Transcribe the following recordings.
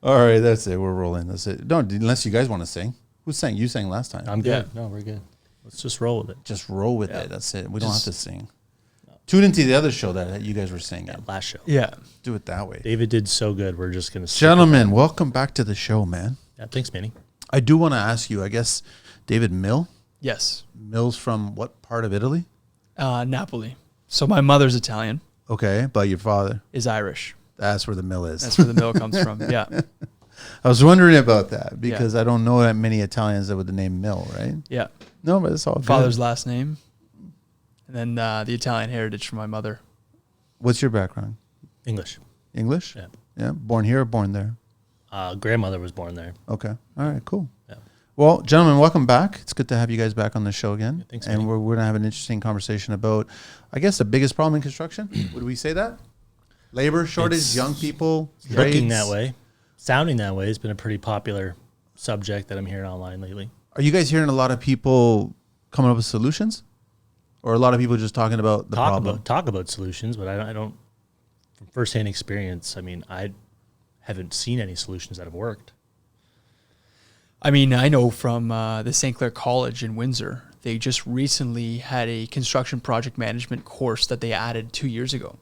All right, that's it. We're rolling. That's it. Don't unless you guys want to sing. Who sang? You sang last time. I'm good. No, we're good. Let's just roll with it. Just roll with it. That's it. We don't have to sing. Tune into the other show that you guys were singing. That last show. Yeah. Do it that way. David did so good. We're just gonna. Gentlemen, welcome back to the show, man. Yeah, thanks, Manny. I do want to ask you. I guess David Mill. Yes. Mill's from what part of Italy? Napoli. So my mother's Italian. Okay, but your father is Irish. That's where the mill is. That's where the mill comes from. Yeah. I was wondering about that because I don't know that many Italians that with the name Mill, right? Yeah. No, but it's all Father's good. last name, and then the Italian heritage from my mother. What's your background? English. English? Yeah. Yeah. Born here or born there? Grandmother was born there. Okay. All right. Cool. Yeah. Well, gentlemen, welcome back. It's good to have you guys back on the show again. Yeah, thanks, and Manny. we're going to have an interesting conversation about, I guess, the biggest problem in construction. Would we say that? Labor shortage, It's young people, looking trades. that way, sounding that way has been a pretty popular subject that I'm hearing online lately. Are you guys hearing a lot of people coming up with solutions? Or a lot of people just talking about the problem? Talk about solutions, but I don't, from firsthand experience, I mean, I haven't seen any solutions that have worked. I mean, I know from the St. Clair College in Windsor, they just recently had a construction project management course that they added 2 years ago,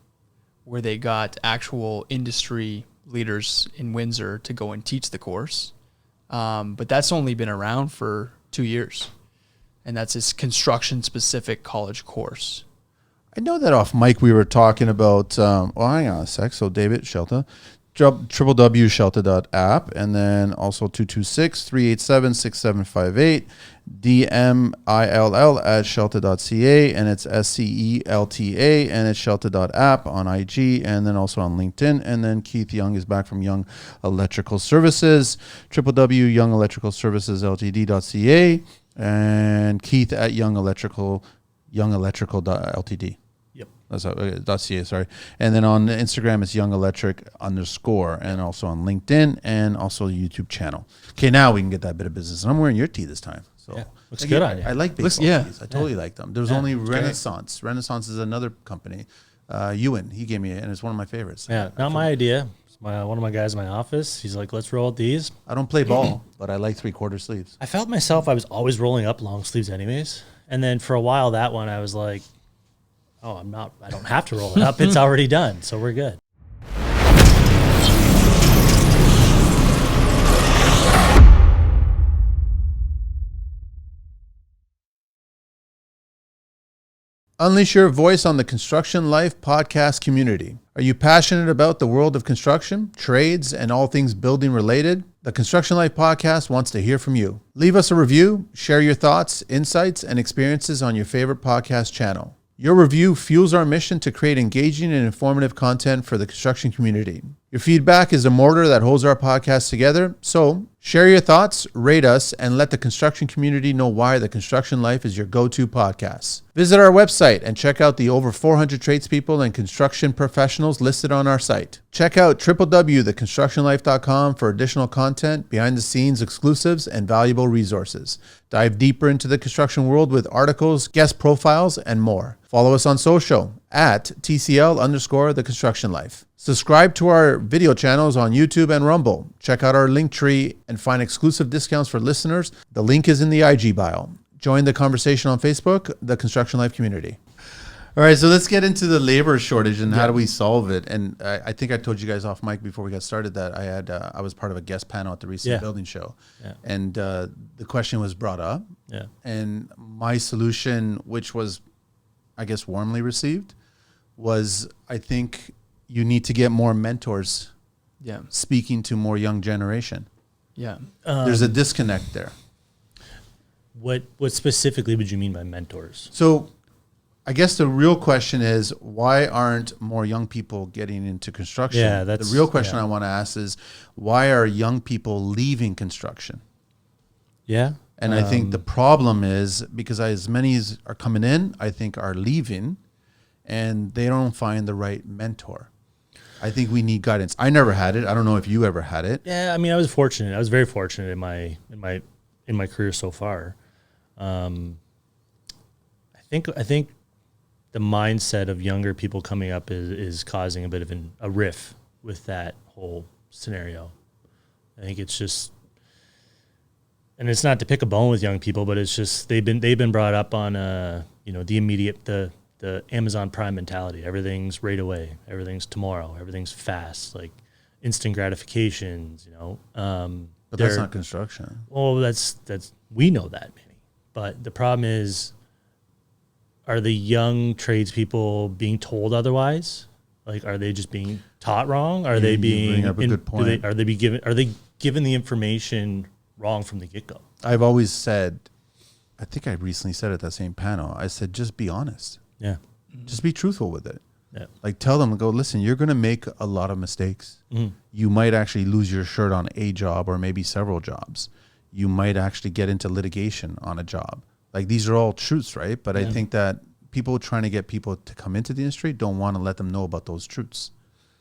where they got actual industry leaders in Windsor to go and teach the course. But that's only been around for 2 years. And that's this construction-specific college course. I know that off mic we were talking about, hang on a sec. So David, Scelta, www.scelta.app, and then also 226-387-6758, DMILL@scelta.ca, and it's SCELTA, and it's scelta.app on IG, and then also on LinkedIn. And then Keith Young is back from Young Electrical Services, www.youngelectricalservicesltd.ca, and Keith at youngelectrical.ltd. That's .ca, sorry. And then on Instagram, it's youngelectric_, and also on LinkedIn, and also the YouTube channel. Okay, now we can get that bit of business. And I'm wearing your tee this time. So yeah, looks good on you. I like baseball tees. I totally like them. There's only Renaissance. Great. Renaissance is another company. Ewan, he gave me it, and it's one of my favorites. Yeah, not my idea. It's one of my guys in my office. He's like, let's roll with these. I don't play ball, but I like 3/4 sleeves. I felt myself, I was always rolling up long sleeves anyways. And then for a while, that one, I was like, oh, I don't have to roll it up. It's already done. So we're good. Unleash your voice on the Construction Life podcast community. Are you passionate about the world of construction, trades, and all things building related? The Construction Life podcast wants to hear from you. Leave us a review, share your thoughts, insights, and experiences on your favorite podcast channel. Your review fuels our mission to create engaging and informative content for the construction community. Your feedback is a mortar that holds our podcast together. So share your thoughts, rate us, and let the construction community know why The Construction Life is your go-to podcast. Visit our website and check out the over 400 tradespeople and construction professionals listed on our site. Check out www.theconstructionlife.com for additional content, behind-the-scenes exclusives, and valuable resources. Dive deeper into the construction world with articles, guest profiles, and more. Follow us on social at TCL_The Construction Life. Subscribe to our video channels on YouTube and Rumble. Check out our link tree and find exclusive discounts for listeners. The link is in the IG bio. Join the conversation on Facebook, the Construction Life community. All right, so let's get into the labor shortage and how do we solve it. And I think I told you guys off mic before we got started that I was part of a guest panel at the recent building show. Yeah. And the question was brought up. Yeah. And my solution, which was, I guess, warmly received, was I think you need to get more mentors speaking to more young generation. Yeah. There's a disconnect there. What specifically would you mean by mentors? So I guess the real question is, why aren't more young people getting into construction? Yeah, that's the real question I want to ask is, why are young people leaving construction? Yeah. And I think the problem is because as many as are coming in, I think are leaving, and they don't find the right mentor. I think we need guidance. I never had it. I don't know if you ever had it. Yeah, I mean, I was fortunate. I was very fortunate in my career so far. I think the mindset of younger people coming up is causing a bit of a riff with that whole scenario. I think it's just, and it's not to pick a bone with young people, but it's just they've been brought up on the immediate the Amazon Prime mentality. Everything's right away. Everything's tomorrow. Everything's fast, like instant gratifications. But that's not construction. Well, that's we know that maybe, but the problem is, are the young tradespeople being told otherwise? Like, are they just being taught wrong? Are they being bring up a good point. Are they given the information wrong from the get go? I've always said, I think I recently said at that same panel, I said, just be honest. Yeah. Just be truthful with it. Yeah. Like tell them, go, listen, you're going to make a lot of mistakes. You might actually lose your shirt on a job or maybe several jobs. You might actually get into litigation on a job. Like these are all truths, right? But I think that people trying to get people to come into the industry don't want to let them know about those truths.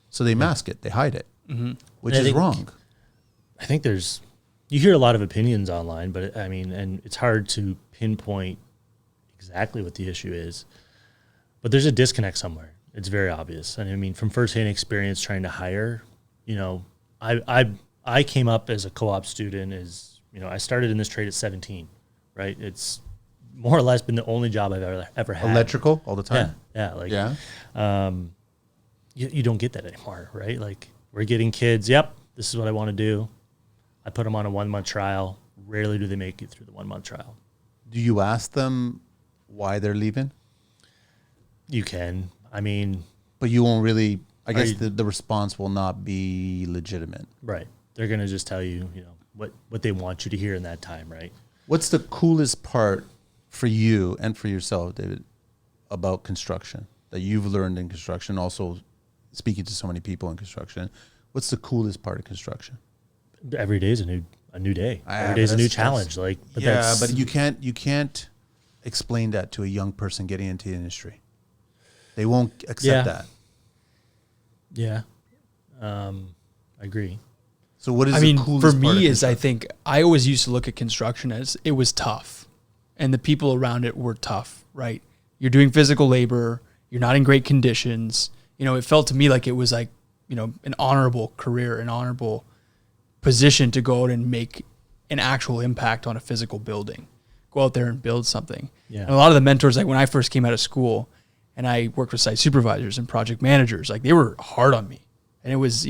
So they mask it, they hide it, which is wrong. I think you hear a lot of opinions online, but I mean, and it's hard to pinpoint exactly what the issue is, but there's a disconnect somewhere. It's very obvious. And I mean, from firsthand experience trying to hire, I came up as a co-op student I started in this trade at 17, right? It's more or less been the only job I've ever had. Electrical all the time? Yeah. You don't get that anymore, right? Like we're getting kids, this is what I want to do. I put them on a 1-month trial. Rarely do they make it through the 1-month trial. Do you ask them why they're leaving? You can. I mean, but you won't really, I guess the response will not be legitimate. Right. They're going to just tell you, what they want you to hear in that time, right? What's the coolest part for you and for yourself, David, about construction that you've learned in construction, also speaking to so many people in construction? What's the coolest part of construction? Every day is a new day. Every day is a new challenge. But you can't explain that to a young person getting into the industry. They won't accept that. Yeah. I agree. So what is the coolest for me is I think I always used to look at construction as it was tough and the people around it were tough, right? You're doing physical labor. You're not in great conditions. It felt to me like it was like, an honorable career, an honorable position to go out and make an actual impact on a physical building. Go out there and build something. Yeah. And a lot of the mentors, like when I first came out of school and I worked with site supervisors and project managers, like they were hard on me. And it was,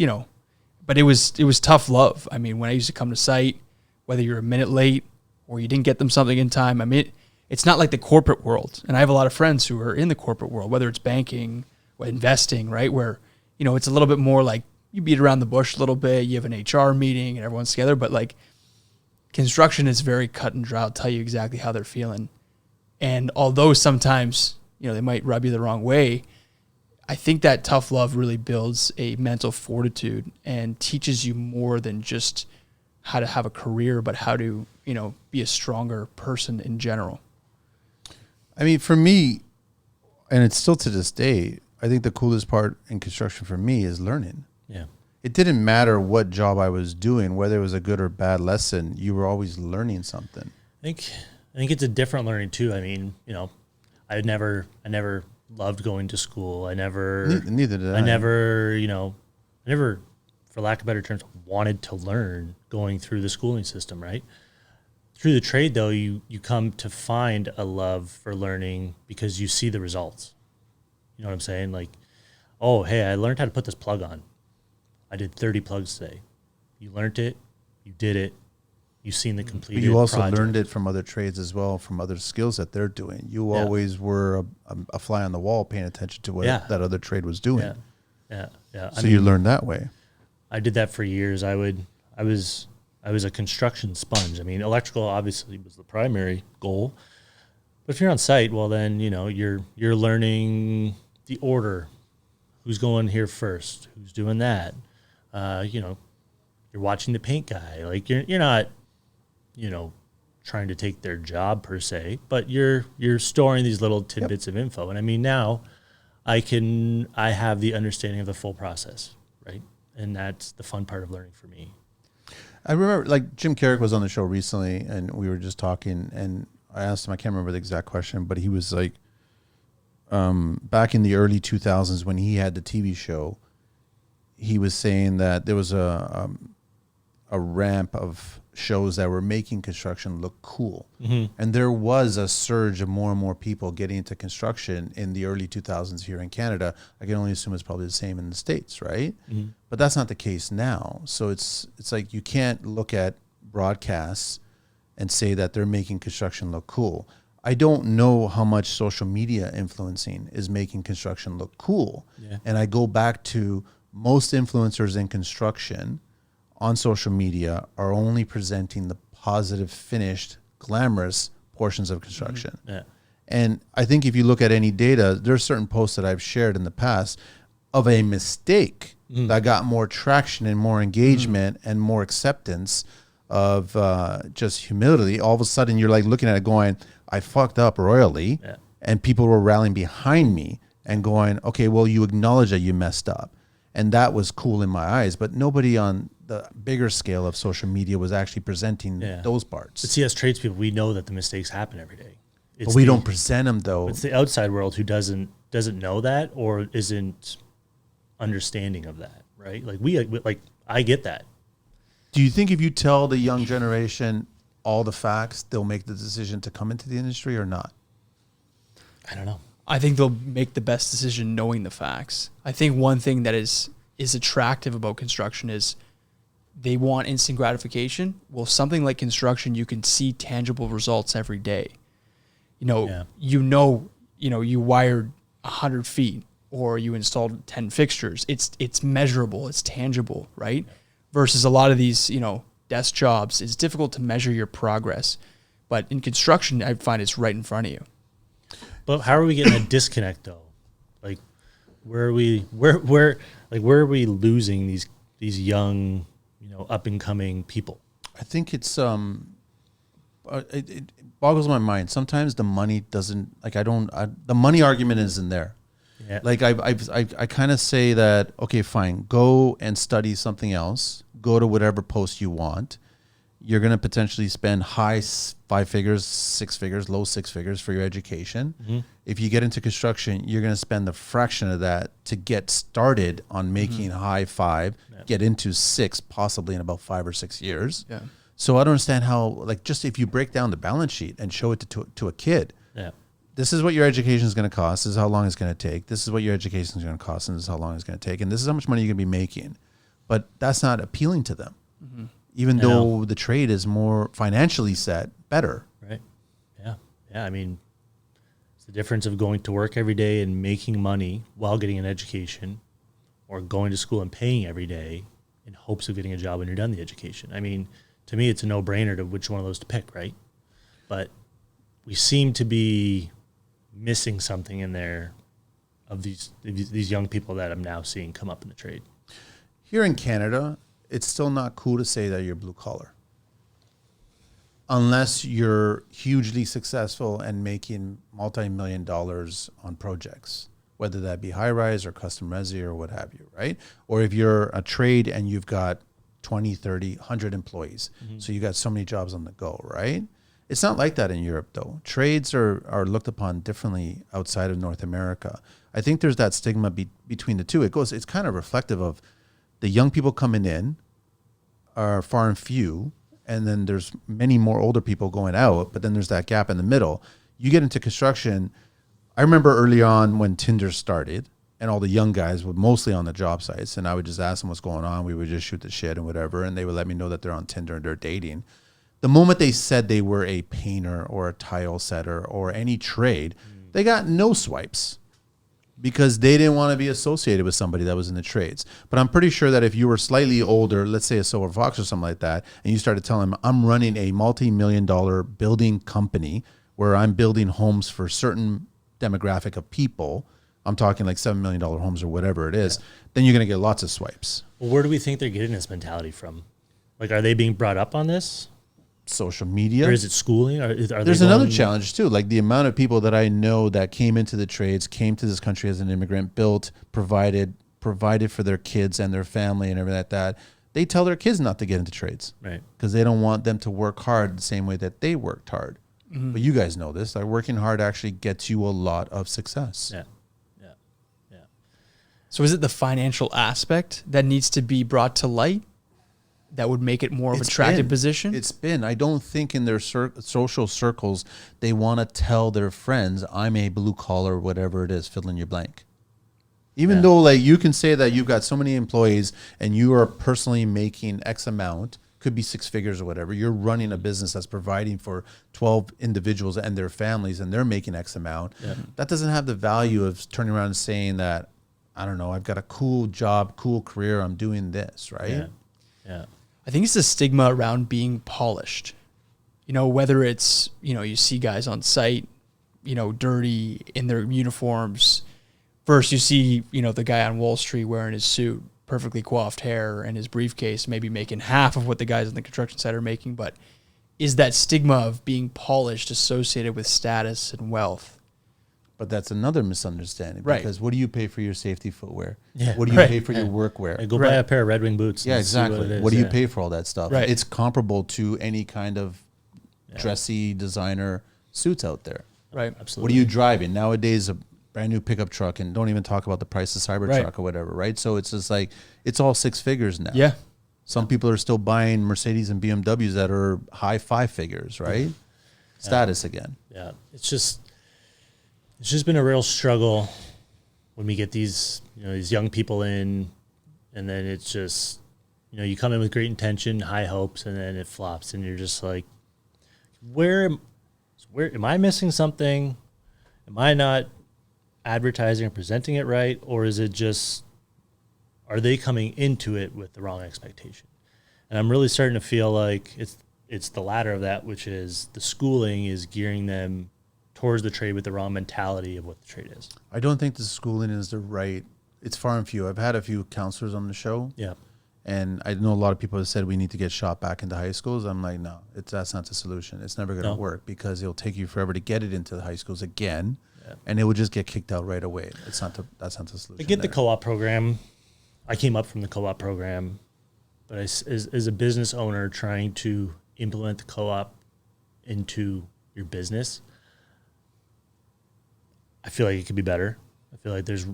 but it was tough love. I mean, when I used to come to site, whether you're a minute late or you didn't get them something in time, I mean, it's not like the corporate world. And I have a lot of friends who are in the corporate world, whether it's banking or investing, right? Where, it's a little bit more like you beat around the bush a little bit. You have an HR meeting and everyone's together. But like construction is very cut and dry. I'll tell you exactly how they're feeling. And although sometimes, they might rub you the wrong way, I think that tough love really builds a mental fortitude and teaches you more than just how to have a career, but how to, be a stronger person in general. I mean, for me, and it's still to this day, I think the coolest part in construction for me is learning. Yeah. It didn't matter what job I was doing, whether it was a good or bad lesson, you were always learning something. I think it's a different learning too. I mean, I never loved going to school. Neither did I. I never, for lack of better terms, wanted to learn going through the schooling system, right? Through the trade, though, you come to find a love for learning because you see the results. You know what I'm saying? Like, oh, hey, I learned how to put this plug on. I did 30 plugs today. You learned it. You did it. You've seen the completed But you also project. learned it from other trades as well, from other skills that they're doing. You always were a fly on the wall paying attention to what that other trade was doing. Yeah. So you learned that way. I did that for years. I was a construction sponge. I mean, electrical obviously was the primary goal. But if you're on site, well then, you're learning the order. Who's going here first? Who's doing that? You're watching the paint guy. Like you're not trying to take their job per se, but you're storing these little tidbits of info. And I mean, now I have the understanding of the full process, right? And that's the fun part of learning for me. I remember like Jim Carrick was on the show recently and we were just talking and I asked him, I can't remember the exact question, but he was like, back in the early 2000s when he had the TV show, he was saying that there was a a ramp of shows that were making construction look cool. And there was a surge of more and more people getting into construction in the early 2000s here in Canada. I can only assume it's probably the same in the States, right? But that's not the case now. So it's like you can't look at broadcasts and say that they're making construction look cool. I don't know how much social media influencing is making construction look cool. Yeah. And I go back to most influencers in construction on social media are only presenting the positive, finished, glamorous portions of construction. Yeah. And I think if you look at any data, there's certain posts that I've shared in the past of a mistake that got more traction and more engagement and more acceptance of just humility. All of a sudden you're like looking at it going, I fucked up royally. Yeah. And people were rallying behind me and going, okay, well, you acknowledge that you messed up. And that was cool in my eyes, but nobody on the bigger scale of social media was actually presenting those parts. But see, as tradespeople, we know that the mistakes happen every day. But we don't present them, though. It's the outside world who doesn't know that or isn't understanding of that, right? Like I get that. Do you think if you tell the young generation all the facts, they'll make the decision to come into the industry or not? I don't know. I think they'll make the best decision knowing the facts. I think one thing that is attractive about construction is they want instant gratification. Well, something like construction, you can see tangible results every day. You wired 100 feet or you installed 10 fixtures. It's measurable. It's tangible, right? Versus a lot of these, desk jobs, it's difficult to measure your progress. But in construction, I find it's right in front of you. But how are we getting a disconnect though? Like, where are we losing these young, up and coming people? I think it's it boggles my mind. Sometimes the money doesn't the money argument isn't there. Yeah. Like I kind of say that, okay, fine, go and study something else. Go to whatever post you want. You're going to potentially spend high 5 figures, 6 figures, low 6 figures for your education. If you get into construction, you're going to spend the fraction of that to get started on making high 5, get into 6, possibly in about 5 or 6 years. Yeah. So I don't understand how, just if you break down the balance sheet and show it to a kid, this is what your education is going to cost. This is how long it's going to take. This is what your education is going to cost, and this is how long it's going to take. And this is how much money you're going to be making. But that's not appealing to them. Even though the trade is more financially set better. Right. Yeah. Yeah. I mean, it's the difference of going to work every day and making money while getting an education, or going to school and paying every day in hopes of getting a job when you're done the education. I mean, to me, it's a no-brainer to which one of those to pick, right? But we seem to be missing something in there of these young people that I'm now seeing come up in the trade. Here in Canada, it's still not cool to say that you're blue collar unless you're hugely successful and making multi-million dollars on projects, whether that be high rise or custom resi or what have you, right? Or if you're a trade and you've got 20, 30, 100 employees, so you got so many jobs on the go, right? It's not like that in Europe, though. Trades are looked upon differently outside of North America. I think there's that stigma between the two. It's kind of reflective of the young people coming in are far and few, and then there's many more older people going out, but then there's that gap in the middle. You get into construction. I remember early on when Tinder started, and all the young guys were mostly on the job sites, and I would just ask them what's going on. We would just shoot the shit and whatever, and they would let me know that they're on Tinder and they're dating. The moment they said they were a painter or a tile setter or any trade, they got no swipes because they didn't want to be associated with somebody that was in the trades. But I'm pretty sure that if you were slightly older, let's say a Silver Fox or something like that, and you started telling them, I'm running a multi-million-dollar building company where I'm building homes for certain demographic of people, I'm talking like $7 million homes or whatever it is, then you're going to get lots of swipes. Well, where do we think they're getting this mentality from? Like, are they being brought up on this? Social media. Or is it schooling? There's another challenge too. Like the amount of people that I know that came into the trades, came to this country as an immigrant, built, provided for their kids and their family and everything like that. They tell their kids not to get into trades. Right. Because they don't want them to work hard the same way that they worked hard. But you guys know this. Like working hard actually gets you a lot of success. Yeah. So is it the financial aspect that needs to be brought to light? that would make it more of an It's attractive been. position? It's been. I don't think in their social circles they want to tell their friends, I'm a blue collar, whatever it is, fill in your blank. Even though like you can say that you've got so many employees and you are personally making X amount, could be 6 figures or whatever. You're running a business that's providing for 12 individuals and their families and they're making X amount. Yeah. That doesn't have the value of turning around and saying that, I don't know, I've got a cool job, cool career, I'm doing this, right? Yeah. Yeah. I think it's the stigma around being polished. You know, whether it's, you know, you see guys on site, you know, dirty in their uniforms. First, you see, you know, the guy on Wall Street wearing his suit, perfectly coiffed hair, and his briefcase, maybe making half of what the guys on the construction site are making. But is that stigma of being polished associated with status and wealth? But that's another misunderstanding. Right. Because what do you pay for your safety footwear? Yeah. What do you pay for your workwear? Go buy a pair of Red Wing boots. Yeah, and see exactly. what it is. What do you pay for all that stuff? Right. It's comparable to any kind of dressy designer suits out there. Right. Absolutely. What are you driving? Nowadays, a brand new pickup truck, and don't even talk about the price of Cybertruck or whatever, right? So it's just like, it's all 6 figures now. Yeah. Some people are still buying Mercedes and BMWs that are high 5 figures, right? Status again. Yeah. It's just been a real struggle when we get these, you know, these young people in, and then it's just, you know, you come in with great intention, high hopes, and then it flops, and you're just like, where am I missing something? Am I not advertising or presenting it right? Or is it just, are they coming into it with the wrong expectation? And I'm really starting to feel like it's the latter of that, which is the schooling is gearing them towards the trade with the wrong mentality of what the trade is. I don't think the schooling is the right, it's far and few. I've had a few counselors on the show. Yeah. And I know a lot of people have said we need to get shot back into high schools. I'm like, no, that's not the solution. It's never going to work because it'll take you forever to get it into the high schools again, and it will just get kicked out right away. That's not the solution. I get the co-op program. I came up from the co-op program, but as a business owner trying to implement the co-op into your business, I feel like it could be better. I feel like there's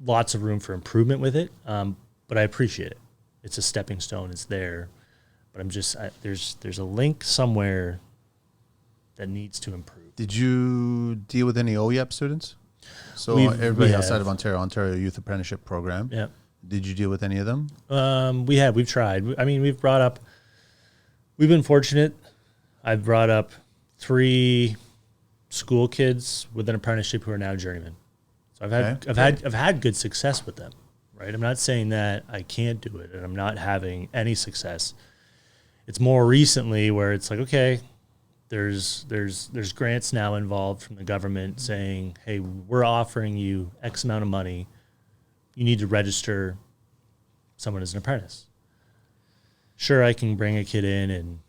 lots of room for improvement with it, but I appreciate it. It's a stepping stone. It's there, but there's a link somewhere that needs to improve. Did you deal with any OYEP students? So everybody outside of Ontario Youth Apprenticeship Program. Yeah. Did you deal with any of them? We've tried. I mean, we've been fortunate. I've brought up 3 school kids with an apprenticeship who are now journeymen. So I've had good success with them. Right. I'm not saying that I can't do it and I'm not having any success. It's more recently where it's like, okay, there's grants now involved from the government saying, hey, we're offering you X amount of money. You need to register someone as an apprentice. Sure, I can bring a kid in and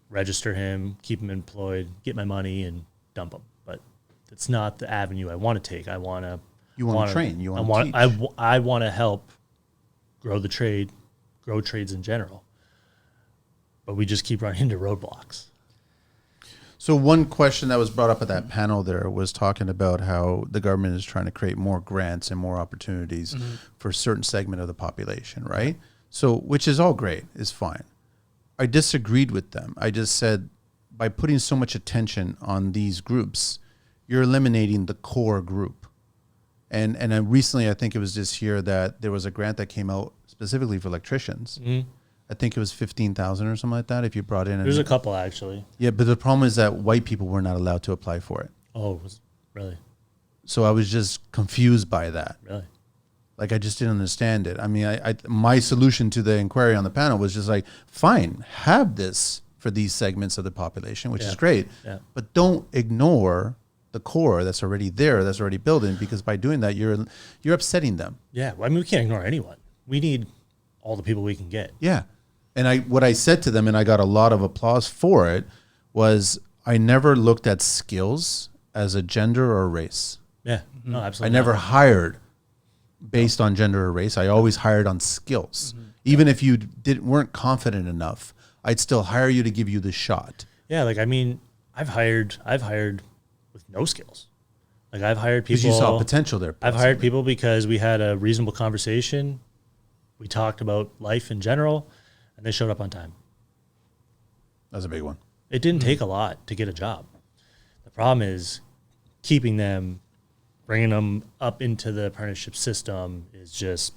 register him, keep him employed, get my money and dump him. But it's not the avenue I want to take. I want to train. You want to teach. I want to help grow the trade, grow trades in general. But we just keep running into roadblocks. So one question that was brought up at that panel there was talking about how the government is trying to create more grants and more opportunities for a certain segment of the population, right? So, which is all great, is fine. I disagreed with them. I just said, by putting so much attention on these groups, you're eliminating the core group. And recently, I think it was this year that there was a grant that came out specifically for electricians. Mm-hmm. I think it was 15,000 or something like that. If you brought in, there's a couple actually. Yeah, but the problem is that white people were not allowed to apply for it. Oh, really? So I was just confused by that. Really? Like I just didn't understand it. I mean, my solution to the inquiry on the panel was just like, fine, have this for these segments of the population, which is great, but don't ignore the core that's already there, that's already building, because by doing that, you're upsetting them. Yeah, well, I mean, we can't ignore anyone. We need all the people we can get. Yeah. And what I said to them, and I got a lot of applause for it, was I never looked at skills as a gender or race. Yeah, no, absolutely. I never hired based on gender or race. I always hired on skills. Mm-hmm. Even if you weren't confident enough, I'd still hire you to give you the shot. Yeah, like, I mean, I've hired with no skills. Like, I've hired people. Because you saw potential there. Possibly. I've hired people because we had a reasonable conversation. We talked about life in general. and they showed up on time. That's a big one. It didn't take a lot to get a job. The problem is keeping them, bringing them up into the apprenticeship system is just,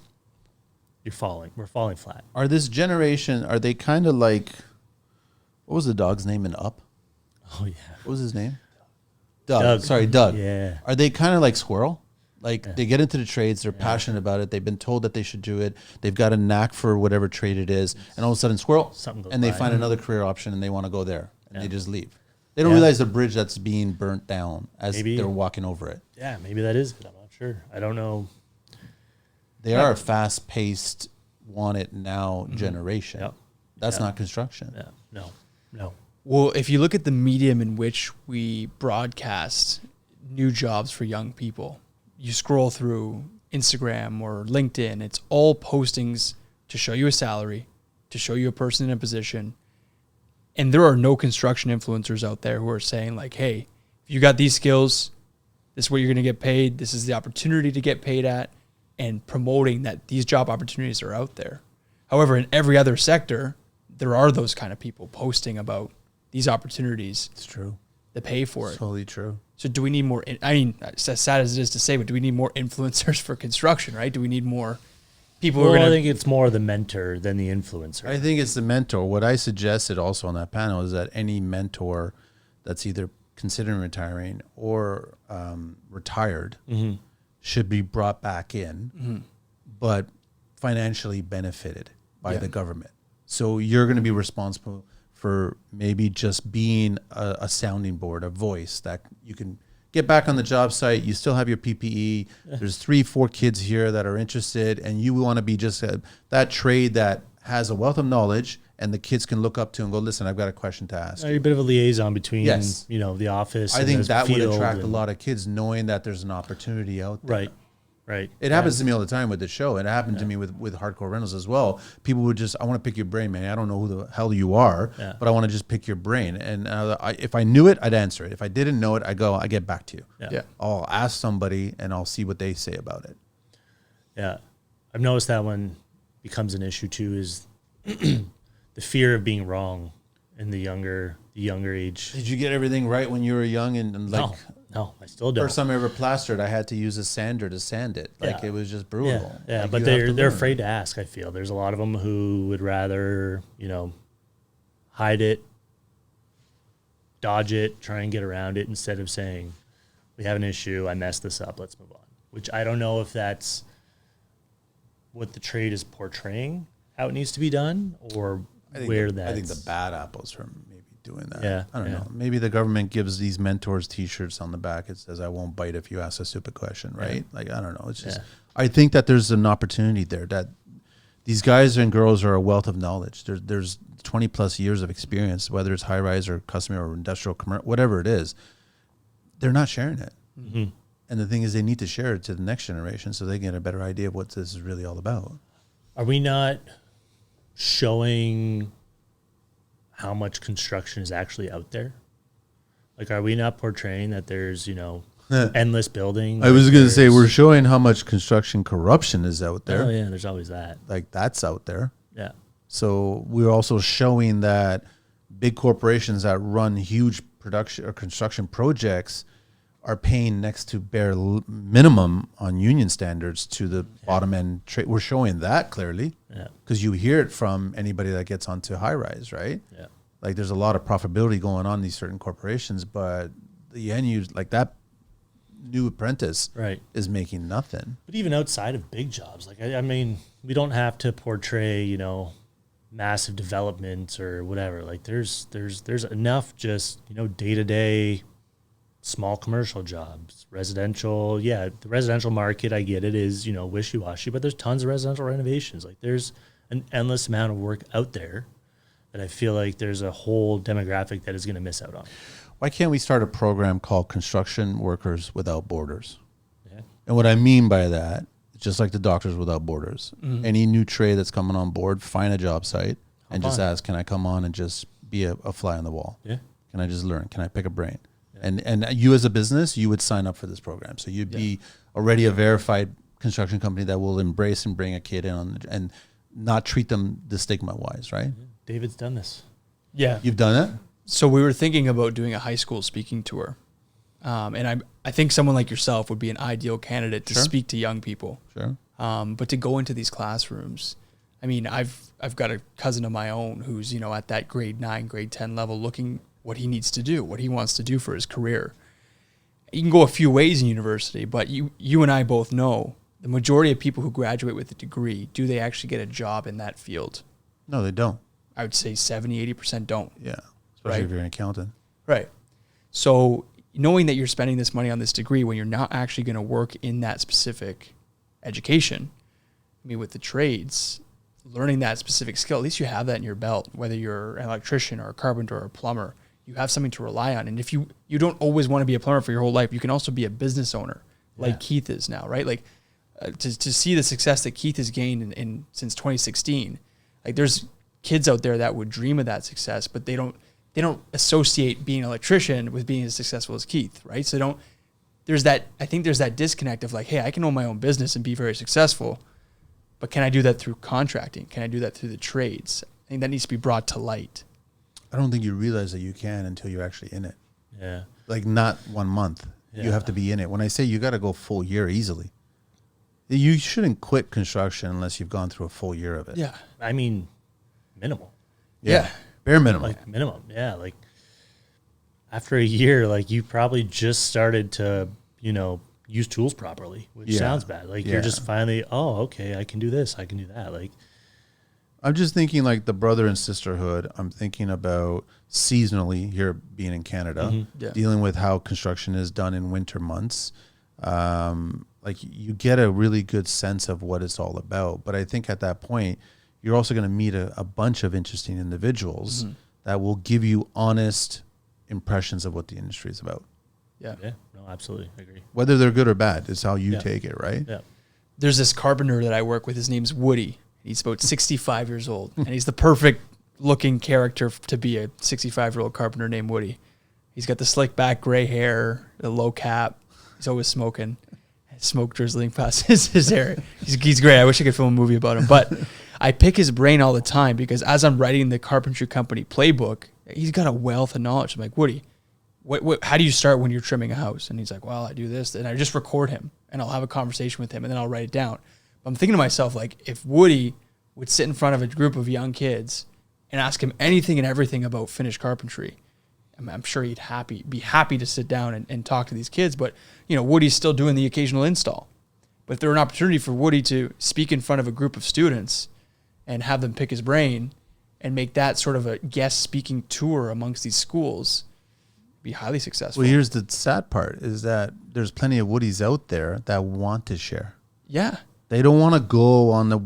we're falling flat. Are this generation, are they kind of like, what was the dog's name in Up? Oh, yeah. What was his name? Doug. Sorry, Doug. Yeah. Are they kind of like Squirrel? Like they get into the trades, they're passionate about it, they've been told that they should do it, they've got a knack for whatever trade it is, and all of a sudden Squirrel, and they find another career option and they want to go there, and they just leave. They don't realize the bridge that's being burnt down as they're walking over it. Yeah, maybe that is it. I'm not sure. I don't know. They are a fast-paced, want-it-now generation. Yep. That's not construction. Yeah. No. Well, if you look at the medium in which we broadcast new jobs for young people, you scroll through Instagram or LinkedIn, it's all postings to show you a salary, to show you a person in a position. And there are no construction influencers out there who are saying like, hey, if you got these skills, this is what you're going to get paid. This is the opportunity to get paid at, and promoting that these job opportunities are out there. However, in every other sector, there are those kind of people posting about these opportunities. It's true. The pay for it. Totally true. So do we need more, I mean, it's as sad as it is to say, but do we need more influencers for construction, right? Do we need more people who are going to... I think it's more the mentor than the influencer. I think it's the mentor. What I suggested also on that panel is that any mentor that's either considering retiring or retired should be brought back in, but financially benefited by the government. So you're going to be responsible for maybe just being a sounding board, a voice that you can get back on the job site. You still have your PPE. There's 3-4 kids here that are interested, and you want to be just that trade that has a wealth of knowledge, and the kids can look up to and go, listen, I've got a question to ask. You're a bit of a liaison between, the office. I think that would attract a lot of kids, knowing that there's an opportunity out there. Right. It happens to me all the time with the show. It happened to me with Hardcore Rentals as well. People would just, I want to pick your brain, man. I don't know who the hell you are, but I want to just pick your brain. And if I knew it, I'd answer it. If I didn't know it, I get back to you. Yeah. I'll ask somebody and I'll see what they say about it. Yeah. I've noticed that one becomes an issue too, is the fear of being wrong in the younger age. Did you get everything right when you were young and like? No, I still don't. First time I ever plastered, I had to use a sander to sand it. Like it was just brutal. Yeah, like but they're afraid to ask. I feel there's a lot of them who would rather hide it, dodge it, try and get around it instead of saying, "We have an issue. I messed this up. Let's move on." Which I don't know if that's what the trade is portraying, how it needs to be done, or I think the bad apples are maybe doing that. Yeah, I don't know. Maybe the government gives these mentors T-shirts on the back. It says, "I won't bite if you ask a stupid question," right? Yeah. Like, I don't know. It's just, I think that there's an opportunity there that these guys and girls are a wealth of knowledge. There's 20 plus years of experience, whether it's high rise or customer or industrial, whatever it is. They're not sharing it. Mm-hmm. And the thing is, they need to share it to the next generation so they get a better idea of what this is really all about. Are we not showing how much construction is actually out there? Like, are we not portraying that there's, endless building? I was going to say, we're showing how much construction corruption is out there. Oh, yeah, there's always that. Like, that's out there. Yeah. So we're also showing that big corporations that run huge production or construction projects are paying next to bare minimum on union standards to the bottom end trade. We're showing that clearly, because you hear it from anybody that gets onto high rise, right? Yeah, like there's a lot of profitability going on in these certain corporations, but the end use, like that new apprentice, is making nothing. But even outside of big jobs, like I mean, we don't have to portray, massive developments or whatever. Like there's enough just day to day. Small commercial jobs, residential. Yeah, the residential market, I get it, is, wishy-washy, but there's tons of residential renovations. Like there's an endless amount of work out there that I feel like there's a whole demographic that is going to miss out on. Why can't we start a program called Construction Workers Without Borders? Yeah. And what I mean by that, just like the Doctors Without Borders, any new trade that's coming on board, find a job site and just ask, can I come on and just be a fly on the wall? Yeah. Can I just learn? Can I pick a brain? And you as a business, you would sign up for this program. So you'd be already a verified construction company that will embrace and bring a kid in and not treat them the stigma wise, right? David's done this. Yeah. You've done it? So we were thinking about doing a high school speaking tour. And I think someone like yourself would be an ideal candidate to speak to young people. Sure. But to go into these classrooms, I mean, I've got a cousin of my own who's, you know, at that grade 9, grade 10 level looking what he needs to do, what he wants to do for his career. You can go a few ways in university, but you and I both know the majority of people who graduate with a degree, do they actually get a job in that field? No, they don't. I would say 70, 80% don't. Yeah. Especially if you're an accountant. Right. So knowing that you're spending this money on this degree when you're not actually going to work in that specific education, I mean, with the trades, learning that specific skill, at least you have that in your belt, whether you're an electrician or a carpenter or a plumber, you have something to rely on. And if you don't always want to be a plumber for your whole life, you can also be a business owner like Keith is now, right? Like to see the success that Keith has gained in since 2016, like there's kids out there that would dream of that success, but they don't associate being an electrician with being as successful as Keith, right? So I think there's that disconnect of like, hey, I can own my own business and be very successful, but can I do that through contracting? Can I do that through the trades? I think that needs to be brought to light. I don't think you realize that you can until you're actually in it. Yeah. Like not 1 month. Yeah. You have to be in it. When I say you got to go full year easily, you shouldn't quit construction unless you've gone through a full year of it. Yeah. I mean, minimal. Yeah. Bare minimum. Like minimum. Yeah. Like after a year, like you probably just started to, you know, use tools properly, which sounds bad. Like you're just finally, oh, okay, I can do this. I can do that. Like, I'm just thinking like the brother and sisterhood. I'm thinking about seasonally here being in Canada, dealing with how construction is done in winter months. Like you get a really good sense of what it's all about. But I think at that point, you're also going to meet a bunch of interesting individuals that will give you honest impressions of what the industry is about. Yeah. Yeah. No, absolutely. I agree. Whether they're good or bad, it's how you take it, right? Yeah. There's this carpenter that I work with. His name's Woody. He's about 65 years old, and he's the perfect looking character to be a 65-year-old carpenter named Woody. He's got the slick back gray hair, the low cap. He's always smoking. Smoke drizzling past his hair. He's great. I wish I could film a movie about him. But I pick his brain all the time because as I'm writing the carpentry company playbook, he's got a wealth of knowledge. I'm like, Woody, how do you start when you're trimming a house? And he's like, well, I do this. And I just record him, and I'll have a conversation with him, and then I'll write it down. I'm thinking to myself, like, if Woody would sit in front of a group of young kids and ask him anything and everything about finished carpentry, I'm sure he'd be happy to sit down and talk to these kids. But, you know, Woody's still doing the occasional install. But if there were an opportunity for Woody to speak in front of a group of students and have them pick his brain and make that sort of a guest speaking tour amongst these schools, be highly successful. Well, here's the sad part is that there's plenty of Woodies out there that want to share. Yeah. They don't want to go on the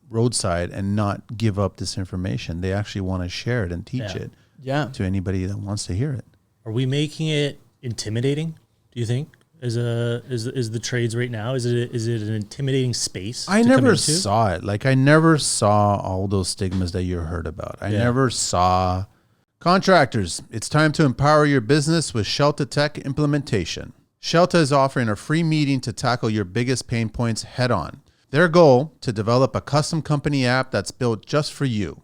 roadside and not give up this information. They actually want to share it and teach it to anybody that wants to hear it. Are we making it intimidating? Do you think is the trades right now? Is it an intimidating space? I never saw it. Like I never saw all those stigmas that you heard about. I never saw contractors. It's time to empower your business with Scelta Tech implementation. Scelta is offering a free meeting to tackle your biggest pain points head on. Their goal, to develop a custom company app that's built just for you.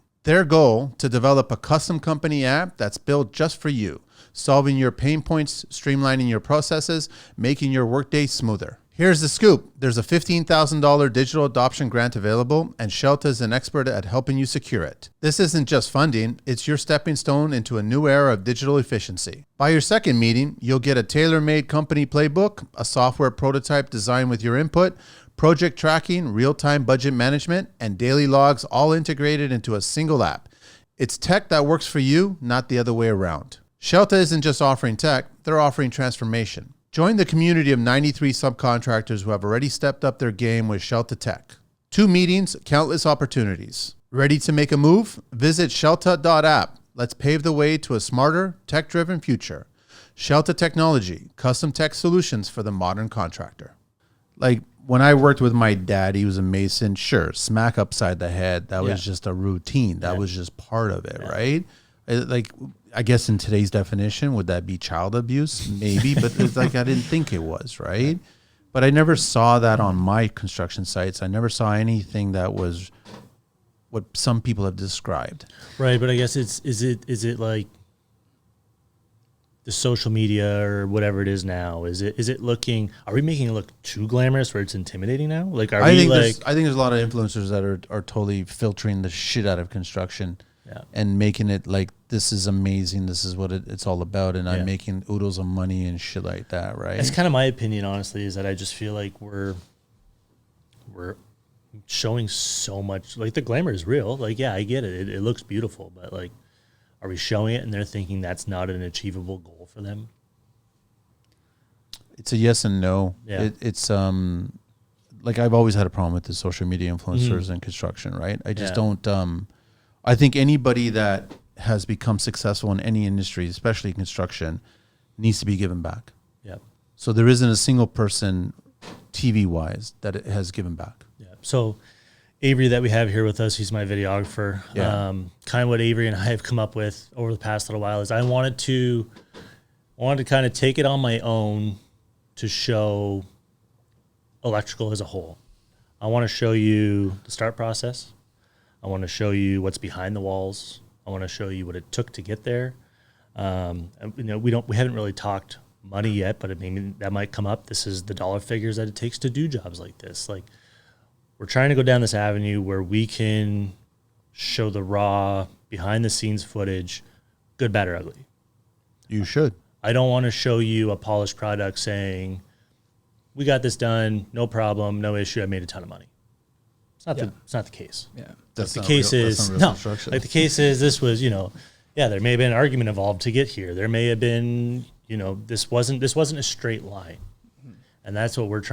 Solving your pain points, streamlining your processes, making your workday smoother. Here's the scoop. There's a $15,000 digital adoption grant available, and Scelta is an expert at helping you secure it. This isn't just funding, it's your stepping stone into a new era of digital efficiency. By your second meeting, you'll get a tailor-made company playbook, a software prototype designed with your input, project tracking, real-time budget management, and daily logs all integrated into a single app. It's tech that works for you, not the other way around. Scelta isn't just offering tech, they're offering transformation. Join the community of 93 subcontractors who have already stepped up their game with Scelta Tech. 2 meetings, countless opportunities. Ready to make a move? Visit scelta.app. Let's pave the way to a smarter, tech-driven future. Scelta Technology, custom tech solutions for the modern contractor. Like when I worked with my dad, he was a mason. Sure, smack upside the head. That was just a routine. That was just part of it, right? Like, I guess in today's definition, would that be child abuse? Maybe, but it's like I didn't think it was, right? But I never saw that on my construction sites. I never saw anything that was what some people have described. Right, but I guess is it like the social media or whatever it is now? Is it looking? Are we making it look too glamorous where it's intimidating now? Like, I think there's a lot of influencers that are totally filtering the shit out of construction, and making it like this is amazing. This is what it's all about, and I'm making oodles of money and shit like that. Right? That's kind of my opinion, honestly. Is that I just feel like we're showing so much. Like, the glamour is real. Like, yeah, I get it. It looks beautiful, but like, are we showing it and they're thinking that's not an achievable goal for them? It's a yes and no. Yeah. It's like, I've always had a problem with the social media influencers in construction, right? I just don't, I think anybody that has become successful in any industry, especially construction, needs to be given back. Yeah. So there isn't a single person TV wise that it has given back. Yeah. So Avery that we have here with us, he's my videographer. Yeah. Kind of what Avery and I have come up with over the past little while is I wanted to kind of take it on my own to show electrical as a whole. I want to show you the start process. I want to show you what's behind the walls. I want to show you what it took to get there. And, we haven't really talked money yet, but maybe that might come up. This is the dollar figures that it takes to do jobs like this. Like, we're trying to go down this avenue where we can show the raw, behind-the-scenes footage, good, bad, or ugly. You should. I don't want to show you a polished product saying, we got this done, no problem, no issue, I made a ton of money. It's not the case. Yeah. That's the not case real, is, that's not real no, construction. like the case is this was, there may have been an argument involved to get here. There may have been, this wasn't a straight line. And that's what I'm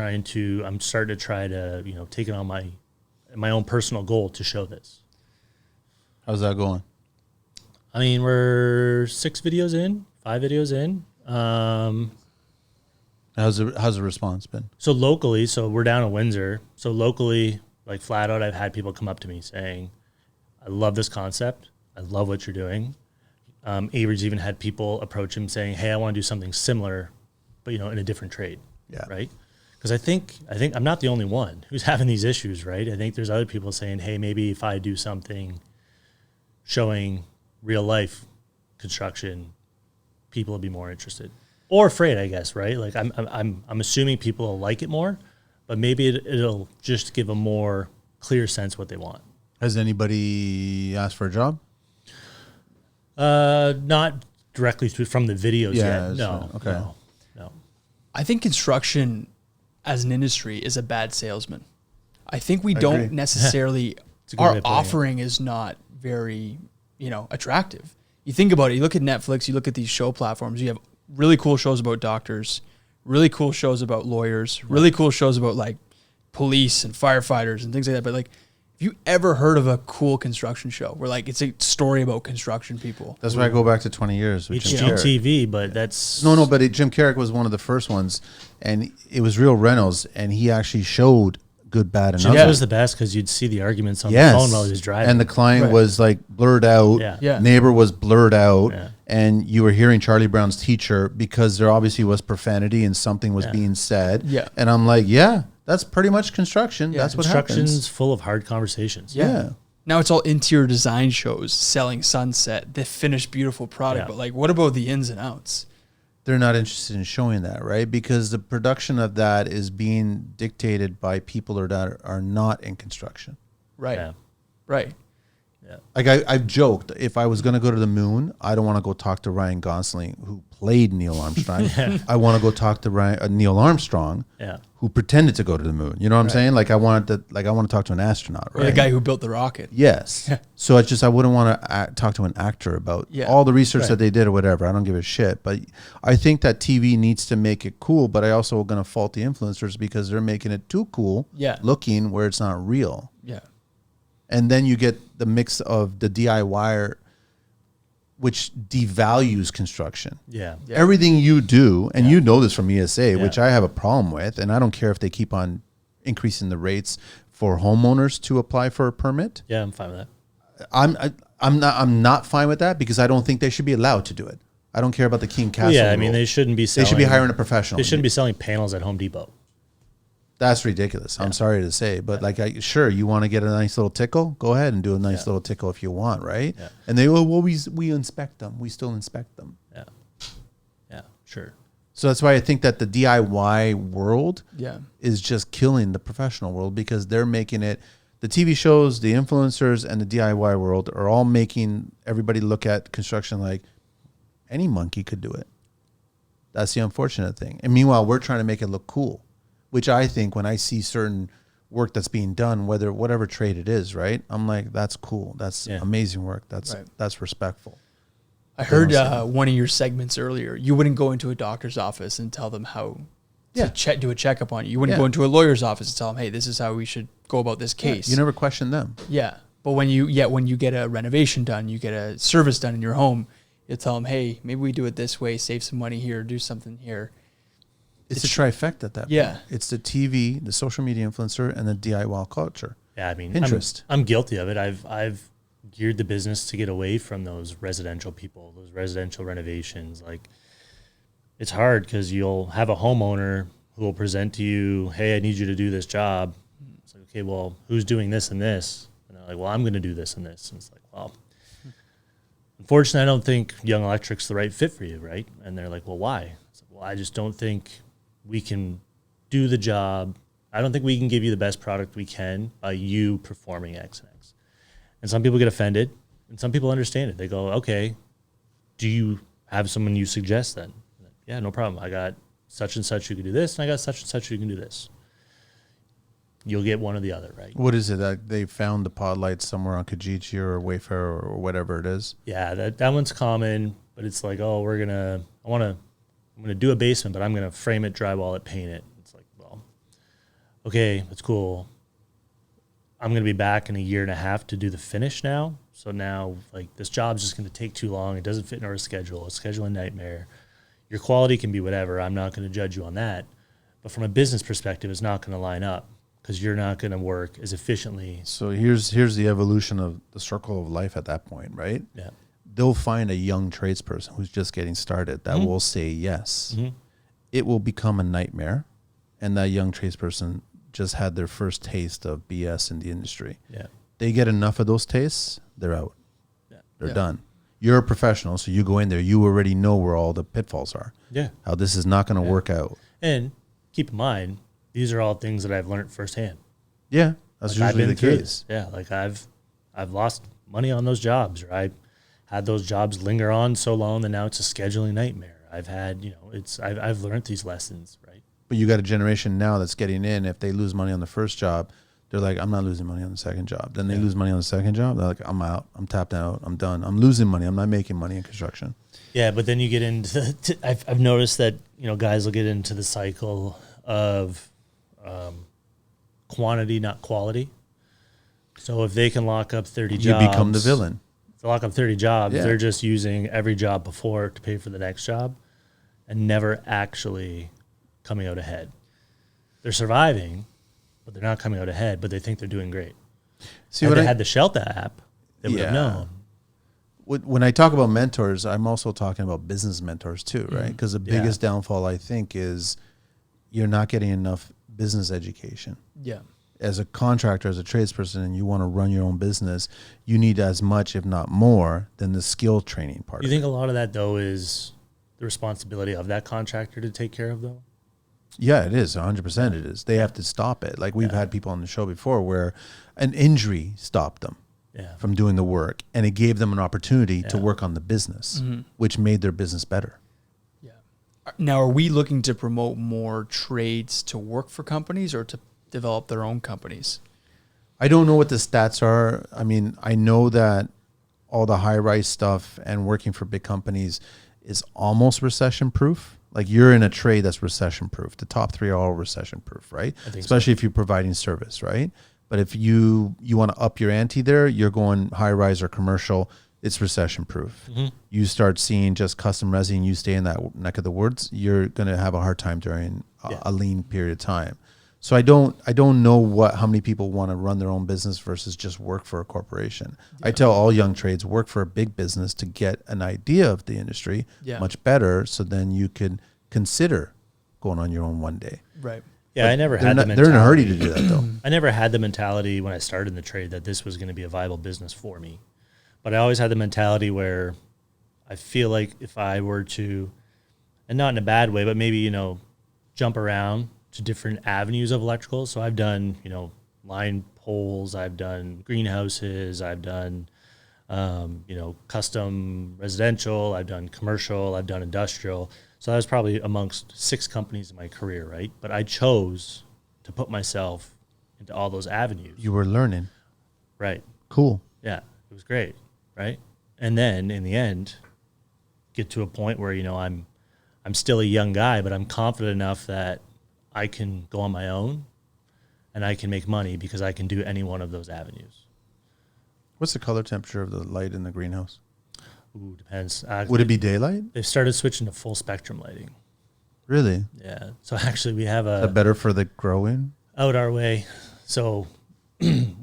starting to try to, take it on my own personal goal to show this. How's that going? I mean, we're 5 videos in. How's the response been? So locally, we're down in Windsor. So locally, like flat out, I've had people come up to me saying, I love this concept. I love what you're doing. Avery's even had people approach him saying, hey, I want to do something similar, but, in a different trade. Yeah. Right. Because I think I'm not the only one who's having these issues, right? I think there's other people saying, hey, maybe if I do something showing real life construction, people will be more interested or afraid, I guess, right? Like I'm assuming people will like it more, but maybe it'll just give a more clear sense what they want. Has anybody asked for a job? Not directly from the videos yet. No. Okay. No. I think construction as an industry is a bad salesman. I think we don't necessarily, our offering is not very, attractive. You think about it, you look at Netflix, you look at these show platforms, you have really cool shows about doctors, really cool shows about lawyers, really cool shows about like police and firefighters and things like that. But like, have you ever heard of a cool construction show where like it's a story about construction people? That's why I go back to 20 years. With HGTV, but that's... No, but Jim Carrey was one of the first ones, and it was Real Reynolds, and he actually showed good, bad, and Jim ugly. was the best because you'd see the arguments on the phone while he was driving. And the client was like blurred out. Yeah. Neighbor was blurred out. Yeah. And you were hearing Charlie Brown's teacher because there obviously was profanity and something was being said. Yeah. And I'm like, that's pretty much construction. Yeah. That's what happens. Construction's full of hard conversations. Yeah. Now it's all interior design shows selling sunset, the finished beautiful product. But like, what about the ins and outs? They're not interested in showing that, right? Because the production of that is being dictated by people that are not in construction. Right. Yeah. Right. Yeah. Like I've joked, if I was going to go to the moon, I don't want to go talk to Ryan Gosling, who played Neil Armstrong. I want to go talk to Neil Armstrong, who pretended to go to the moon. You know what I'm saying? Like I want to talk to an astronaut, right? Or the guy who built the rocket. Yes. So I wouldn't want to talk to an actor about all the research that they did or whatever. I don't give a shit. But I think that TV needs to make it cool, but I also going to fault the influencers because they're making it too cool looking where it's not real. Yeah. And then you get the mix of the DIYer, which devalues construction. Yeah. Everything you do, and you know this from ESA, which I have a problem with, and I don't care if they keep on increasing the rates for homeowners to apply for a permit. Yeah, I'm fine with that. I'm not fine with that because I don't think they should be allowed to do it. I don't care about the King Castle. Yeah, I mean, they shouldn't be selling. They should be hiring a professional. They shouldn't be selling panels at Home Depot. That's ridiculous. I'm sorry to say, but like, sure, you want to get a nice little tickle? Go ahead and do a nice little tickle if you want, right? Yeah. And they, well, we inspect them. We still inspect them. Yeah. Yeah, sure. So that's why I think that the DIY world Yeah. is just killing the professional world, because they're making it, the TV shows, the influencers, and the DIY world are all making everybody look at construction like any monkey could do it. That's the unfortunate thing. And meanwhile, we're trying to make it look cool, which I think when I see certain work that's being done, whatever trade it is, right? I'm like, that's cool. That's amazing work. That's respectful. I heard one of your segments earlier. You wouldn't go into a doctor's office and tell them how to do a checkup on you. You wouldn't go into a lawyer's office and tell them, hey, this is how we should go about this case. You never question them. Yeah. But when you get a renovation done, you get a service done in your home, you tell them, hey, maybe we do it this way, save some money here, do something here. It's a trifecta at that point. It's the TV, the social media influencer, and the DIY culture. Yeah, I mean, Pinterest. I'm guilty of it. I've geared the business to get away from those residential people, those residential renovations. Like, it's hard because you'll have a homeowner who will present to you, hey, I need you to do this job. It's like, okay, well, who's doing this and this? And they're like, well, I'm going to do this and this. And it's like, well, unfortunately, I don't think Young Electric's the right fit for you, right? And they're like, well, why? It's like, well, I just don't think we can do the job. I don't think we can give you the best product we can by you performing X and X. And some people get offended, and some people understand it. They go, okay, do you have someone you suggest then? Like, yeah, no problem. I got such and such who can do this, and I got such and such who can do this. You'll get one or the other, right? What is it? That they found the pod lights somewhere on Kijiji or Wayfair or whatever it is? Yeah, that one's common, but it's like, oh, I'm gonna do a basement, but I'm gonna frame it, drywall it, paint it. It's like, well, okay, that's cool. I'm going to be back in a year and a half to do the finish now. So now, like, this job's just going to take too long. It doesn't fit in our schedule. It's a scheduling nightmare. Your quality can be whatever. I'm not going to judge you on that. But from a business perspective, it's not going to line up because you're not going to work as efficiently. So here's the evolution of the circle of life at that point, right? Yeah. They'll find a young tradesperson who's just getting started that will say yes. Mm-hmm. It will become a nightmare, and that young tradesperson just had their first taste of BS in the industry. Yeah. They get enough of those tastes, they're out. Yeah. They're done. You're a professional, so you go in there, you already know where all the pitfalls are. Yeah. How this is not going to work out. And keep in mind, these are all things that I've learned firsthand. Yeah. That's like usually the case. Yeah. Like I've lost money on those jobs, or I had those jobs linger on so long that now it's a scheduling nightmare. I've had, I've learned these lessons, right? But you got a generation now that's getting in. If they lose money on the first job, they're like, I'm not losing money on the second job. Then they lose money on the second job. They're like, I'm out. I'm tapped out. I'm done. I'm losing money. I'm not making money in construction. Yeah, but then you get into I've noticed that, guys will get into the cycle of quantity, not quality. So if they can lock up 30 jobs. You become the villain. If they lock up 30 jobs, they're just using every job before to pay for the next job and never actually coming out ahead. They're surviving, but they're not coming out ahead, but they think they're doing great. See, if they had the Scelta app, they would have known. When I talk about mentors, I'm also talking about business mentors too, right? Because the biggest downfall, I think, is you're not getting enough business education. Yeah. As a contractor, as a tradesperson, and you want to run your own business, you need as much, if not more, than the skill training part. You think a lot of that, though, is the responsibility of that contractor to take care of, though? Yeah, it is. 100% it is. They have to stop it. Like we've had people on the show before where an injury stopped them from doing the work, and it gave them an opportunity to work on the business, which made their business better. Yeah. Now, are we looking to promote more trades to work for companies or to develop their own companies? I don't know what the stats are. I mean, I know that all the high-rise stuff and working for big companies is almost recession-proof. Like you're in a trade that's recession-proof. The top three are all recession-proof, right? Especially if you're providing service, right? But if you want to up your ante there, you're going high-rise or commercial, it's recession-proof. Mm-hmm. You start seeing just custom resi and you stay in that neck of the woods, you're going to have a hard time during a lean period of time. So I don't know how many people want to run their own business versus just work for a corporation. Yeah. I tell all young trades, work for a big business to get an idea of the industry much better, so then you can consider going on your own one day. Right. Yeah, I never had the mentality. They're in a hurry to do that, though. I never had the mentality when I started in the trade that this was going to be a viable business for me. But I always had the mentality where I feel like if I were to, and not in a bad way, but maybe, jump around to different avenues of electrical. So I've done, line poles, I've done greenhouses, I've done, custom residential, I've done commercial, I've done industrial. So I was probably amongst 6 companies in my career, right? But I chose to put myself into all those avenues. You were learning. Right. Cool. Yeah, it was great, right? And then in the end, get to a point where, I'm still a young guy, but I'm confident enough that I can go on my own and I can make money because I can do any one of those avenues. What's the color temperature of the light in the greenhouse? Ooh, depends. Would it be daylight? They've started switching to full spectrum lighting. Really? Yeah. So actually we have Is that better for the growing? out our way. So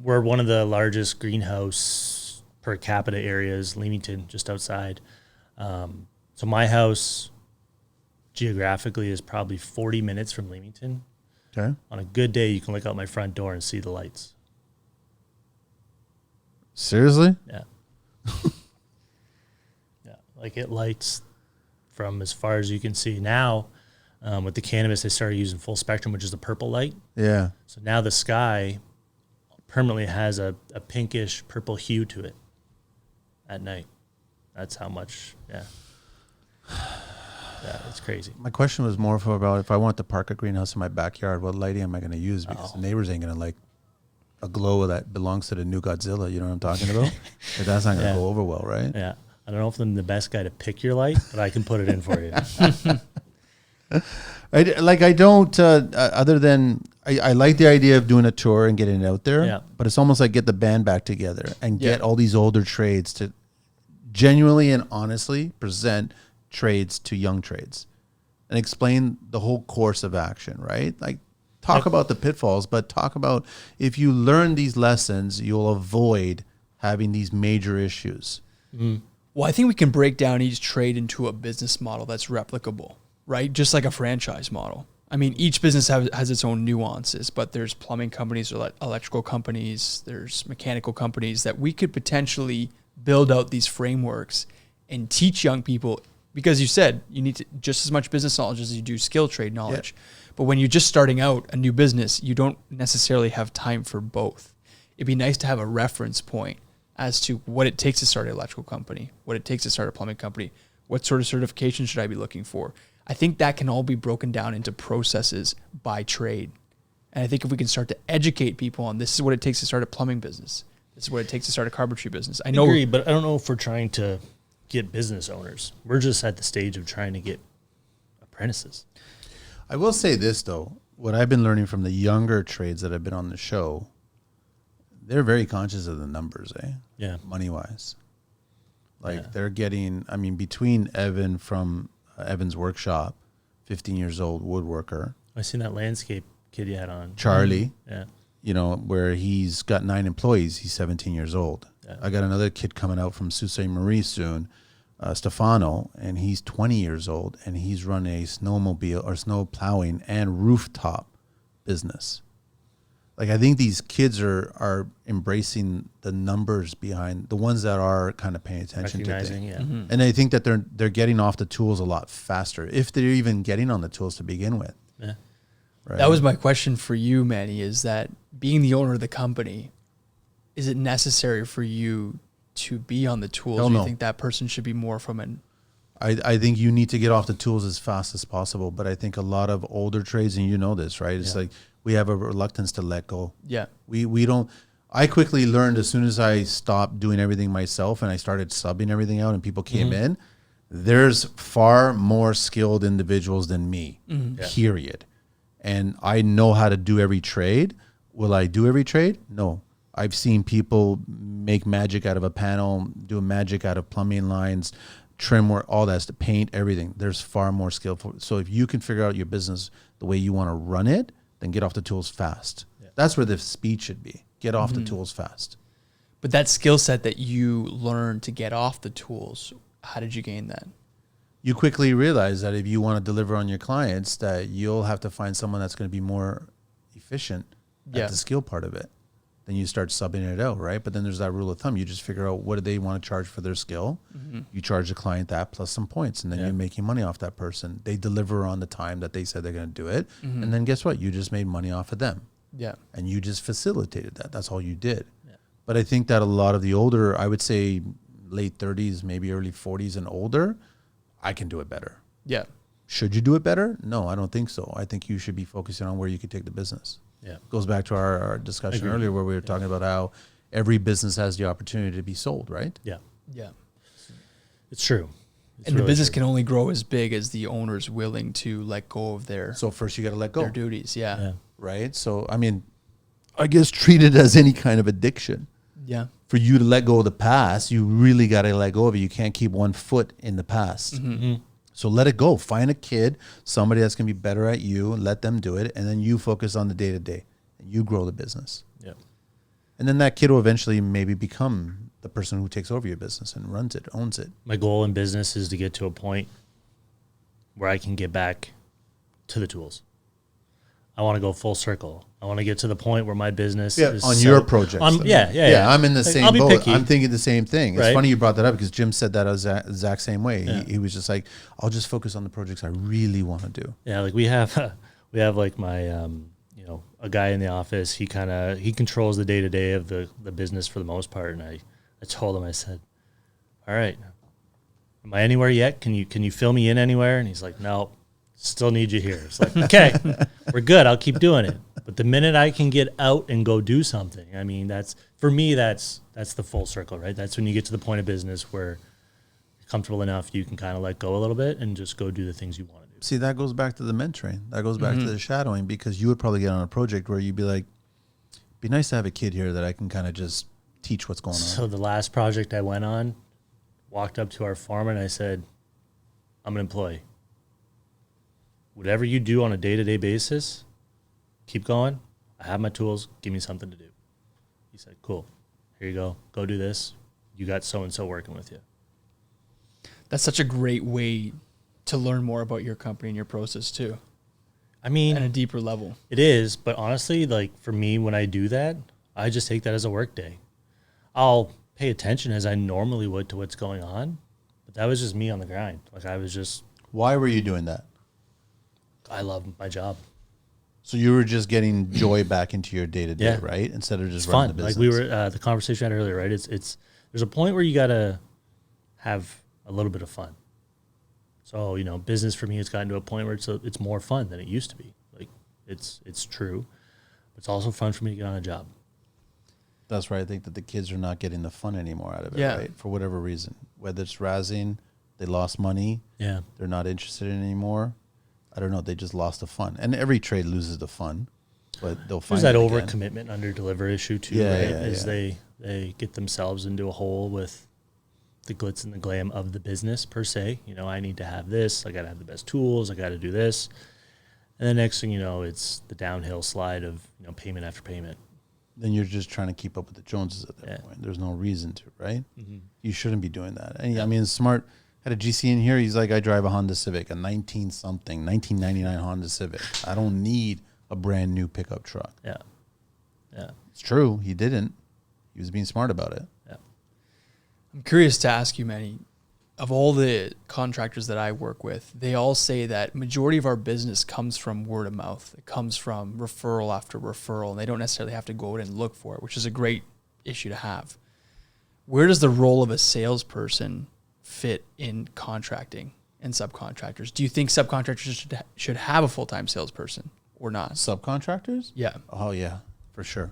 we're one of the largest greenhouse per capita areas, Leamington, just outside. So my house geographically is probably 40 minutes from Leamington. Okay. On a good day, you can look out my front door and see the lights. Seriously? Yeah. Yeah. Like it lights from as far as you can see. Now, with the cannabis, they started using full spectrum, which is the purple light. Yeah. So now the sky permanently has a pinkish purple hue to it at night. That's how much, yeah. Yeah, it's crazy. My question was more about if I want to park a greenhouse in my backyard, what lighting am I going to use? Because the neighbors ain't going to like a glow that belongs to the new Godzilla. You know what I'm talking about? Like, that's not going to go over well, right? Yeah. I don't know if I'm the best guy to pick your light, but I can put it in for you. I don't, other than, I like the idea of doing a tour and getting it out there, Yeah. but it's almost like get the band back together and get Yeah. all these older trades to genuinely and honestly present trades to young trades and explain the whole course of action, right? Like talk about the pitfalls, but talk about if you learn these lessons, you'll avoid having these major issues. Well, I think we can break down each trade into a business model that's replicable, right? Just like a franchise model. I mean, each business has its own nuances, but there's plumbing companies or electrical companies, there's mechanical companies that we could potentially build out these frameworks and teach young people, because you said you need just as much business knowledge as you do skill trade knowledge. Yeah. But when you're just starting out a new business, you don't necessarily have time for both. It'd be nice to have a reference point as to what it takes to start an electrical company, what it takes to start a plumbing company, what sort of certification should I be looking for. I think that can all be broken down into processes by trade. And I think if we can start to educate people on this is what it takes to start a plumbing business, this is what it takes to start a carpentry business. I agree, but I don't know if we're trying to get business owners. We're just at the stage of trying to get apprentices. I will say this, though. What I've been learning from the younger trades that have been on the show, they're very conscious of the numbers, Yeah. Money-wise. Like they're getting, I mean, between Evan from Evan's workshop, 15 years old, woodworker. I seen that landscape kid you had on. Charlie. Yeah. You know, where he's got 9 employees. He's 17 years old. Yeah. I got another kid coming out from Sault Ste. Marie soon, Stefano, and he's 20 years old, and he's run a snowmobile or snow plowing and rooftop business. Like, I think these kids are embracing the numbers behind the ones that are kind of paying attention to things. Yeah. Mm-hmm. And I think that they're getting off the tools a lot faster, if they're even getting on the tools to begin with. Yeah. Right? That was my question for you, Manny, is that being the owner of the company, is it necessary for you to be on the tools? Hell Or do no. you think that person should be more from an... I think you need to get off the tools as fast as possible. But I think a lot of older trades, and you know this, right? It's like we have a reluctance to let go. Yeah. We don't. I quickly learned as soon as I stopped doing everything myself and I started subbing everything out and people came in, there's far more skilled individuals than me, period. And I know how to do every trade. Will I do every trade? No. I've seen people make magic out of a panel, do magic out of plumbing lines, trim work, all that stuff, paint, everything. There's far more skillful. So if you can figure out your business the way you want to run it, then get off the tools fast. Yeah. That's where the speed should be. Get off the tools fast. But that skill set that you learned to get off the tools, how did you gain that? you quickly realize that if you want to deliver on your clients, that you'll have to find someone that's going to be more efficient Yeah. at the skill part of it. Then you start subbing it out, right? But then there's that rule of thumb. You just figure out what do they want to charge for their skill. You charge the client that plus some points, and then you're making money off that person. They deliver on the time that they said they're going to do it. And then guess what? You just made money off of them. Yeah. And you just facilitated that. That's all you did. Yeah. But I think that a lot of the older, I would say late 30s, maybe early 40s and older, I can do it better. Yeah. Should you do it better? No, I don't think so. I think you should be focusing on where you could take the business. Yeah. Goes back to our discussion earlier where we were talking about how every business has the opportunity to be sold, right? Yeah. Yeah. It's true. It's And really the business true. can only grow as big as the owner's willing to let go of their So first you got to let go, duties. Yeah. Yeah. right? So, I mean, I guess treat it as any kind of addiction. Yeah. For you to let go of the past, you really got to let go of it. You can't keep one foot in the past. So let it go. Find a kid, somebody that's going to be better at you, and let them do it. And then you focus on the day to day and you grow the business. Yeah. And then that kid will eventually maybe become the person who takes over your business and runs it, owns it. My goal in business is to get to a point where I can get back to the tools. I want to go full circle. I want to get to the point where my business is on your projects. Yeah. I'm in the Like, same I'll be boat. picky. I'm thinking the same thing. It's Right. funny you brought that up because Jim said that exact same way. Yeah. He was just like, I'll just focus on the projects I really want to do. Yeah, like we have like my a guy in the office. He controls the day to day of the business for the most part. And I told him, I said, all right, am I anywhere yet? Can you fill me in anywhere? And he's like, no, still need you here. It's like, okay, we're good. I'll keep doing it. But the minute I can get out and go do something, I mean, that's the full circle, right? That's when you get to the point of business where you're comfortable enough, you can kind of let go a little bit and just go do the things you want to do. See, that goes back to the mentoring. That goes back to the shadowing, because you would probably get on a project where you'd be like, be nice to have a kid here that I can kind of just teach what's going on. So the last project I went on, walked up to our foreman and I said, I'm an employee. Whatever you do on a day-to-day basis, keep going. I have my tools. Give me something to do. He said, cool. Here you go. Go do this. You got so-and-so working with you. That's such a great way to learn more about your company and your process too, I mean, at a deeper level. it is, but honestly, like for me, when I do that, I just take that as a work day. I'll pay attention as I normally would to what's going on, but that was just me on the grind. Like Why were you doing that? I love my job. So you were just getting joy back into your day to day, Yeah. right? Instead of just It's running fun. the business. Like we were the conversation we had earlier, right? It's there's a point where you gotta have a little bit of fun. So business for me has gotten to a point where it's more fun than it used to be. Like it's true, but it's also fun for me to get on a job. That's right. I think that the kids are not getting the fun anymore out of it, Yeah. right? For whatever reason, whether it's razzing, they lost money, Yeah, they're not interested in it anymore. I don't know. They just lost the fun, and every trade loses the fun, but they'll find there's that it again. overcommitment, under deliver issue too, Yeah, right? yeah, As yeah. they get themselves into a hole with the glitz and the glam of the business per se. I need to have this. I got to have the best tools. I got to do this. And the next thing you know, it's the downhill slide of payment after payment. Then you're just trying to keep up with the Joneses at that point. There's no reason to, right? You shouldn't be doing that. And I mean, smart. Had a GC in here. He's like, I drive a Honda Civic, a 1999 Honda Civic. I don't need a brand new pickup truck. Yeah, yeah, It's true. He didn't. He was being smart about it. yeah. I'm curious to ask you, Manny, of all the contractors that I work with, they all say that majority of our business comes from word of mouth. It comes from referral after referral, and they don't necessarily have to go out and look for it, which is a great issue to have. Where does the role of a salesperson fit in contracting and subcontractors? Do you think subcontractors should have a full-time salesperson or not? Subcontractors? Yeah. Oh, yeah, for sure.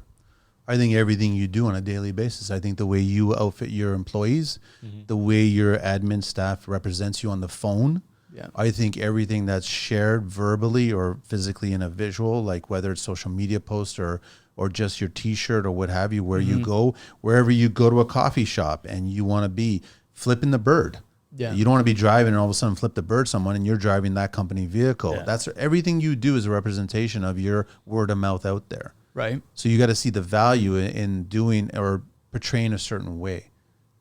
I think everything you do on a daily basis, I think the way you outfit your employees, the way your admin staff represents you on the phone, Yeah. I think everything that's shared verbally or physically in a visual, like whether it's social media posts or just your T-shirt or what have you, where you go, wherever you go to a coffee shop and you want to be flipping the bird. Yeah. You don't want to be driving and all of a sudden flip the bird someone and you're driving that company vehicle. Yeah. That's everything you do is a representation of your word of mouth out there. Right. So you got to see the value in doing or portraying a certain way.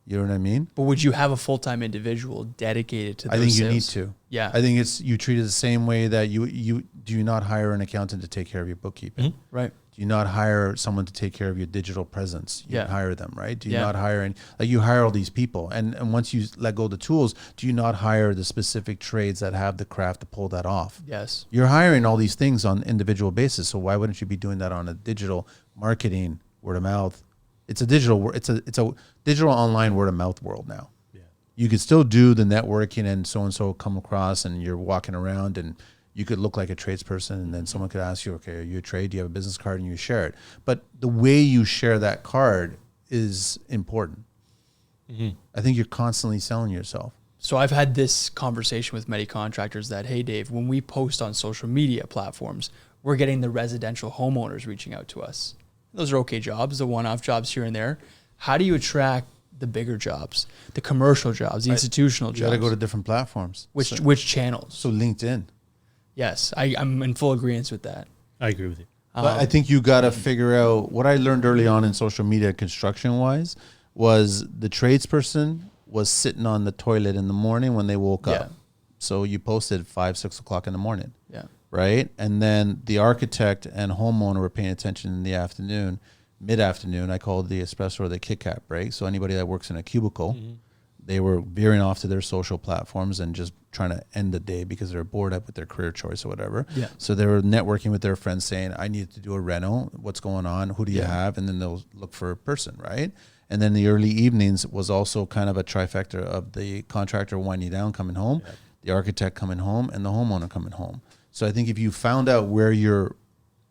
You know what I mean? But would you have a full-time individual dedicated to those I think you sales? need to. Yeah. I think you treat it the same way that you do not hire an accountant to take care of your bookkeeping. Mm-hmm. Right. Do you not hire someone to take care of your digital presence? You Yeah. hire them, right? Do you Yeah. not hire you hire all these people, and once you let go of the tools, do you not hire the specific trades that have the craft to pull that off? Yes. You're hiring all these things on individual basis, so why wouldn't you be doing that on a digital marketing, word of mouth? It's a digital online word of mouth world now. Yeah. You could still do the networking and so come across and you're walking around and you could look like a tradesperson and then someone could ask you, okay, are you a trade? Do you have a business card? And you share it. But the way you share that card is important. Mm-hmm. I think you're constantly selling yourself. So I've had this conversation with many contractors that, hey, Dave, when we post on social media platforms, we're getting the residential homeowners reaching out to us. Those are okay jobs, the one-off jobs here and there. How do you attract the bigger jobs, the commercial jobs, the institutional You jobs? got to go to different platforms. Which channels? So LinkedIn. Yes, I'm in full agreement with that. I agree with you. But I think you got to figure out what I learned early on in social media construction wise was the tradesperson was sitting on the toilet in the morning when they woke Yeah. up. So you posted 5-6 o'clock in the morning. Yeah. Right. And then the architect and homeowner were paying attention in the afternoon, mid-afternoon. I call it the espresso or the Kit Kat break. So anybody that works in a cubicle, they were veering off to their social platforms and just trying to end the day because they're bored up with their career choice or whatever. Yeah. So they were networking with their friends saying, I need to do a reno. What's going on? Who do you have? And then they'll look for a person, right? And then the early evenings was also kind of a trifecta of the contractor winding down, coming home, the architect coming home, and the homeowner coming home. So I think if you found out where your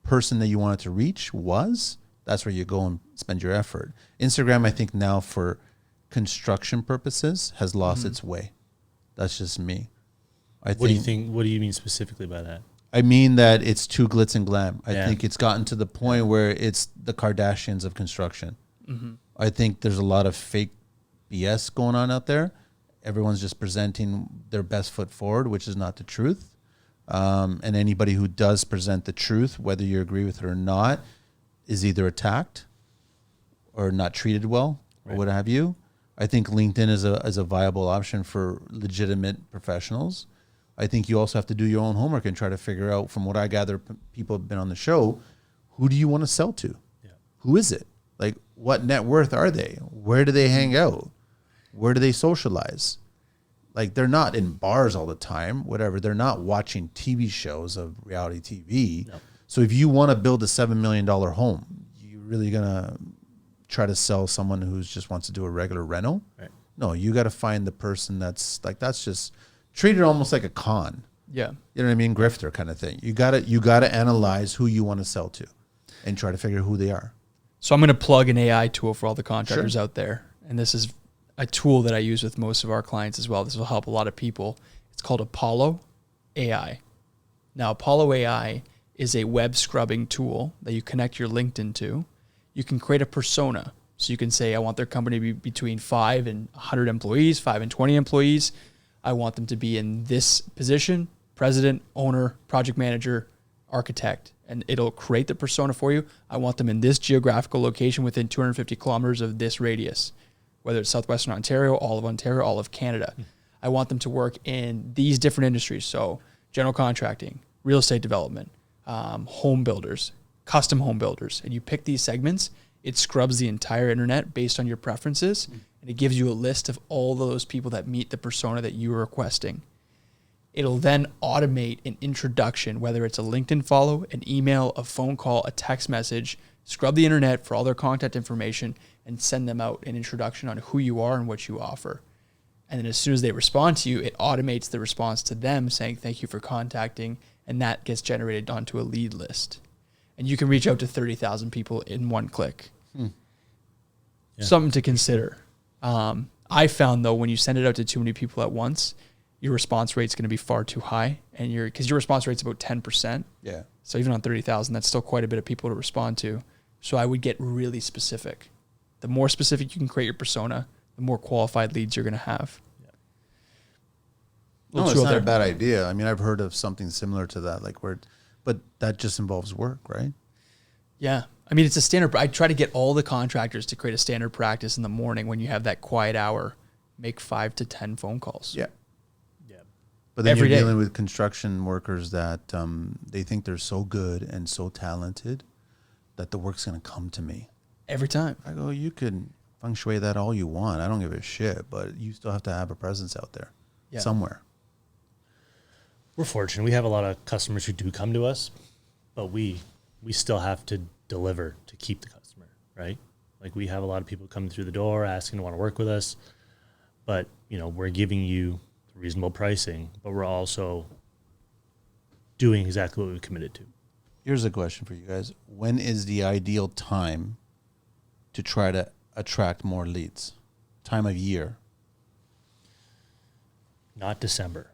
person that you wanted to reach was, that's where you go and spend your effort. Instagram, I think now for construction purposes has lost its way. That's just me. What do you think? What do you mean specifically by that? I mean that it's too glitz and glam. I Yeah. think it's gotten to the point where it's the Kardashians of construction. I think there's a lot of fake BS going on out there. Everyone's just presenting their best foot forward, which is not the truth. And anybody who does present the truth, whether you agree with it or not, is either attacked or not treated well or what have you. I think LinkedIn is a viable option for legitimate professionals. I think you also have to do your own homework and try to figure out, from what I gather, people have been on the show, who do you want to sell to? Yeah. Who is it? Like, what net worth are they? Where do they hang out? Where do they socialize? Like, they're not in bars all the time, whatever. They're not watching TV shows of reality TV. No. So if you want to build a $7 million home, you're really going to try to sell someone who just wants to do a regular rental? Right. No, you got to find the person that's just treat it almost like a con. Yeah. You know what I mean? Grifter kind of thing. You gotta analyze who you want to sell to and try to figure who they are. So I'm going to plug an AI tool for all the contractors out there. And this is a tool that I use with most of our clients as well. This will help a lot of people. It's called Apollo AI. Now, Apollo AI is a web scrubbing tool that you connect your LinkedIn to. You can create a persona. So you can say, I want their company to be between 5 and 100 employees, 5 and 20 employees. I want them to be in this position: president, owner, project manager, architect. And it'll create the persona for you. I want them in this geographical location within 250 kilometers of this radius, whether it's Southwestern Ontario, all of Canada. I want them to work in these different industries. So general contracting, real estate development, home builders, custom home builders. And you pick these segments, it scrubs the entire internet based on your preferences. And it gives you a list of all those people that meet the persona that you are requesting. It'll then automate an introduction, whether it's a LinkedIn follow, an email, a phone call, a text message, scrub the internet for all their contact information, and send them out an introduction on who you are and what you offer. And then as soon as they respond to you, it automates the response to them saying, thank you for contacting, and that gets generated onto a lead list. And you can reach out to 30,000 people in one click. Yeah. Something to consider. I found, though, when you send it out to too many people at once, your response rate is going to be far too high, and because your response rate's about 10%. Yeah. So even on 30,000, that's still quite a bit of people to respond to. So I would get really specific. The more specific you can create your persona, the more qualified leads you're going to have. Yeah. No, it's not a bad idea. I mean, I've heard of something similar to that, but that just involves work, right? Yeah. I mean, it's a standard. I try to get all the contractors to create a standard practice in the morning when you have that quiet hour, make 5 to 10 phone calls. Yeah. Yeah. But then Every you're day. dealing with construction workers that they think they're so good and so talented that the work's going to come to me. Every time. I go, you can feng shui that all you want. I don't give a shit, but you still have to have a presence out there somewhere. We're fortunate. We have a lot of customers who do come to us, but we still have to deliver to keep the customer, right? Like we have a lot of people coming through the door asking to want to work with us, but we're giving you reasonable pricing, but we're also doing exactly what we committed to. Here's a question for you guys. When is the ideal time to try to attract more leads? Time of year? Not December.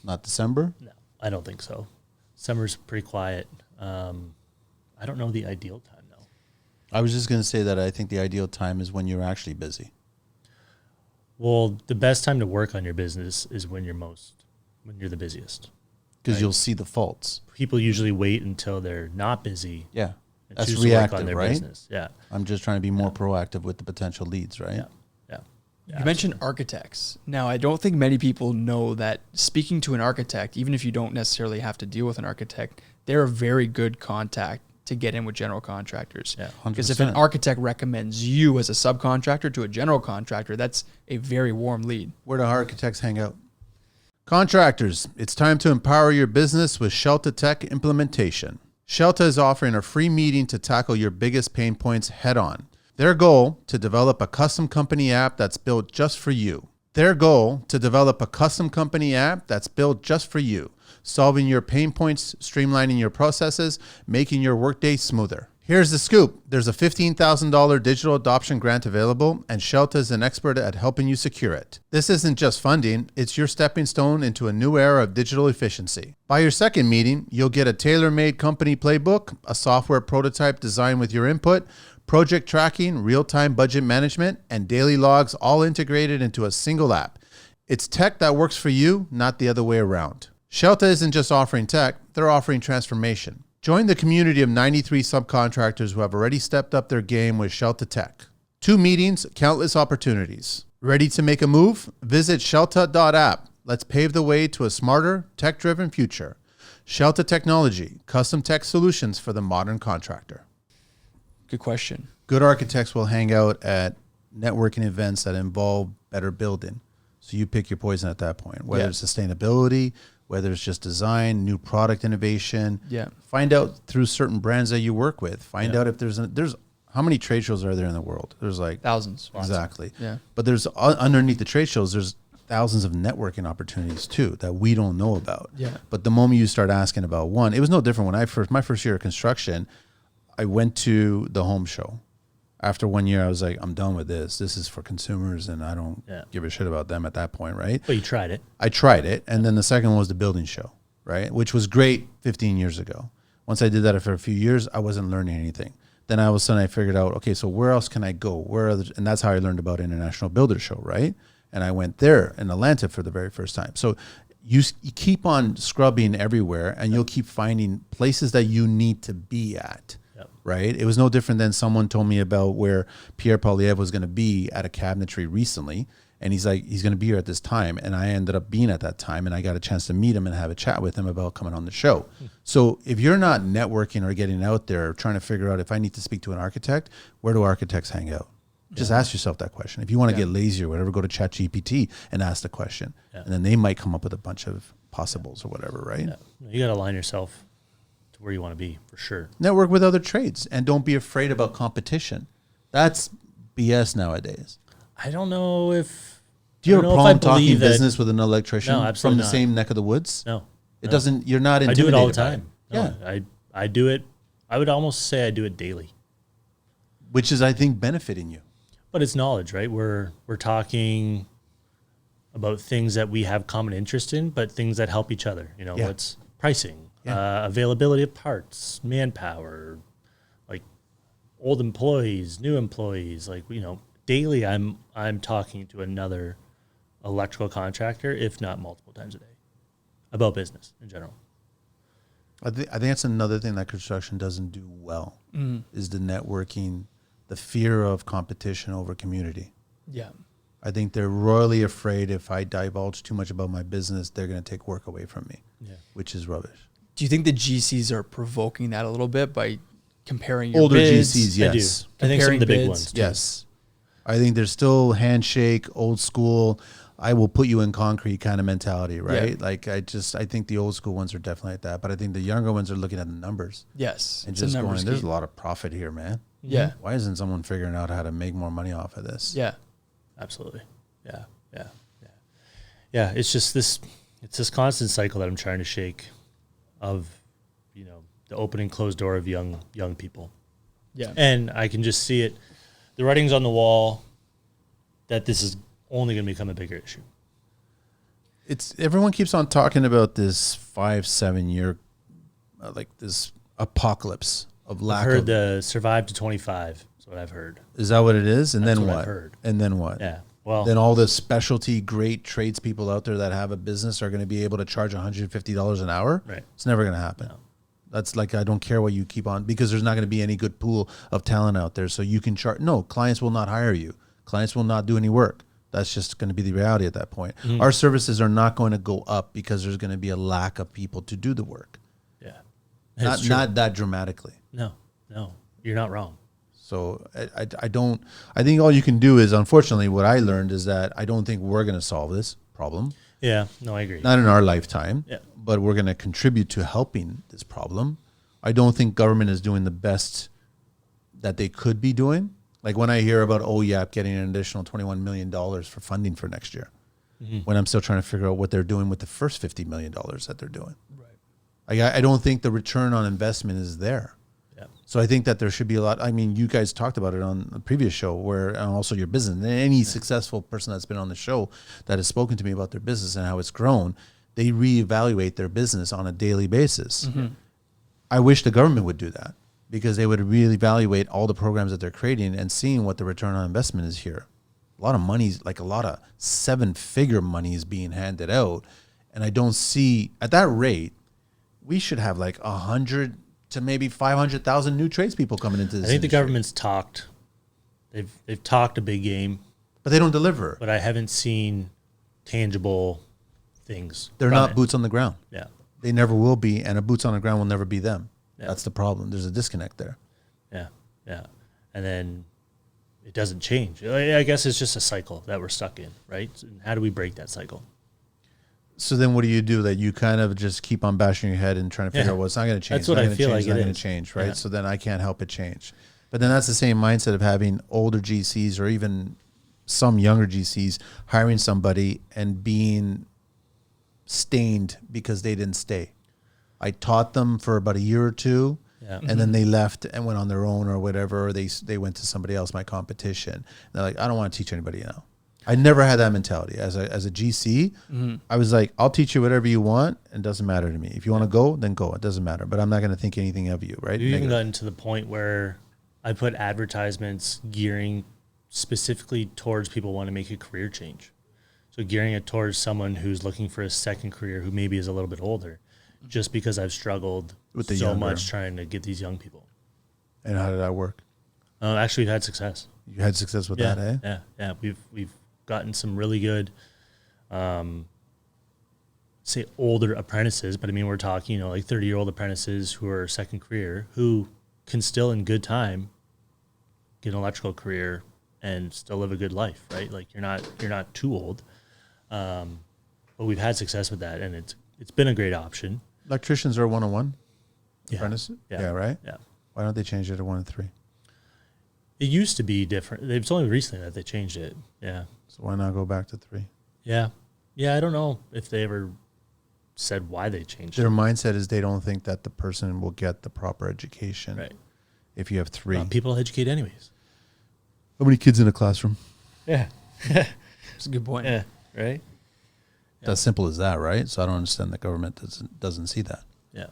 Not December? No, I don't think so. Summer's pretty quiet. I don't know the ideal time, though. I was just going to say that I think the ideal time is when you're actually busy. Well, the best time to work on your business is when you're the busiest. Because Right. you'll see the faults. People usually wait until they're not busy. Yeah. And That's choose to work reactive, on their right? business. Yeah. I'm just trying to be more proactive with the potential leads, right? Yeah. Yeah. Yeah, You mentioned architects. Now, I don't think many people know that speaking to an architect, even if you don't necessarily have to deal with an architect, they're a very good contact to get in with general contractors. Yeah, because if an 100%. architect recommends you as a subcontractor to a general contractor, that's a very warm lead. Where do architects hang out? Contractors, it's time to empower your business with Scelta Tech implementation. Scelta is offering a free meeting to tackle your biggest pain points head on. Their goal, to develop a custom company app that's built just for you. Solving your pain points, streamlining your processes, making your workday smoother. Here's the scoop. There's a $15,000 digital adoption grant available, and Scelta is an expert at helping you secure it. This isn't just funding, it's your stepping stone into a new era of digital efficiency. By your second meeting, you'll get a tailor-made company playbook, a software prototype designed with your input, project tracking, real-time budget management, and daily logs all integrated into a single app. It's tech that works for you, not the other way around. Scelta isn't just offering tech, they're offering transformation. Join the community of 93 subcontractors who have already stepped up their game with Scelta Tech. 2 meetings, countless opportunities. Ready to make a move? Visit scelta.app. Let's pave the way to a smarter, tech-driven future. Scelta Technology, custom tech solutions for the modern contractor. Good question. Good architects will hang out at networking events that involve better building. So you pick your poison at that point, whether it's sustainability, whether it's just design, new product innovation. Yeah. Find out through certain brands that you work with. Find out if there's how many trade shows are there in the world? There's like Thousands. exactly. Yeah. But there's underneath the trade shows, there's thousands of networking opportunities too that we don't know about. Yeah. But the moment you start asking about one, it was no different when my first year of construction, I went to the home show. After 1 year, I was like, I'm done with this. This is for consumers, and I don't give a shit about them at that point, right? But you tried it. I tried it, and then the second one was the building show, right? Which was great 15 years ago. Once I did that for a few years, I wasn't learning anything. Then all of a sudden I figured out, okay, so where else can I go? And that's how I learned about International Builder Show, right? And I went there in Atlanta for the very first time. So you keep on scrubbing everywhere, and you'll keep finding places that you need to be at. Right? It was no different than someone told me about where Pierre Poilievre was going to be at a cabinetry recently. And he's like, he's going to be here at this time. And I ended up being at that time, and I got a chance to meet him and have a chat with him about coming on the show. So if you're not networking or getting out there trying to figure out if I need to speak to an architect, where do architects hang out? Just ask yourself that question. If you want to get lazy or whatever, go to ChatGPT and ask the question. And then they might come up with a bunch of possibles or whatever, right? Yeah. You got to align yourself where you want to be, for sure. Network with other trades, and don't be afraid about competition. That's BS nowadays. I don't know if... Do you have a I problem believe talking that- business with an electrician No, from absolutely the not. same neck of the woods? No. It doesn't, you're not I intimidated do it all the by time. No, Yeah. I do it. I would almost say I do it daily. Which is, I think, benefiting you. But it's knowledge, right? We're talking about things that we have common interest in, but things that help each other. You know, what's pricing, availability of parts, manpower, like old employees, new employees. Like, you know, daily I'm talking to another electrical contractor, if not multiple times a day, about business in general. I think that's another thing that construction doesn't do well is the networking, the fear of competition over community. Yeah. I think they're royally afraid if I divulge too much about my business, they're going to take work away from me, which is rubbish. Do you think the GCs are provoking that a little bit by comparing your older bids? GCs? Yes, I think some of the big bids. ones. Too. Yes, I think there's still handshake, old school. I will put you in concrete kind of mentality, right? Yeah. Like I think the old school ones are definitely like that, but I think the younger ones are looking at the numbers. Yes. And it's a just numbers going, there's game. a lot of profit here, man. Yeah. Why isn't someone figuring out how to make more money off of this? Yeah. Absolutely. Yeah. It's just this constant cycle that I'm trying to shake of, the open and closed door of young people. Yeah. And I can just see it. The writing's on the wall that this is only going to become a bigger issue. Everyone keeps on talking about this 5-7 year, like this apocalypse of lack I've heard of. the survive to 25 is what I've heard. Is that what it is? And That's then what what? I've heard. And then what? Yeah. Well, Then all the specialty great tradespeople out there that have a business are going to be able to charge $150 an hour. Right. It's never going to happen. No. That's like, I don't care what you keep on, because there's not going to be any good pool of talent out there. So you can charge. No, clients will not hire you. Clients will not do any work. That's just going to be the reality at that point. Mm-hmm. Our services are not going to go up because there's going to be a lack of people to do the work. yeah. Not that dramatically. No, you're not wrong. So I don't, I think all you can do is, unfortunately, what I learned is that I don't think we're going to solve this problem. Yeah. No, I agree. Not in our lifetime, Yeah. but we're going to contribute to helping this problem. I don't think government is doing the best that they could be doing. Like when I hear about OYAP getting an additional $21 million for funding for next year, when I'm still trying to figure out what they're doing with the first $50 million that they're doing. Right. I don't think the return on investment is there. Yeah. So I think that there should be a lot. I mean, you guys talked about it on the previous show, where and also your business. And any successful person that's been on the show that has spoken to me about their business and how it's grown, they reevaluate their business on a daily basis. I wish the government would do that, because they would really evaluate all the programs that they're creating and seeing what the return on investment is here. A lot of money's, like a lot of 7-figure money is being handed out. And I don't see, at that rate, we should have like 100 to maybe 500,000 new tradespeople coming into this I think the industry. government's talked. They've talked a big game, But they don't deliver. but I haven't seen tangible things. They're from not it. boots on the ground. Yeah. They never will be, and a boots on the ground will never be them. Yeah. That's the problem. There's a disconnect there. Yeah. And then it doesn't change. I guess it's just a cycle that we're stuck in, right? And how do we break that cycle? So then what do you do? That you kind of just keep on bashing your head and trying to figure Yeah. out, well, it's not going to change. That's what it's not I gonna feel change, like it's not it going is. to change, right? Yeah. So then I can't help it change. But then that's the same mindset of having older GCs or even some younger GCs hiring somebody and being stained because they didn't stay. I taught them for about a year or two, Yeah. and then they left and went on their own or whatever. Or they went to somebody else, my competition. And they're like, I don't want to teach anybody now. I never had that mentality. As a GC, I was like, I'll teach you whatever you want. It doesn't matter to me. If you want to go, then go. It doesn't matter. But I'm not going to think anything of you, right? We've even Negative. gotten to the point where I put advertisements gearing specifically towards people who want to make a career change. So gearing it towards someone who's looking for a second career who maybe is a little bit older, just because I've struggled With the so younger. much trying to get these young people. And how did that work? Actually, we've had success. You had success with Yeah, that, eh? yeah. We've gotten some really good, say older apprentices, but I mean we're talking like 30-year-old apprentices who are second career who can still in good time get an electrical career and still live a good life, right? Like you're not too old, but we've had success with that, and it's been a great option. Electricians are 101 Yeah. apprentices? Yeah. Yeah, right? Yeah. Why don't they change it to 1 and 3? It used to be different. It's only recently that they changed it. Yeah. So why not go back to 3? Yeah. I don't know if they ever said why they changed Their it. mindset is they don't think that the person will get the proper education Right. if you have 3. People educate anyways. How many kids in a classroom? Yeah. That's a good point. Yeah. Right. It's as simple as that, right? So I don't understand the government doesn't see that. Yeah.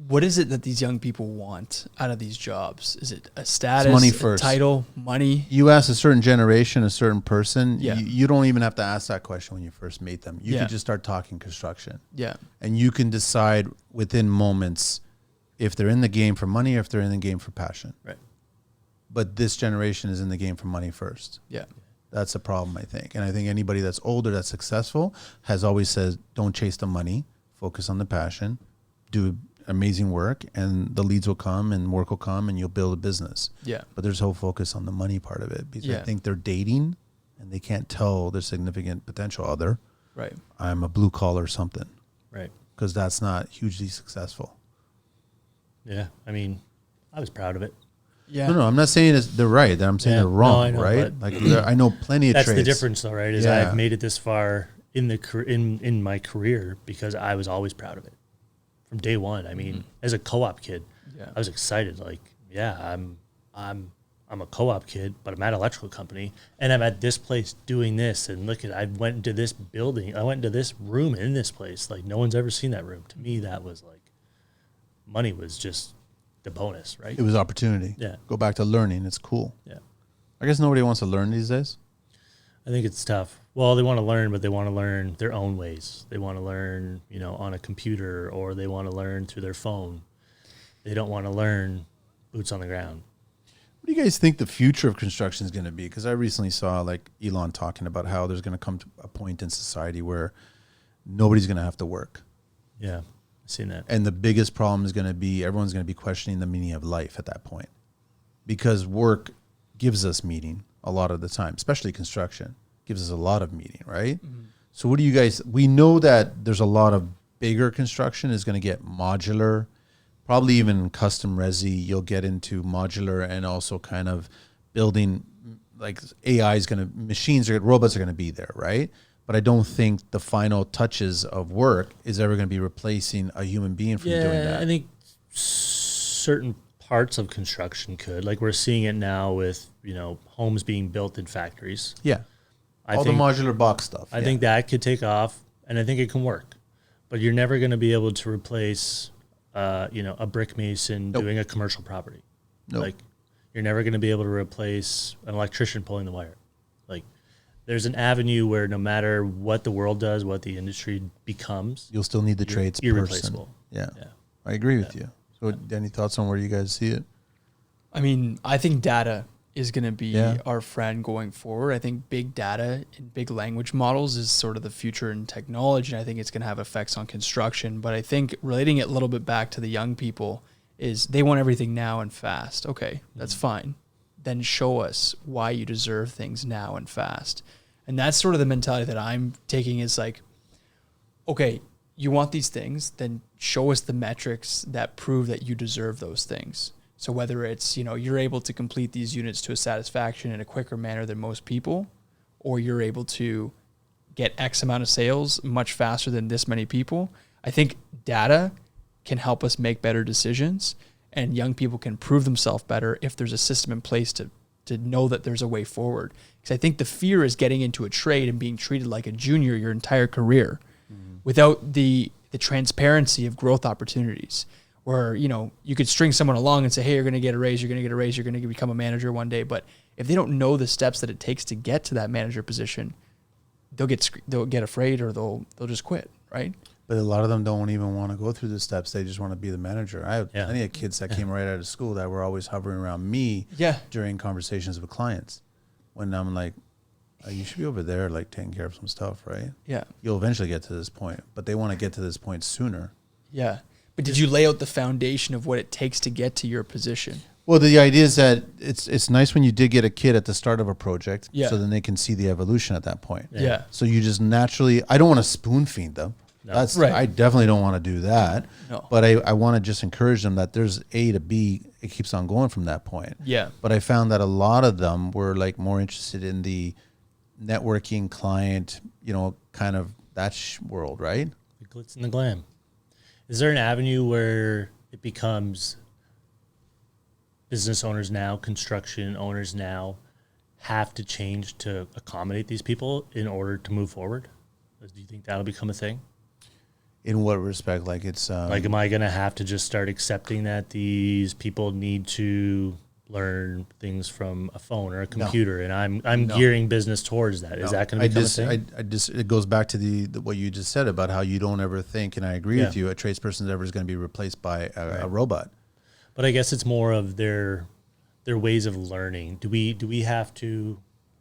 What is it that these young people want out of these jobs? Is it a status, money a first. title, money? You ask a certain generation, a certain person, Yeah. you don't even have to ask that question when you first meet them. You Yeah. can just start talking construction. Yeah. And you can decide within moments if they're in the game for money or if they're in the game for passion. Right. But this generation is in the game for money first. Yeah. That's the problem, I think. And I think anybody that's older, that's successful, has always said, don't chase the money, focus on the passion, do amazing work, and the leads will come and work will come and you'll build a business. Yeah. But there's whole focus on the money part of it because I Yeah. think they're dating and they can't tell their significant potential other, Right. I'm a blue collar something, Right. because that's not hugely successful. Yeah. I mean, I was proud of it. Yeah. No, I'm not saying they're right. I'm saying Yeah. they're wrong, No, I know, right? but- Like I know plenty of That's trades. the difference, though, right? Is Yeah. I've made it this far in in my career because I was always proud of it from day one. I mean, as a co-op kid, Yeah. I was excited. Like, yeah, I'm a co-op kid, but I'm at an electrical company, and I'm at this place doing this. And look at, I went into this building, I went into this room in this place. Like, no one's ever seen that room. To me, that was like, money was just the bonus, right? It was opportunity. Yeah. Go back to learning. It's cool. Yeah. I guess nobody wants to learn these days. I think it's tough. Well, they want to learn, but they want to learn their own ways. They want to learn, on a computer, or they want to learn through their phone. They don't want to learn boots on the ground. What do you guys think the future of construction is going to be? Because I recently saw like Elon talking about how there's going to come to a point in society where nobody's going to have to work. Yeah, I've seen that. And the biggest problem is going to be everyone's going to be questioning the meaning of life at that point. Because work gives us meaning a lot of the time, especially construction. Gives us a lot of meaning, right? Mm-hmm. So what do you guys, we know that there's a lot of bigger construction is going to get modular, probably even custom resi. You'll get into modular and also kind of building, like AI is going to, robots are going to be there, right? But I don't think the final touches of work is ever going to be replacing a human being from doing that. I think certain parts of construction could, like we're seeing it now with, homes being built in factories. Yeah. I All think, the modular box stuff. I think that could take off, and I think it can work. But you're never going to be able to replace, a brick mason doing a commercial property. Nope. Like, you're never going to be able to replace an electrician pulling the wire. Like, there's an avenue where no matter what the world does, what the industry becomes, you'll still need the trades irreplaceable. person. Yeah. Yeah. I agree with you. So any thoughts on where you guys see it? I mean, I think data is going to be Yeah. our friend going forward. I think big data and big language models is sort of the future in technology. And I think it's going to have effects on construction. But I think relating it a little bit back to the young people is they want everything now and fast. Okay, that's fine. Then show us why you deserve things now and fast. And that's sort of the mentality that I'm taking is like, okay, you want these things, then show us the metrics that prove that you deserve those things. So whether it's, you're able to complete these units to a satisfaction in a quicker manner than most people, or you're able to get X amount of sales much faster than this many people, I think data can help us make better decisions, and young people can prove themselves better if there's a system in place to know that there's a way forward. Because I think the fear is getting into a trade and being treated like a junior your entire career without the transparency of growth opportunities. Where, you could string someone along and say, hey, you're going to get a raise, you're going to get a raise, you're going to become a manager one day. But if they don't know the steps that it takes to get to that manager position, they'll get afraid or they'll just quit, right? But a lot of them don't even want to go through the steps. They just want to be the manager. I have plenty of kids that came right out of school that were always hovering around me during conversations with clients. When I'm like, you should be over there, like taking care of some stuff, right? Yeah. You'll eventually get to this point, but they want to get to this point sooner. Yeah. But did you lay out the foundation of what it takes to get to your position? Well, the idea is that it's nice when you did get a kid at the start of a project, Yeah. so then they can see the evolution at that point. Yeah. So you just naturally, I don't want to spoon feed them. No. That's Right. I definitely don't want to do that. No. But I want to just encourage them that there's A to B. It keeps on going from that point. Yeah. But I found that a lot of them were like more interested in the networking client, kind of that world, right? The glitz and the glam. Is there an avenue where it becomes business owners now, construction owners now, have to change to accommodate these people in order to move forward? Do you think that'll become a thing? In what respect? Like it's Like, am I going to have to just start accepting that these people need to learn things from a phone or a computer, and I'm gearing business towards that? Is that going to become a thing? I just it goes back to the what you just said about how you don't ever think, and I agree with you, a tradesperson ever is going to be replaced by a robot. But I guess it's more of their ways of learning. Do we have to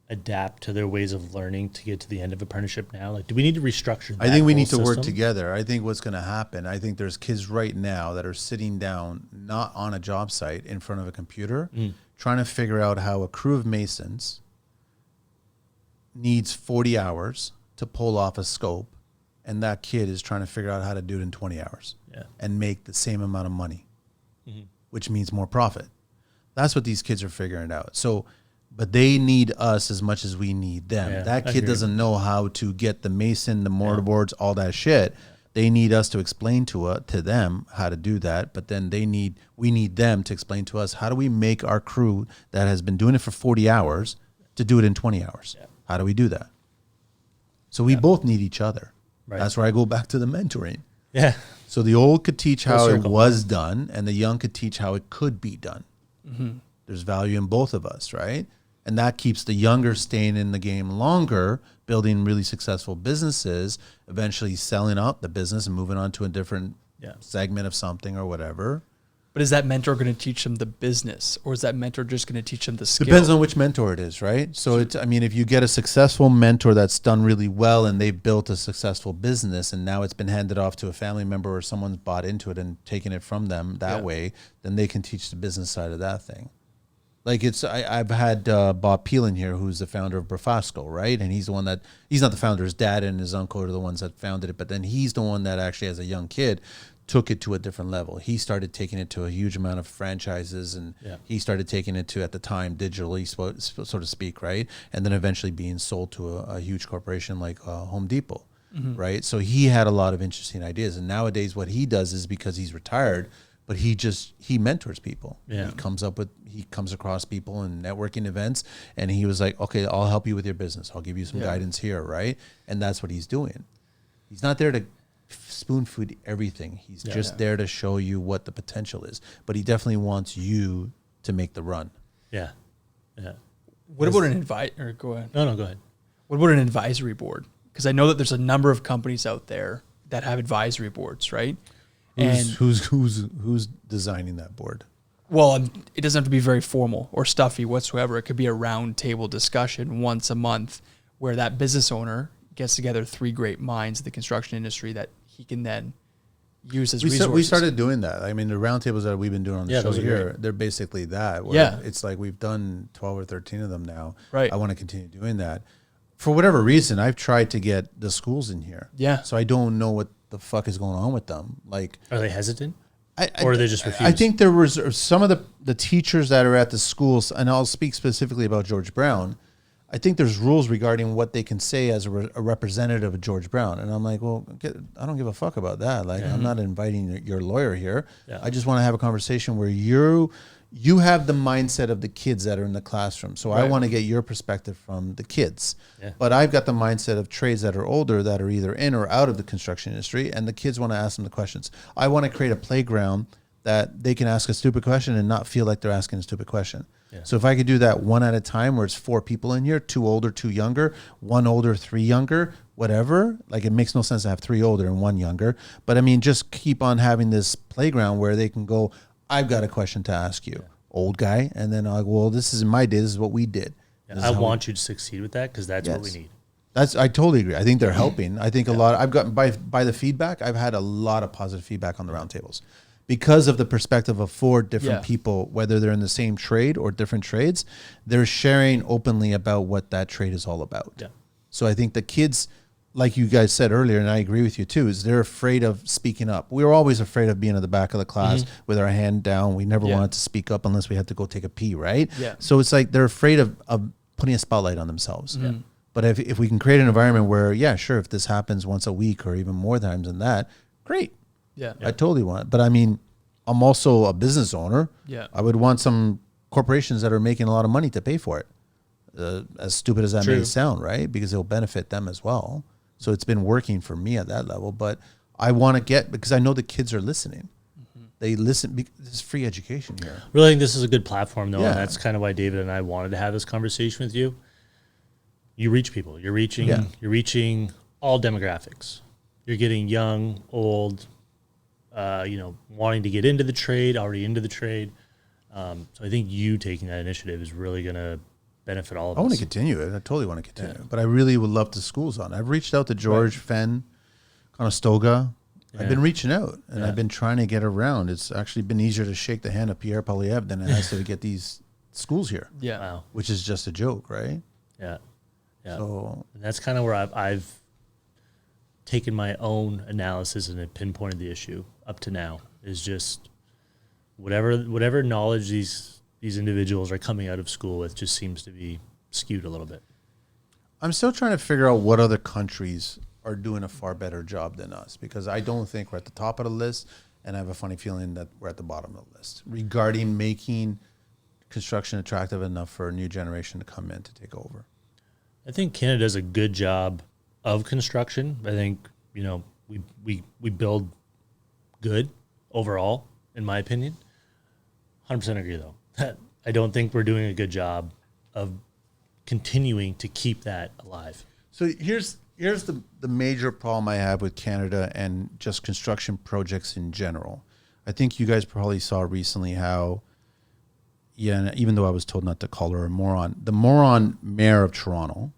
adapt to their ways of learning to get to the end of apprenticeship now? Like, do we need to restructure that I think we need to whole work system? together. I think what's going to happen, I think there's kids right now that are sitting down, not on a job site, in front of a computer, trying to figure out how a crew of masons needs 40 hours to pull off a scope, and that kid is trying to figure out how to do it in 20 hours and make the same amount of money, which means more profit. That's what these kids are figuring out. So, but they need us as much as we need them. Yeah, that I kid agree. doesn't know how to get the mason, the mortar boards, all that shit. They need us to explain to them how to do that. But then we need them to explain to us, how do we make our crew that has been doing it for 40 hours to do it in 20 hours? Yeah. How do we do that? So we both need each other. Right. That's where I go back to the mentoring. Yeah. So the old could teach how it circle. was done, and the young could teach how it could be done. There's value in both of us, right? And that keeps the younger staying in the game longer, building really successful businesses, eventually selling out the business and moving on to a different segment of something or whatever. But is that mentor going to teach them the business, or is that mentor just going to teach them the skill? Depends on which mentor it is, right? So it's, I mean, if you get a successful mentor that's done really well and they've built a successful business and now it's been handed off to a family member or someone's bought into it and taken it from them that way, then they can teach the business side of that thing. Like it's, I've had Bob Peel in here, who's the founder of Brafasco, right? And he's the one that, he's not the founder, his dad and his uncle are the ones that founded it, but then he's the one that actually, as a young kid, took it to a different level. He started taking it to a huge amount of franchises, and he started taking it to, at the time, digitally, so to speak, right? And then eventually being sold to a huge corporation like Home Depot, right? So he had a lot of interesting ideas. And nowadays what he does is, because he's retired, but he mentors people. Yeah. He comes across people in networking events, and he was like, okay, I'll help you with your business. I'll give you some guidance here, right? And that's what he's doing. He's not there to spoon feed everything. He's just there to show you what the potential is. But he definitely wants you to make the run. Yeah. Yeah. What about an or go ahead. No, go ahead. What about an advisory board? Because I know that there's a number of companies out there that have advisory boards, right? Who's designing that board? Well, it doesn't have to be very formal or stuffy whatsoever. It could be a round table discussion once a month where that business owner gets together three great minds in the construction industry that he can then use as resources. We started doing that. I mean, the roundtables that we've been doing on the show those are here, great. they're basically that. Where it's like we've done 12 or 13 of them now. Right. I want to continue doing that. For whatever reason, I've tried to get the schools in here. Yeah. So I don't know what the fuck is going on with them. Like, Are they hesitant? Or they just refuse? I think there was some of the teachers that are at the schools, and I'll speak specifically about George Brown. I think there's rules regarding what they can say as a representative of George Brown. And I'm like, well, I don't give a fuck about that. Like, I'm not inviting your lawyer here. Yeah. I just want to have a conversation where you have the mindset of the kids that are in the classroom. So I want to get your perspective from the kids. Yeah. But I've got the mindset of trades that are older that are either in or out of the construction industry, and the kids want to ask them the questions. I want to create a playground that they can ask a stupid question and not feel like they're asking a stupid question. Yeah. So if I could do that one at a time, where it's 4 people in here, 2 older, 2 younger, 1 older, 3 younger, whatever. Like, it makes no sense to have 3 older and 1 younger. But I mean, just keep on having this playground where they can go, I've got a question to ask you, old guy. And then I'll go, well, this is my day. This is what we did. I want you to succeed with that, because that's what we need. I totally agree. I think they're helping. I think a lot, I've gotten by the feedback, I've had a lot of positive feedback on the roundtables. Because of the perspective of 4 different people, whether they're in the same trade or different trades, they're sharing openly about what that trade is all about. Yeah. So I think the kids, like you guys said earlier, and I agree with you too, is they're afraid of speaking up. We were always afraid of being at the back of the class with our hand down. We never wanted to speak up unless we had to go take a pee, right? Yeah. So it's like they're afraid of putting a spotlight on themselves. Yeah. But if we can create an environment where, sure, if this happens once a week or even more times than that, great. Yeah. I totally want it. But I mean, I'm also a business owner. Yeah. I would want some corporations that are making a lot of money to pay for it. As stupid as that may sound, right? Because it'll benefit them as well. So it's been working for me at that level. But I want to get, because I know the kids are listening. They listen because there's free education here. Really think this is a good platform, though, Yeah. and that's kind of why David and I wanted to have this conversation with you. You reach people. You're reaching all demographics. You're getting young, old, wanting to get into the trade, already into the trade. So I think you taking that initiative is really going to benefit all of us. I want to continue it. I totally want to continue it. But I really would love to schools on. I've reached out to George, Fenn, Conestoga. I've been reaching out, and I've been trying to get around. It's actually been easier to shake the hand of Pierre Poliev than it has to get these schools here. Yeah. Wow. Which is just a joke, right? Yeah. Yeah. So And that's kind of where I've taken my own analysis and pinpointed the issue up to now is just whatever knowledge these individuals are coming out of school with just seems to be skewed a little bit. I'm still trying to figure out what other countries are doing a far better job than us, because I don't think we're at the top of the list, and I have a funny feeling that we're at the bottom of the list regarding making construction attractive enough for a new generation to come in to take over. I think Canada does a good job of construction. I think, we build good overall, in my opinion. 100% agree, though. I don't think we're doing a good job of continuing to keep that alive. So here's the major problem I have with Canada and just construction projects in general. I think you guys probably saw recently how, even though I was told not to call her a moron, the moron mayor of Toronto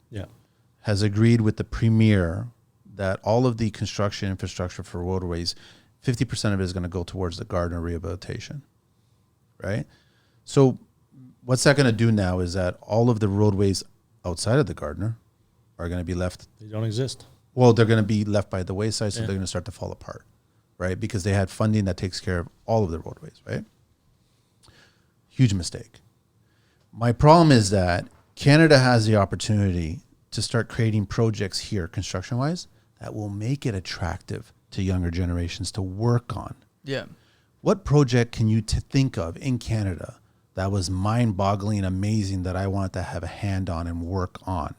has agreed with the premier that all of the construction infrastructure for roadways, 50% of it is going to go towards the Gardner rehabilitation, right? So what's that going to do now is that all of the roadways outside of the Gardner are going to be left. They don't exist. Well, they're going to be left by the wayside, so they're going to start to fall apart, right? Because they had funding that takes care of all of the roadways, right? Huge mistake. My problem is that Canada has the opportunity to start creating projects here, construction-wise, that will make it attractive to younger generations to work on. Yeah. What project can you think of in Canada that was mind-boggling, amazing, that I want to have a hand on and work on?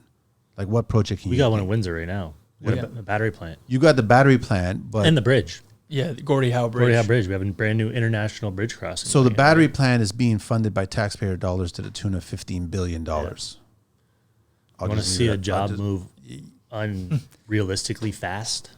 Like, what project can you? We got one in Windsor right now. We got a battery plant. You got the battery plant, but And the bridge. Yeah, the Gordie Howe Bridge. Gordie Howe Bridge. We have a brand new international bridge crossing. so the battery plant is being funded by taxpayer dollars to the tune of $15 billion. I want to see a job move unrealistically fast.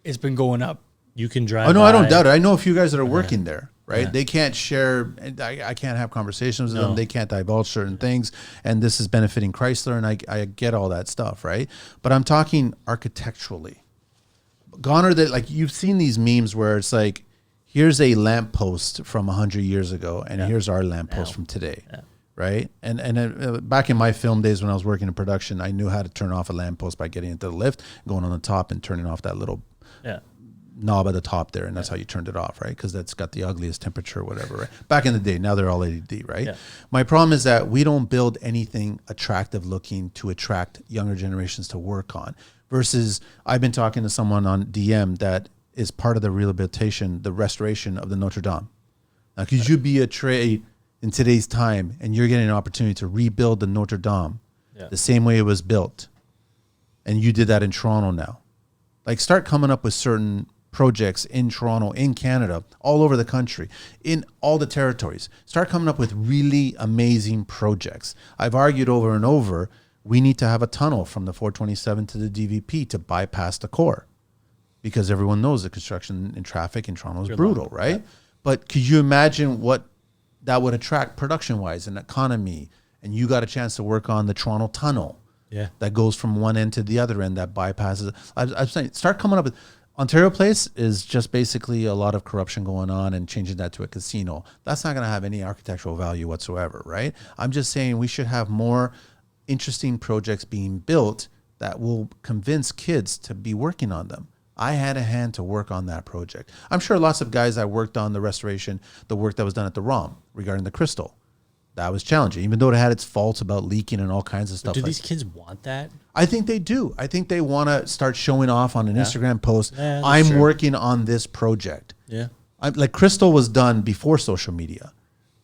It's been going up. You can drive. Oh no, by. I don't doubt it. I know a few guys that are working there, right? Yeah. They can't share. I can't have conversations with No. them. They can't divulge certain things, and this is benefiting Chrysler, and I get all that stuff, right? But I'm talking architecturally. Gone are the, like, you've seen these memes where it's like, here's a lamppost from 100 years ago, and here's our lamppost from today. Yeah. Right. And back in my film days when I was working in production, I knew how to turn off a lamppost by getting into the lift, going on the top and turning off that little knob at the top there. And that's how you turned it off. Right. Because that's got the ugliest temperature or whatever. Right. Back in the day. Now they're all LED. Right. Yeah. My problem is that we don't build anything attractive looking to attract younger generations to work on. Versus I've been talking to someone on DM that is part of the rehabilitation, the restoration of the Notre Dame. Now, could you be a trade in today's time, and you're getting an opportunity to rebuild the Notre Dame the same way it was built, and you did that in Toronto now? Like, start coming up with certain projects in Toronto, in Canada, all over the country, in all the territories. Start coming up with really amazing projects. I've argued over and over, we need to have a tunnel from the 427 to the DVP to bypass the core, because everyone knows the construction and traffic in Toronto is brutal, right? Yeah. But could you imagine what that would attract production-wise and economy? And you got a chance to work on the Toronto Tunnel that goes from one end to the other end that bypasses. I'm saying, start coming up with... Ontario Place is just basically a lot of corruption going on and changing that to a casino. That's not going to have any architectural value whatsoever, right? I'm just saying we should have more interesting projects being built that will convince kids to be working on them. I had a hand to work on that project. I'm sure lots of guys that worked on the restoration, the work that was done at the ROM regarding the Crystal, that was challenging, even though it had its faults about leaking and all kinds of stuff. Do these kids want that? I think they do. I think they want to start showing off on an Instagram post. Yeah, I'm working on this project. Yeah. Like Crystal was done before social media,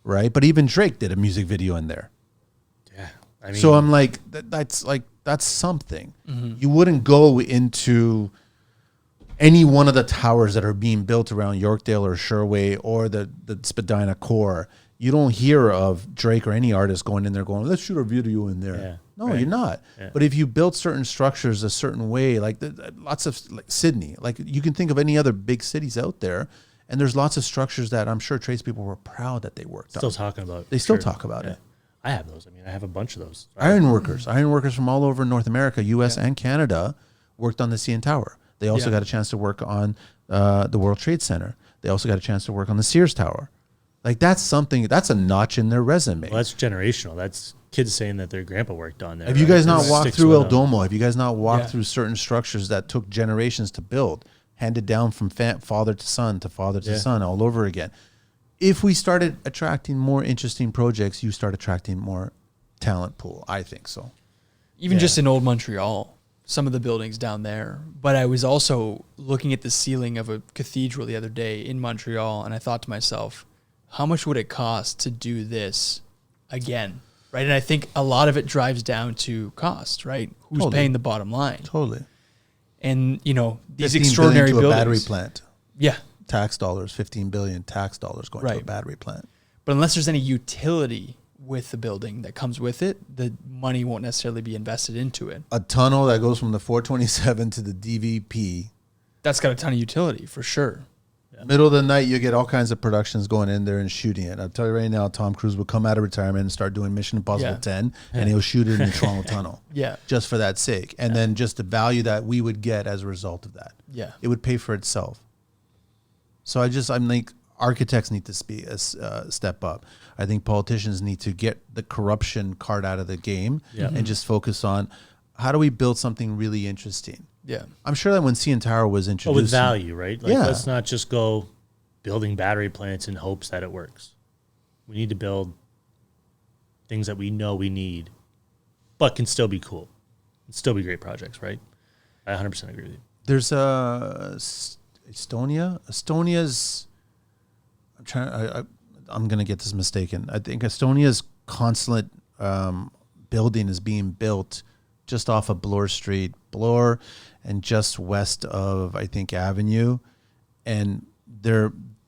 right? But even Drake did a music video in there. Yeah. I mean, So I'm like, that's something. You wouldn't go into any one of the towers that are being built around Yorkdale or Sherway or the Spadina core, you don't hear of Drake or any artist going in there going, let's shoot a video in there. Yeah, no, you're not. Yeah. But if you build certain structures a certain way, like lots of like Sydney, like you can think of any other big cities out there, and there's lots of structures that I'm sure tradespeople were proud that they worked on. Still talking about. They still talk about it. I have those. I mean, I have a bunch of those. Ironworkers from all over North America, U.S. and Canada, worked on the CN Tower. They also got a chance to work on the World Trade Center. They also got a chance to work on the Sears Tower. Like that's a notch in their resume. Well, that's generational. That's kids saying that their grandpa worked on there. Have you guys not walked through El Domo? Have you guys not walked through certain structures that took generations to build, handed down from father to son to father to son all over again? If we started attracting more interesting projects, you start attracting more talent pool. I think so. Even just in old Montreal, some of the buildings down there. But I was also looking at the ceiling of a cathedral the other day in Montreal, and I thought to myself, how much would it cost to do this again? Right. And I think a lot of it drives down to cost, right? Who's paying the bottom line? Totally. And, you know, these extraordinary buildings. A battery plant. Yeah. Tax dollars, 15 billion tax dollars going to a battery plant. But unless there's any utility with the building that comes with it, the money won't necessarily be invested into it. A tunnel that goes from the 427 to the DVP. That's got a ton of utility for sure. Middle of the night, you get all kinds of productions going in there and shooting it. I'll tell you right now, Tom Cruise will come out of retirement and start doing Mission Impossible 10, and he'll shoot it in the Toronto Tunnel. Yeah. Just for that sake. And then just the value that we would get as a result of that. Yeah. It would pay for itself. So I'm like, architects need to step up. I think politicians need to get the corruption card out of the game and just focus on how do we build something really interesting. Yeah. I'm sure that when CN Tower was introduced. With value, right? Like, let's not just go building battery plants in hopes that it works. We need to build things that we know we need, but can still be cool. Can still be great projects, right? I 100% agree with you. There's Estonia. Estonia's, I'm going to get this mistaken. I think Estonia's consulate building is being built just off of Bloor Street, and just west of, I think, Avenue. And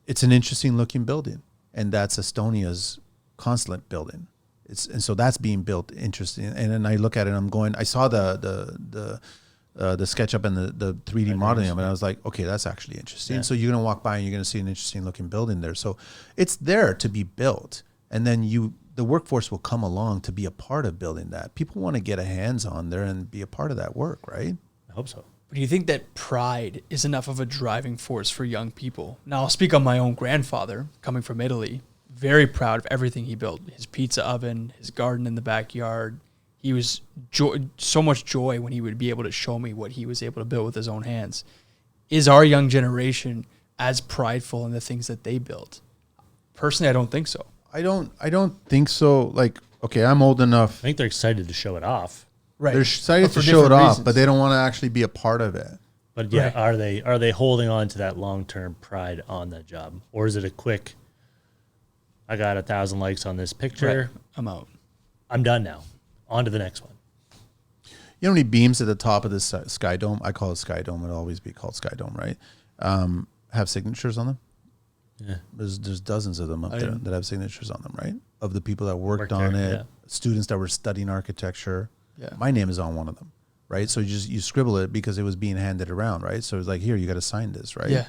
it's an interesting looking building. And that's Estonia's consulate building. And so that's being built interesting. And then I look at it and I'm going, I saw the SketchUp and the 3D modeling of it. And I was like, okay, that's actually interesting. Yeah. So you're going to walk by and you're going to see an interesting looking building there. So it's there to be built. And then the workforce will come along to be a part of building that. People want to get a hands on there and be a part of that work, right? I hope so. But do you think that pride is enough of a driving force for young people? Now, I'll speak on my own grandfather, coming from Italy, very proud of everything he built. His pizza oven, his garden in the backyard. He was so much joy when he would be able to show me what he was able to build with his own hands. Is our young generation as prideful in the things that they built? Personally, I don't think so. I don't think so. Like, okay, I'm old enough. I think they're excited to show it off. Right. They're excited to show it off, but they don't want to actually be a part of it. But yeah, are they holding on to that long-term pride on that job? Or is it a quick, I got 1,000 likes on this picture. Right. I'm out. I'm done now. On to the next one. You know how many beams at the top of this Sky Dome? I call it Sky Dome. It'll always be called Sky Dome, right? Have signatures on them? Yeah. There's dozens of them up there that have signatures on them, right? Of the people that worked on it, students that were studying architecture. Yeah. My name is on one of them, right? So you scribble it because it was being handed around, right? So it's like, here, you got to sign this, right? Yeah.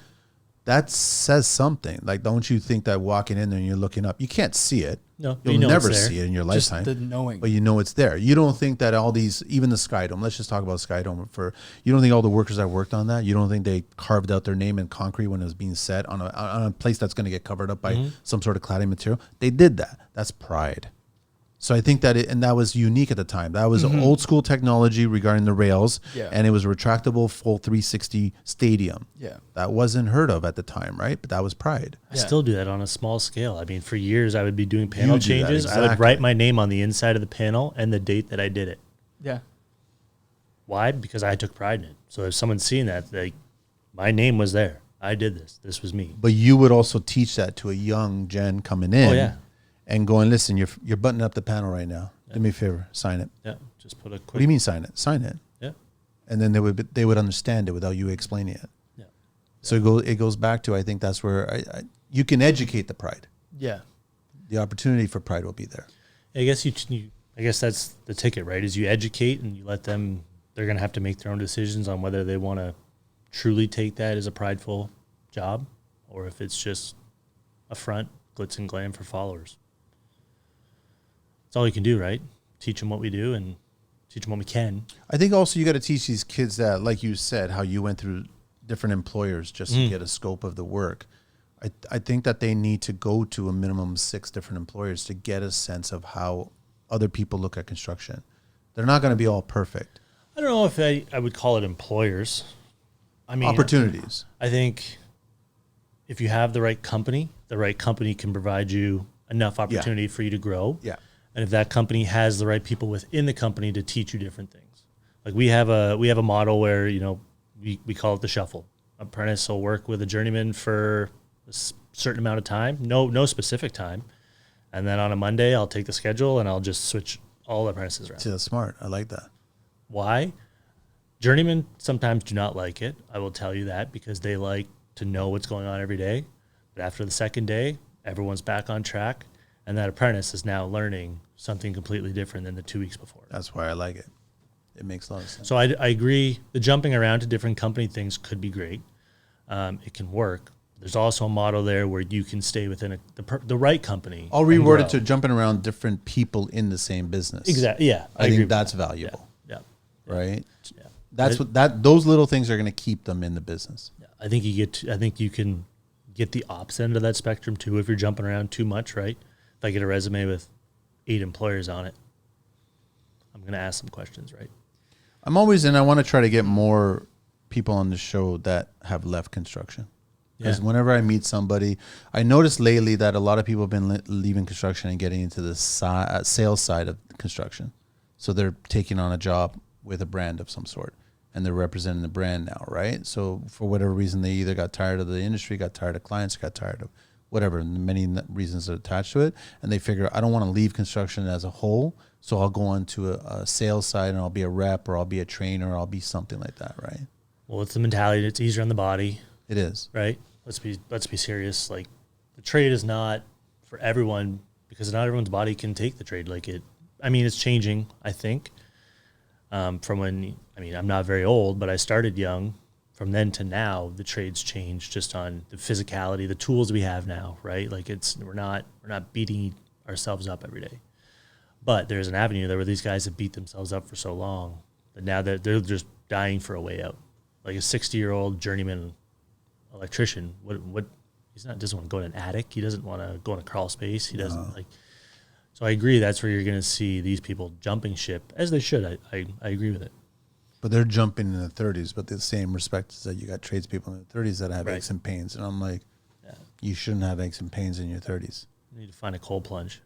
That says something. Like, don't you think that walking in there and you're looking up, you can't see it. No, you'll never see it in your lifetime. Just the knowing. But you know it's there. You don't think that all these, even the Sky Dome, let's just talk about Sky Dome you don't think all the workers that worked on that, you don't think they carved out their name in concrete when it was being set on a place that's going to get covered up by some sort of cladding material? They did that. That's pride. So I think that and that was unique at the time. That was old school technology regarding the rails, and it was a retractable full 360 stadium. Yeah, that wasn't heard of at the time, right? But that was pride. I still do that on a small scale. I mean, for years I would be doing panel changes. Exactly. I would write my name on the inside of the panel and the date that I did it. Yeah. Why? Because I took pride in it. So if someone's seeing that, my name was there. I did this. This was me. But you would also teach that to a young gen coming in. Oh, yeah. And going, listen, you're buttoning up the panel right now. Do me a favor, sign it. Yeah, just put a quick. What do you mean sign it? Sign it. Yeah. And then they would understand it without you explaining it. Yeah. So it goes back to, I think that's where you can educate the pride. Yeah. The opportunity for pride will be there. I guess I guess that's the ticket, right? Is you educate and you let them. They're going to have to make their own decisions on whether they want to truly take that as a prideful job, or if it's just a front, glitz and glam for followers. That's all you can do, right? Teach them what we do and teach them what we can. I think also you got to teach these kids that, like you said, how you went through different employers just to get a scope of the work. I think that they need to go to a minimum 6 different employers to get a sense of how other people look at construction. They're not going to be all perfect. I don't know if I would call it employers. I mean, opportunities. I think if you have the right company can provide you enough opportunity for you to grow. Yeah. And if that company has the right people within the company to teach you different things. Like we have a model where, we call it the shuffle. Apprentice will work with a journeyman for a certain amount of time, no specific time. And then on a Monday, I'll take the schedule and I'll just switch all the apprentices around. See, that's smart. I like that. Why? Journeymen sometimes do not like it. I will tell you that, because they like to know what's going on every day. But after the second day, everyone's back on track, and that apprentice is now learning something completely different than the 2 weeks before. That's why I like it. It makes a lot of sense. So I agree. The jumping around to different company things could be great. It can work. There's also a model there where you can stay within the right company. I'll reword it to jumping around different people in the same business. Exactly. Yeah, I think that's valuable. Yeah. Right. Yeah. That's those little things are going to keep them in the business. Yeah. I think you can get the opposite end of that spectrum too if you're jumping around too much, right? If I get a resume with 8 employers on it, I'm going to ask some questions, right? I want to try to get more people on the show that have left construction. Because whenever I meet somebody, I noticed lately that a lot of people have been leaving construction and getting into the sales side of construction. So they're taking on a job with a brand of some sort, and they're representing the brand now, right? So for whatever reason, they either got tired of the industry, got tired of clients, got tired of whatever, many reasons are attached to it, and they figure, I don't want to leave construction as a whole, so I'll go on to a sales side, and I'll be a rep, or I'll be a trainer, or I'll be something like that, right? Well, it's the mentality. It's easier on the body. It is. Right? Let's be serious. Like, the trade is not for everyone, because not everyone's body can take the trade. It's changing, I think. From when, I'm not very old, but I started young. From then to now, the trade's changed just on the physicality, the tools we have now, right? Like, we're not beating ourselves up every day. But there's an avenue there where these guys have beat themselves up for so long that now they're just dying for a way out. Like a 60-year-old journeyman electrician, what doesn't want to go in an attic. He doesn't want to go in a crawl space. He doesn't like. So I agree. That's where you're going to see these people jumping ship, as they should. I agree with it. But they're jumping in the 30s, but the same respect is that you got tradespeople in the 30s that have aches and pains. And I'm like, you shouldn't have aches and pains in your 30s. You need to find a cold plunge.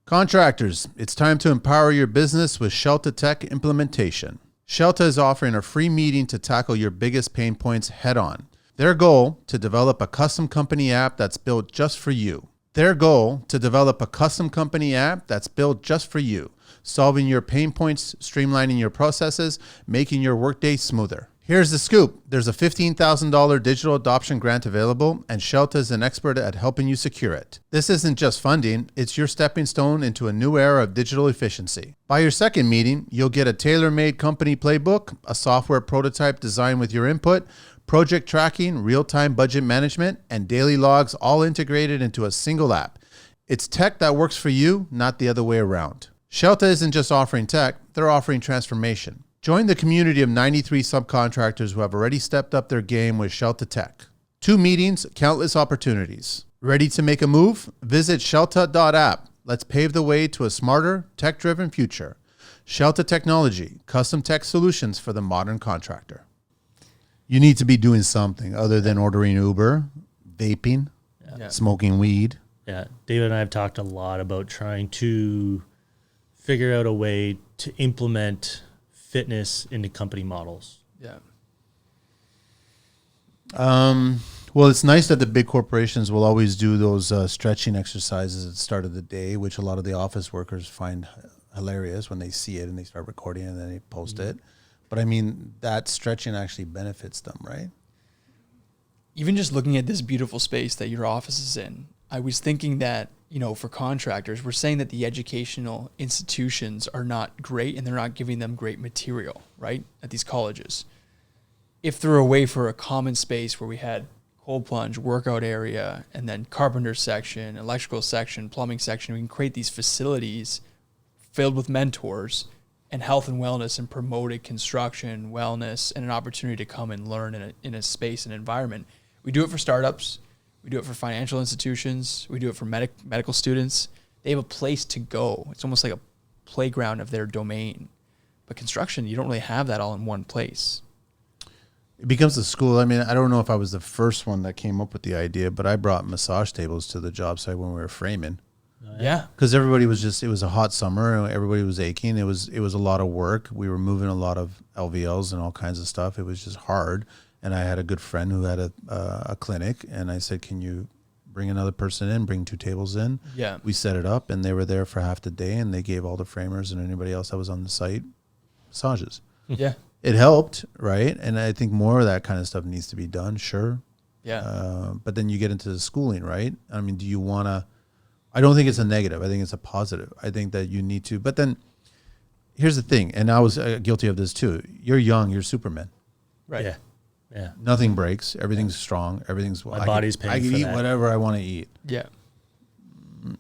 Contractors, it's time to empower your business with Scelta Tech implementation. Scelta is offering a free meeting to tackle your biggest pain points head on. Their goal, to develop a custom company app that's built just for you. Solving your pain points, streamlining your processes, making your workday smoother. Here's the scoop. There's a $15,000 digital adoption grant available, and Scelta is an expert at helping you secure it. This isn't just funding, it's your stepping stone into a new era of digital efficiency. By your second meeting, you'll get a tailor-made company playbook, a software prototype designed with your input, project tracking, real-time budget management, and daily logs all integrated into a single app. It's tech that works for you, not the other way around. Scelta isn't just offering tech, they're offering transformation. Join the community of 93 subcontractors who have already stepped up their game with Scelta Tech. 2 meetings, countless opportunities. Ready to make a move? Visit scelta.app. Let's pave the way to a smarter, tech-driven future. Scelta Technology, custom tech solutions for the modern contractor. You need to be doing something other than ordering Uber, vaping, smoking weed. Yeah, David and I have talked a lot about trying to figure out a way to implement fitness into company models. Yeah. Well, it's nice that the big corporations will always do those stretching exercises at the start of the day, which a lot of the office workers find hilarious when they see it and they start recording it and then they post it. But that stretching actually benefits them, right? even just looking at this beautiful space that your office is in, I was thinking that, for contractors, we're saying that the educational institutions are not great and they're not giving them great material, right, at these colleges. If there were a way for a common space where we had cold plunge, workout area, and then carpenter section, electrical section, plumbing section, we can create these facilities filled with mentors and health and wellness and promoted construction, wellness, and an opportunity to come and learn in a space and environment. We do it for startups. We do it for financial institutions. We do it for medical students. They have a place to go. It's almost like a playground of their domain. But construction, you don't really have that all in one place. It becomes a school. I mean, I don't know if I was the first one that came up with the idea, but I brought massage tables to the job site when we were framing. Yeah. Because everybody was it was a hot summer. Everybody was aching. It was a lot of work. We were moving a lot of LVLs and all kinds of stuff. It was just hard. And I had a good friend who had a clinic. And I said, can you bring another person in, bring 2 tables in? Yeah. We set it up and they were there for half the day. And they gave all the framers and anybody else that was on the site massages. Yeah. It helped, right? And I think more of that kind of stuff needs to be done, sure. Yeah. But then you get into the schooling, right? I mean, do you want to... I don't think it's a negative. I think it's a positive. I think that you need to. But then here's the thing, and I was guilty of this too. You're young. You're Superman. Right. Yeah. Yeah. Nothing breaks. Everything's strong. Everything's... My body's paying I can for eat that. whatever I want to eat. Yeah.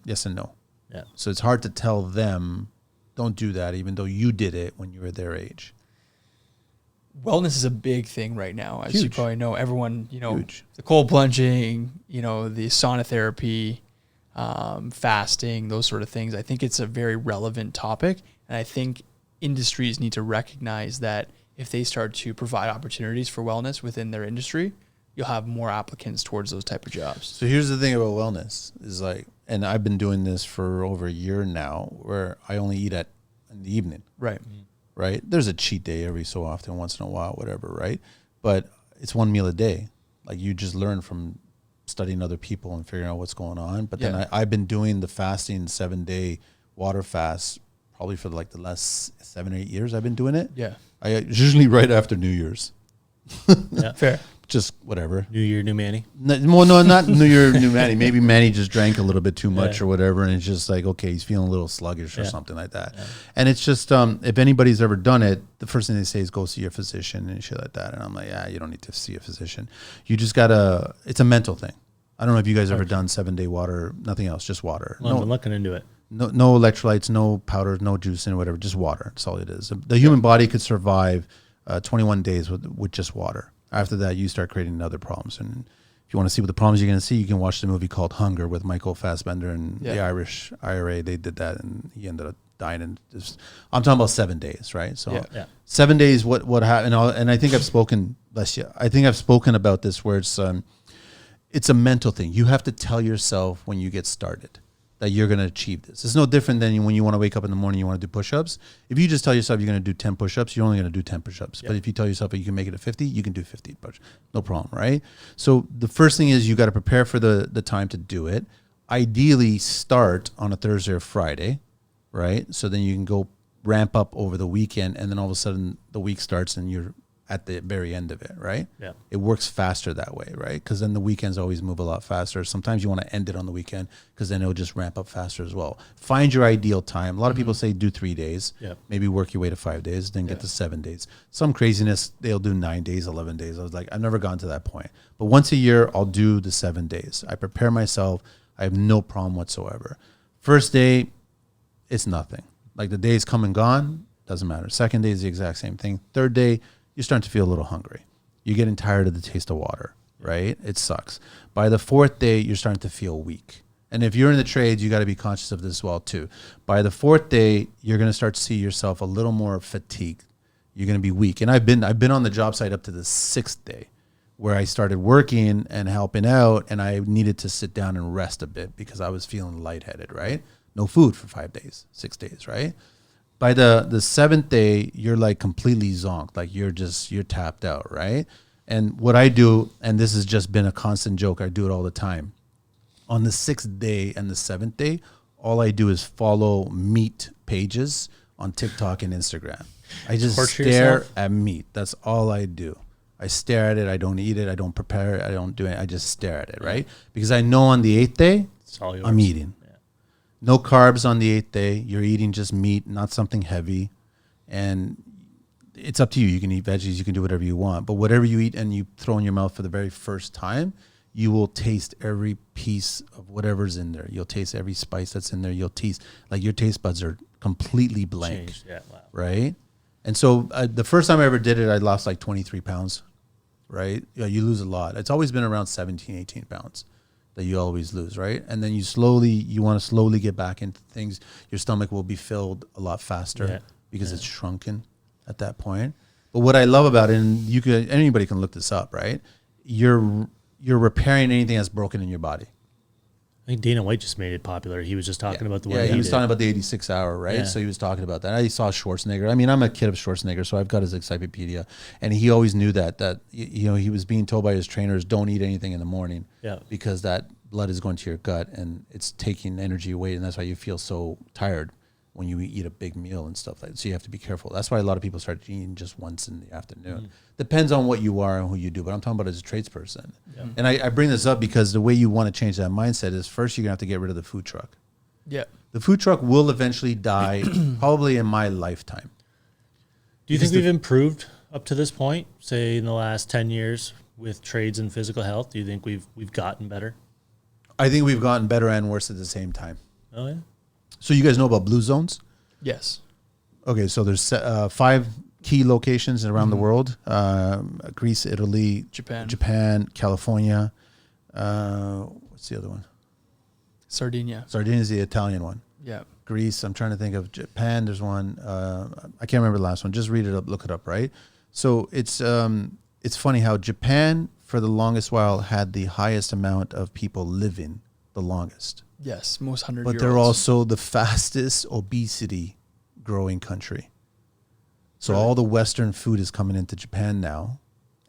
Yes and no. Yeah. So it's hard to tell them, don't do that, even though you did it when you were their age. Wellness is a big thing right now. As you Huge. probably know, everyone, Huge. the cold plunging, the sauna therapy, fasting, those sort of things. I think it's a very relevant topic. And I think industries need to recognize that if they start to provide opportunities for wellness within their industry, you'll have more applicants towards those type of jobs. So here's the thing about wellness is and I've been doing this for over a year now, where I only eat in the evening. Right. Right? There's a cheat day every so often, once in a while, whatever, right? But it's 1 meal a day. Like you just learn from studying other people and figuring out what's going on. But then I've been doing the fasting 7-day water fast probably for like the last 7 or 8 years I've been doing it. Yeah. Usually right after New Year's. Yeah. Fair. Just whatever. New Year, new Manny. Well, no, not New Year, new Manny. Maybe Manny just drank a little bit too much Yeah. or whatever, and it's just like, okay, he's feeling a little sluggish or Yeah. something like that. Yeah. And it's just, if anybody's ever done it, the first thing they say is go see your physician and shit like that. And I'm like, yeah, you don't need to see a physician. You just gotta. It's a mental thing. I don't know if you guys ever done 7-day water, nothing else, just water. Well, I've been looking into it. No electrolytes, no powders, no juice, and whatever, just water. That's all it is. The human body could survive 21 days with just water. After that, you start creating other problems. And if you want to see what the problems you're going to see, you can watch the movie called Hunger with Michael Fassbender and the Irish IRA. They did that, and he ended up dying. And I'm talking about 7 days, right? So Yeah. 7 days, what happened? And I think I've spoken, bless you, I think I've spoken about this where it's a mental thing. You have to tell yourself when you get started that you're going to achieve this. It's no different than when you want to wake up in the morning, you want to do push-ups. If you just tell yourself you're going to do 10 push-ups, you're only going to do 10 push-ups. But if you tell yourself that you can make it to 50, you can do 50 push-ups. No problem, right? So the first thing is you got to prepare for the time to do it. Ideally start on a Thursday or Friday, right? So then you can go ramp up over the weekend, and then all of a sudden the week starts and you're at the very end of it, right? Yeah. It works faster that way, right? Because then the weekends always move a lot faster. Sometimes you want to end it on the weekend because then it'll just ramp up faster as well. Find your ideal time. A lot of people say do 3 days, maybe work your way to 5 days, then get to 7 days. Some craziness, they'll do 9 days, 11 days. I was like, I've never gone to that point. But once a year, I'll do the 7 days. I prepare myself. I have no problem whatsoever. First day, it's nothing. Like the days come and gone, doesn't matter. Second day is the exact same thing. Third day, you're starting to feel a little hungry. You're getting tired of the taste of water, right? It sucks. By the 4th day, you're starting to feel weak. And if you're in the trades, you got to be conscious of this as well too. By the 4th day, you're going to start to see yourself a little more fatigued. You're going to be weak. And I've been on the job site up to the 6th day where I started working and helping out, and I needed to sit down and rest a bit because I was feeling lightheaded, right? No food for 5 days, 6 days, right? By the 7th day, you're like completely zonked. Like you're tapped out, right? And what I do, and this has just been a constant joke, I do it all the time. On the 6th day and the 7th day, all I do is follow meat pages on TikTok and Instagram. I just Torture stare yourself? at meat. That's all I do. I stare at it. I don't eat it. I don't prepare it. I don't do it. I just stare at it, right? Because I know on the 8th day, It's all yours. I'm eating. Yeah. No carbs on the 8th day. You're eating just meat, not something heavy. And it's up to you. You can eat veggies. You can do whatever you want. But whatever you eat and you throw in your mouth for the very first time, you will taste every piece of whatever's in there. You'll taste every spice that's in there. You'll taste, like your taste buds are completely blank. Changed. Yeah. Wow. Right? And so the first time I ever did it, I lost like 23 pounds, right? Yeah, you lose a lot. It's always been around 17, 18 pounds that you always lose, right? And then you want to slowly get back into things. Your stomach will be filled a lot faster because it's shrunken at that point. But what I love about it, and anybody can look this up, right? You're repairing anything that's broken in your body. I think Dana White just made it popular. He was just talking about the one. Yeah, he was did. talking about the 86 hour, right? Yeah. So he was talking about that. I saw Schwarzenegger. I mean, I'm a kid of Schwarzenegger, so I've got his encyclopedia, and he always knew that he was being told by his trainers, don't eat anything in the morning, because that blood is going to your gut and it's taking energy away, and that's why you feel so tired when you eat a big meal and stuff like that. So you have to be careful. That's why a lot of people start eating just once in the afternoon. Depends on what you are and who you do, but I'm talking about as a tradesperson. Yeah. And I bring this up because the way you want to change that mindset is first you're going to have to get rid of the food truck. Yeah. The food truck will eventually die probably in my lifetime. Do you think we've improved up to this point, say in the last 10 years with trades and physical health? Do you think we've gotten better? I think we've gotten better and worse at the same time. Oh, yeah. So you guys know about blue zones? Yes. Okay, so there's 5 key locations around the world: Greece, Italy, Japan, California. What's the other one? Sardinia. Sardinia is the Italian one. Yeah. Greece. I'm trying to think of Japan. There's one. I can't remember the last one. Just read it up, look it up. Right. So it's funny how Japan for the longest while had the highest amount of people living the longest. Yes, most 100-year-olds. But they're also the fastest obesity growing country. So all the Western food is coming into Japan now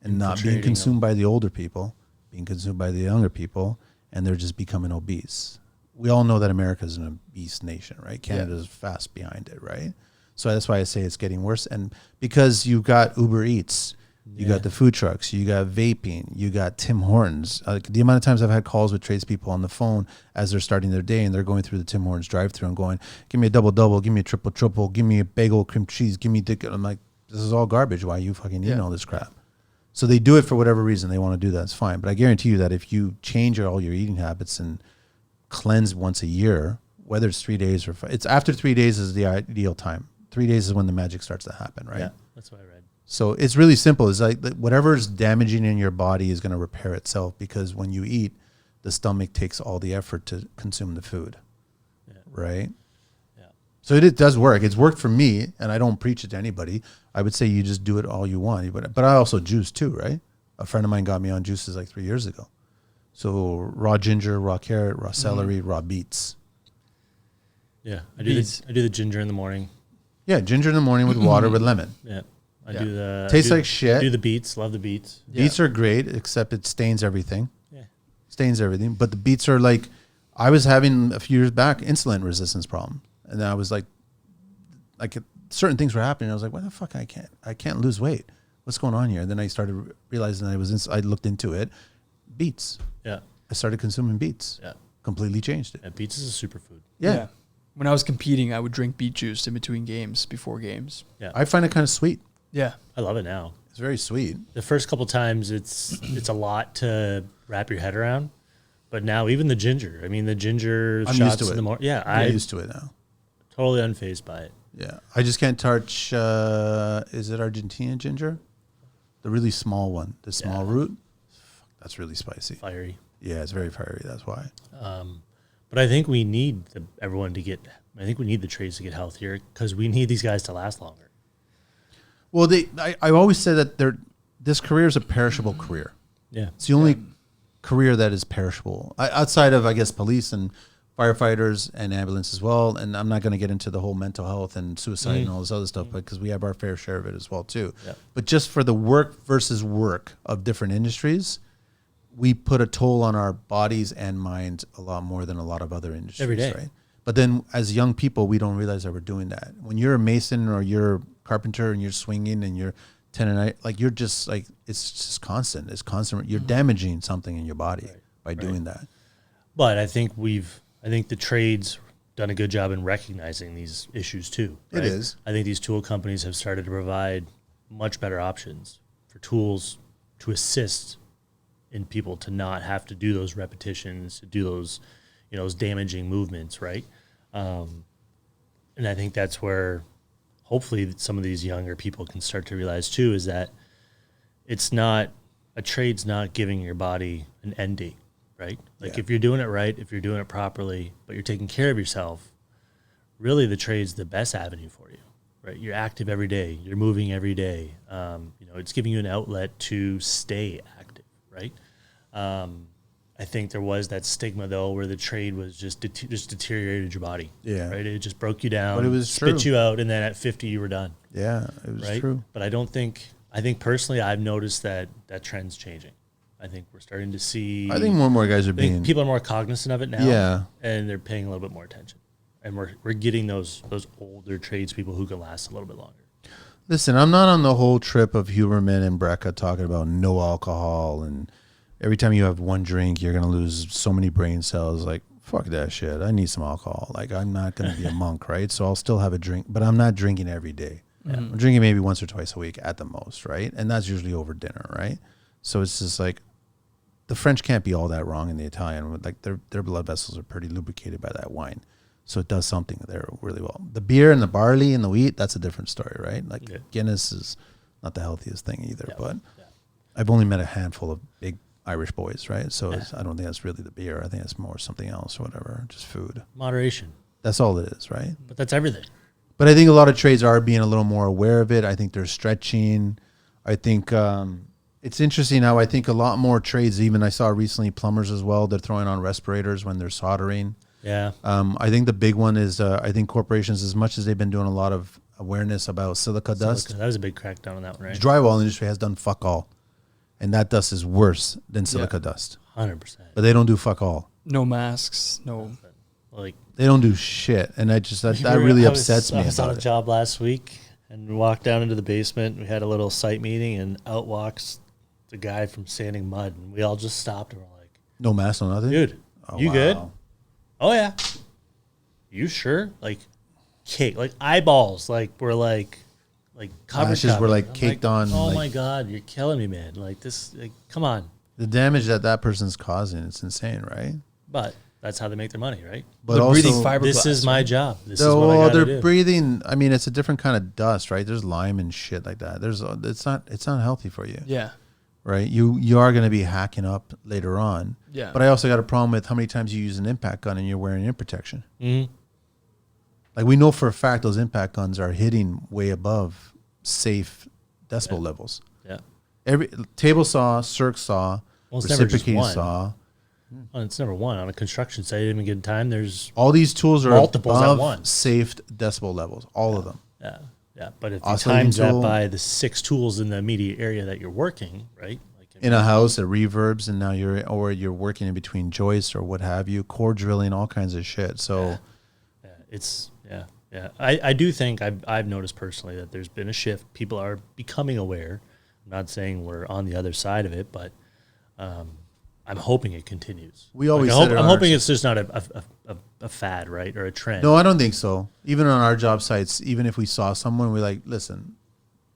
and not being consumed by the older people, being consumed by the younger people, and they're just becoming obese. We all know that America is an obese nation, right? Canada is fast behind it, right? So that's why I say it's getting worse. And because you got Uber Eats, you got the food trucks, you got vaping, you got Tim Hortons. The amount of times I've had calls with tradespeople on the phone as they're starting their day and they're going through the Tim Hortons drive-thru and going, give me a double-double, give me a triple-triple, give me a bagel, cream cheese, give me dick. I'm like, this is all garbage. Why are you fucking eating all this crap? So they do it for whatever reason they want to do that. It's fine. But I guarantee you that if you change all your eating habits and cleanse once a year, whether it's 3 days or 5, it's after 3 days is the ideal time. 3 days is when the magic starts to happen, right? Yeah, that's what I read. So it's really simple. It's like whatever's damaging in your body is going to repair itself because when you eat, the stomach takes all the effort to consume the food, right? Yeah. So it does work. It's worked for me, and I don't preach it to anybody. I would say you just do it all you want. But I also juice too, right? A friend of mine got me on juices like 3 years ago. So raw ginger, raw carrot, raw celery, raw beets. Yeah, I do the ginger in the morning. Yeah, ginger in the morning with water with lemon. Yeah. I do the tastes like shit. I do the beets. Love the beets. Beets are great, except it stains everything. Yeah, stains everything. But the beets are like, I was having a few years back insulin resistance problem, and then I was like certain things were happening. I was like, what the fuck? I can't lose weight. What's going on here? And then I started realizing I looked into it. Beets. Yeah. I started consuming beets. Yeah. Completely changed it. Yeah, beets is a superfood. Yeah. When I was competing, I would drink beet juice in between games, before games. Yeah. I find it kind of sweet. Yeah. I love it now. It's very sweet. The first couple times it's a lot to wrap your head around. But now even the ginger. I mean the ginger I'm shots used to it. in the morning. Yeah, I'm used to it now. Totally unfazed by it. Yeah. I just can't touch is it Argentinian ginger? The really small one. The small root. That's really spicy. Fiery. Yeah, it's very fiery. That's why. But I think we need everyone to get. I think we need the trades to get healthier because we need these guys to last longer. Well, I always say that this career is a perishable career. Yeah, it's the only career that is perishable outside of, I guess, police and firefighters and ambulance as well. And I'm not going to get into the whole mental health and suicide and all this other stuff, because we have our fair share of it as well too. Yeah. But just for the work versus work of different industries, we put a toll on our bodies and minds a lot more than a lot of other industries. Every day. Right? But then as young people, we don't realize that we're doing that. When you're a mason or you're a carpenter and you're swinging and you're tendonitis. Like you're just like, it's just constant. It's constant. You're damaging something in your body by doing that. But I think the trades done a good job in recognizing these issues too. Right? It is. I think these tool companies have started to provide much better options for tools to assist in people to not have to do those repetitions, to do those, those damaging movements, right? And I think that's where hopefully some of these younger people can start to realize too, is that a trade's not giving your body an end date, right? Like if you're doing it right, if you're doing it properly, but you're taking care of yourself, really the trade's the best avenue for you, right? You're active every day. You're moving every day. It's giving you an outlet to stay active, right? I think there was that stigma though, where the trade was just deteriorated your body. Yeah. Right. It just broke you down, but it was spit you out, and then at 50 you were done. Yeah, it was true. But I think personally I've noticed that trend's changing. I think we're starting to see. I think more and more guys are being. People are more cognizant of it now. Yeah. And they're paying a little bit more attention, and we're getting those older tradespeople who can last a little bit longer. Listen, I'm not on the whole trip of Huberman and Brecka talking about no alcohol and every time you have one drink, you're going to lose so many brain cells. Like, fuck that shit. I need some alcohol. Like, I'm not going to be a monk, right? So I'll still have a drink, but I'm not drinking every day. I'm drinking maybe once or twice a week at the most, right? And that's usually over dinner, right? So it's just like, the French can't be all that wrong in the Italian. Like, their blood vessels are pretty lubricated by that wine. So it does something there really well. The beer and the barley and the wheat, that's a different story, right? Like, Guinness is not the healthiest thing either, but I've only met a handful of big Irish boys, right? So I don't think that's really the beer. I think it's more something else or whatever, just food. Moderation. That's all it is, right? But that's everything. But I think a lot of trades are being a little more aware of it. I think they're stretching. I think it's interesting how I think a lot more trades, even I saw recently plumbers as well, they're throwing on respirators when they're soldering. Yeah. I think the big one is I think corporations, as much as they've been doing a lot of awareness about silica dust. That was a big crackdown on that one, right? The drywall industry has done fuck all. And that dust is worse than silica dust. 100%. But they don't do fuck all. No masks, no. Like, they don't do shit. And that really upsets me. I was on a job last week and we walked down into the basement. We had a little site meeting and out walks the guy from sanding mud. And we all just stopped and we're like, no mask, no nothing? Dude, you wow. good? Oh, yeah. You sure? Like, cake, like eyeballs. Like, we're like covered. Lashes were like caked on. Oh like, my God, you're killing me, man. Like this, come on. The damage that person's causing, it's insane, right? But that's how they make their money, right? But they're also, breathing fiberglass. This is my job. This is what I gotta they're do. breathing. I mean, it's a different kind of dust, right? There's lime and shit like that. It's not healthy for you. Yeah. Right. You are going to be hacking up later on. Yeah. But I also got a problem with how many times you use an impact gun and you're wearing ear protection. Mm-hmm. Like we know for a fact those impact guns are hitting way above safe decibel levels. Yeah. Every table saw, circ saw, Well, it's never just reciprocating one. saw. Well, it's number one on a construction site. At any given time, there's All these tools are multiples at above once. safe decibel levels. All of them. Yeah. But if you Oscillating times that tool. by the 6 tools in the immediate area that you're working, right? Like In a house, it reverbs, and now you're working in between joists or what have you, core drilling, all kinds of shit. So, I do think I've noticed personally that there's been a shift. People are becoming aware. I'm not saying we're on the other side of it, but I'm hoping it continues. We always I'm said hoping it's just not a fad, right, or a trend. no, I don't think so. Even on our job sites, even if we saw someone, we're like, listen,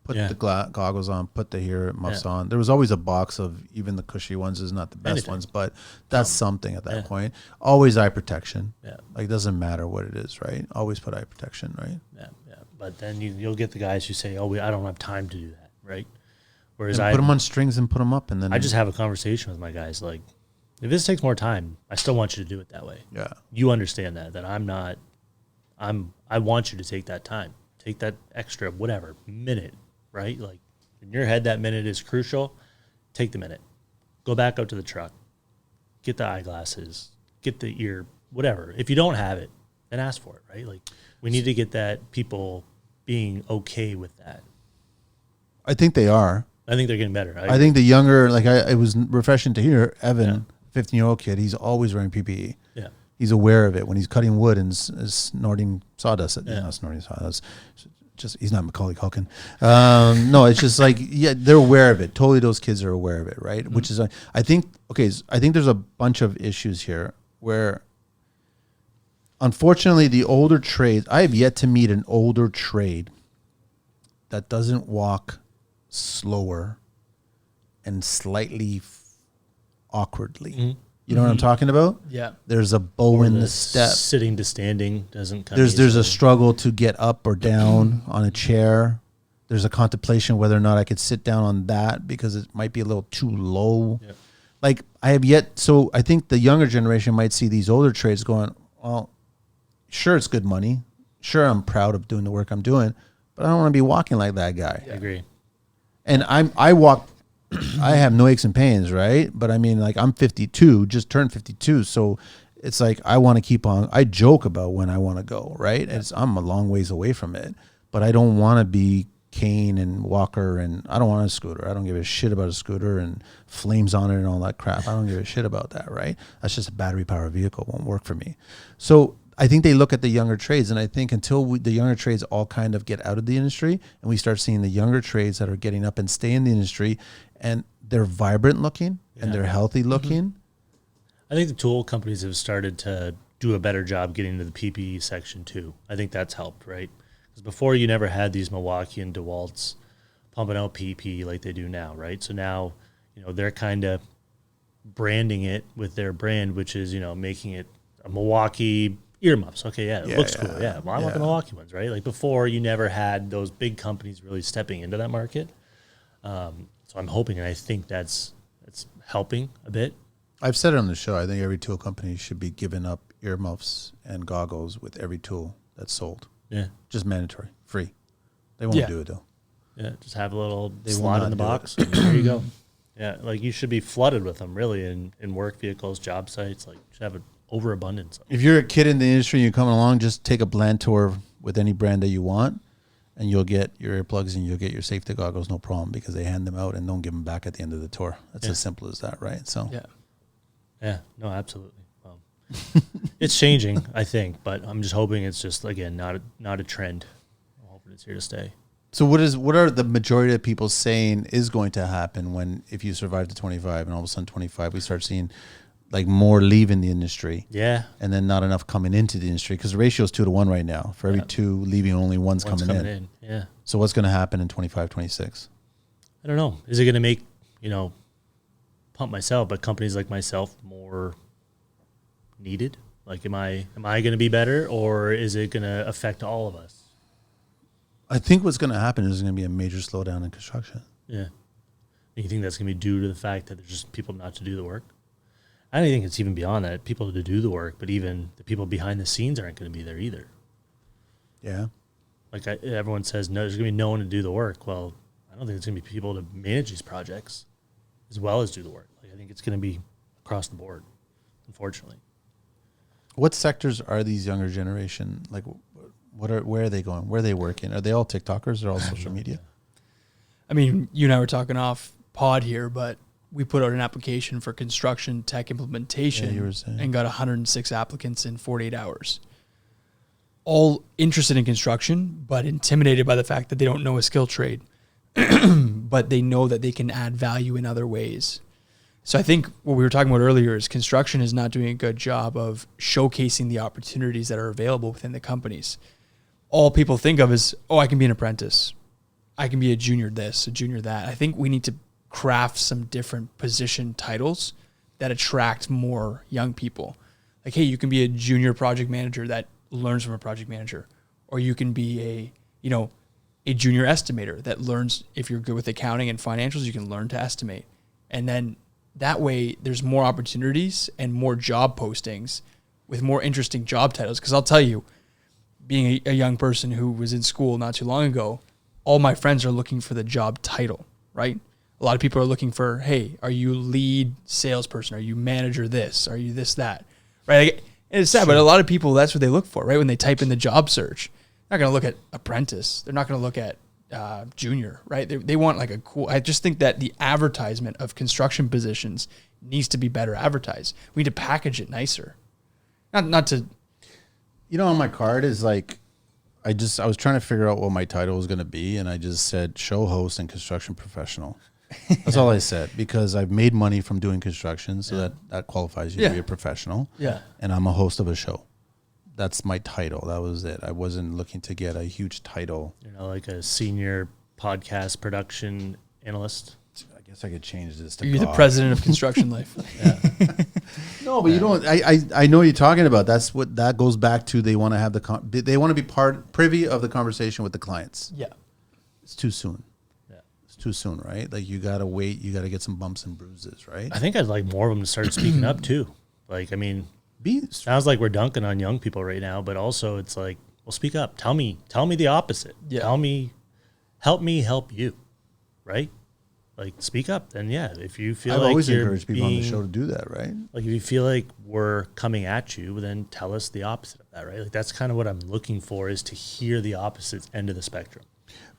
put the goggles on, put the hear muffs on. There was always a box of even the cushy ones is not the best ones, but that's something at that point. Always eye protection. Yeah. Like, doesn't matter what it is, right? Always put eye protection, right? Yeah. But then you'll get the guys who say, "Oh, I don't have time to do that," right? Whereas And put them on strings and put them up, and then I just have a conversation with my guys like, if this takes more time, I still want you to do it that way. Yeah. You understand that I want you to take that time. Take that extra whatever minute, right? Like in your head that minute is crucial. Take the minute. Go back up to the truck. Get the eyeglasses. Get the ear, whatever. If you don't have it, then ask for it, right? Like we need to get that people being okay with that. I think they are. I think they're getting better. I think the younger, like it was refreshing to hear Evan, 15-year-old kid, he's always wearing PPE. Yeah. He's aware of it when he's cutting wood and snorting sawdust. Not snorting sawdust, just he's not Macaulay Culkin. No, it's just like, yeah, they're aware of it. Totally, those kids are aware of it, right? Which is, I think there's a bunch of issues here where, unfortunately, the older trades. I have yet to meet an older trade that doesn't walk slower and slightly awkwardly. You know what I'm talking about? Yeah. There's a bow in the step. Sitting to standing doesn't come There's easily. a struggle to get up or down on a chair. There's a contemplation whether or not I could sit down on that because it might be a little too low. Yep. Like I have yet. So I think the younger generation might see these older trades going, well, sure, it's good money. Sure, I'm proud of doing the work I'm doing, but I don't want to be walking like that guy. I agree. And I walk. I have no aches and pains, right? But I mean, like I'm 52, just turned 52. So it's like, I want to keep on. I joke about when I want to go, right? I'm a long ways away from it, but I don't want to be cane and walker, and I don't want a scooter. I don't give a shit about a scooter and flames on it and all that crap. I don't give a shit about that, right? That's just a battery powered vehicle. It won't work for me. So I think they look at the younger trades, and I think until the younger trades all kind of get out of the industry and we start seeing the younger trades that are getting up and stay in the industry, and they're vibrant looking and they're healthy looking. I think the tool companies have started to do a better job getting into the PPE section too. I think that's helped, right? Because before you never had these Milwaukee and DeWalt's pumping out PPE like they do now, right? So now, they're kind of branding it with their brand, which is, making it a Milwaukee earmuffs. Okay, it looks cool. Yeah, well, I want the Milwaukee ones, right? Like before, you never had those big companies really stepping into that market. So I'm hoping, and I think that's helping a bit. I've said it on the show. I think every tool company should be giving up earmuffs and goggles with every tool that's sold. Yeah, just mandatory, free. They won't do it though. Yeah, just have a little slot in the box. And there you go. Yeah, like you should be flooded with them really in work vehicles, job sites. Like you should have an overabundance. If you're a kid in the industry and you're coming along, just take a blend tour with any brand that you want, and you'll get your earplugs and you'll get your safety goggles, no problem, because they hand them out and don't give them back at the end of the tour. That's as simple as that, right? So yeah, no, absolutely. Well, it's changing, I think, but I'm just hoping it's just again not a trend. I'm hoping it's here to stay. So what are the majority of people saying is going to happen if you survive to 25 and all of a sudden 25 we start seeing like more leaving the industry? Yeah. And then not enough coming into the industry, because the ratio is 2 to 1 right now. For every 2 leaving, only one's coming in. Yeah. So what's going to happen in 25, 26? I don't know. Is it going to make, pump myself, but companies like myself more needed? Like, am I going to be better, or is it going to affect all of us? I think what's going to happen is going to be a major slowdown in construction. Yeah. You think that's going to be due to the fact that there's just people not to do the work? I don't think it's even beyond that. People to do the work, but even the people behind the scenes aren't going to be there either. Yeah. Like everyone says, no, there's going to be no one to do the work. Well, I don't think there's going to be people to manage these projects as well as do the work. Like I think it's going to be across the board, unfortunately. What sectors are these younger generation? Like, where are they going? Where are they working? Are they all TikTokers or all social media? I mean, you and I were talking off pod here, but we put out an application for construction tech implementation and got 106 applicants in 48 hours. All interested in construction, but intimidated by the fact that they don't know a skill trade, but they know that they can add value in other ways. So I think what we were talking about earlier is construction is not doing a good job of showcasing the opportunities that are available within the companies. All people think of is, I can be an apprentice. I can be a junior this, a junior that. I think we need to craft some different position titles that attract more young people. Like, hey, you can be a junior project manager that learns from a project manager, or you can be a junior estimator that learns, if you're good with accounting and financials, you can learn to estimate. And then that way there's more opportunities and more job postings with more interesting job titles. Because I'll tell you, being a young person who was in school not too long ago, all my friends are looking for the job title, right? A lot of people are looking for, hey, are you lead salesperson? Are you manager this? Are you this, that? Right? And it's sad, but a lot of people, that's what they look for, right? When they type in the job search, they're not going to look at apprentice. They're not going to look at junior, right? They want like a cool, I just think that the advertisement of construction positions needs to be better advertised. We need to package it nicer. Not to... on my card is like, I was trying to figure out what my title was going to be, and I just said show host and construction professional. That's all I said, because I've made money from doing construction, so that qualifies you to be a professional. Yeah. And I'm a host of a show. That's my title. That was it. I wasn't looking to get a huge title. You know, like a senior podcast production analyst. I guess I could change this to You're the president of Construction Life. No, but you don't. I know what you're talking about. That's what that goes back to. They want to have they want to be privy of the conversation with the clients. Yeah. It's too soon. Yeah. It's too soon, right? Like you got to wait. You got to get some bumps and bruises, right? I think I'd like more of them to start speaking up too. Like, I mean, sounds like we're dunking on young people right now, but also it's like, well, speak up. Tell me the opposite. Yeah. Help me help you, right? Like, speak up. And yeah, if you feel I've like always you're encouraged people on the show to do that, right? like, if you feel like we're coming at you, then tell us the opposite of that, right? Like, that's kind of what I'm looking for, is to hear the opposite end of the spectrum.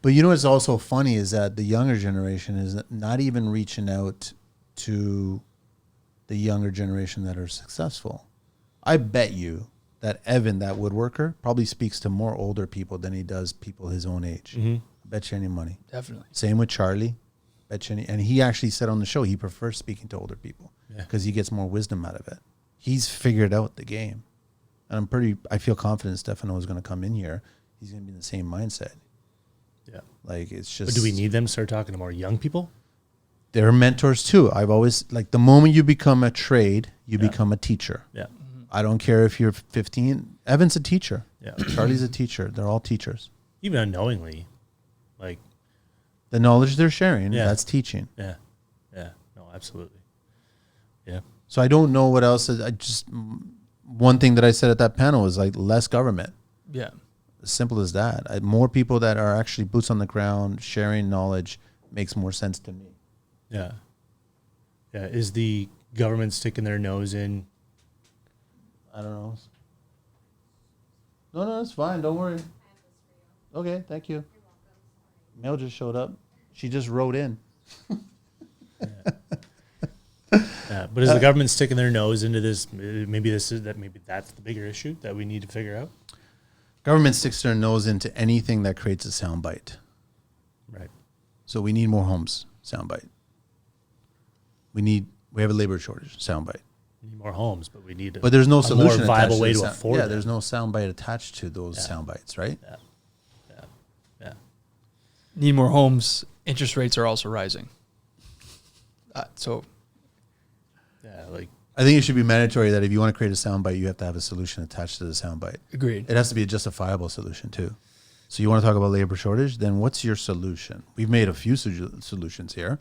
But you know what's also funny is that the younger generation is not even reaching out to the younger generation that are successful. I bet you that Evan, that woodworker, probably speaks to more older people than he does people his own age. Mm-hmm. I bet you any money. Definitely. Same with Charlie. Bet you any, and he actually said on the show he prefers speaking to older people because he gets more wisdom out of it. He's figured out the game. And I feel confident Stefano is going to come in here. He's going to be in the same mindset. Yeah. Like, it's just. But do we need them to start talking to more young people? They're mentors too. I've always, like, the moment you become a trade, you become a teacher. Yeah. I don't care if you're 15. Evan's a teacher. Yeah. Charlie's a teacher. They're all teachers. Even unknowingly, like. The knowledge they're sharing, Yeah. that's teaching. Yeah. Yeah. No, absolutely. Yeah. So I don't know what else. One thing that I said at that panel was like less government. Yeah. As simple as that. More people that are actually boots on the ground, sharing knowledge makes more sense to me. Yeah. Yeah. Is the government sticking their nose in? I don't know. No, it's fine. Don't worry. Okay, thank you. Mail just showed up. She just wrote in. Yeah, but is the government sticking their nose into this? Maybe that's the bigger issue that we need to figure out. Government sticks their nose into anything that creates a soundbite. Right. So we need more homes. Soundbite. We have a labor shortage. Soundbite. We need more homes, but we need. But there's no solution. More viable way to afford. afford. Yeah, there's no soundbite attached to those soundbites, right? Yeah. Need more homes. Interest rates are also rising. So. Yeah, like. I think it should be mandatory that if you want to create a soundbite, you have to have a solution attached to the soundbite. Agreed. It has to be a justifiable solution too. So you want to talk about labor shortage? Then what's your solution? We've made a few solutions here,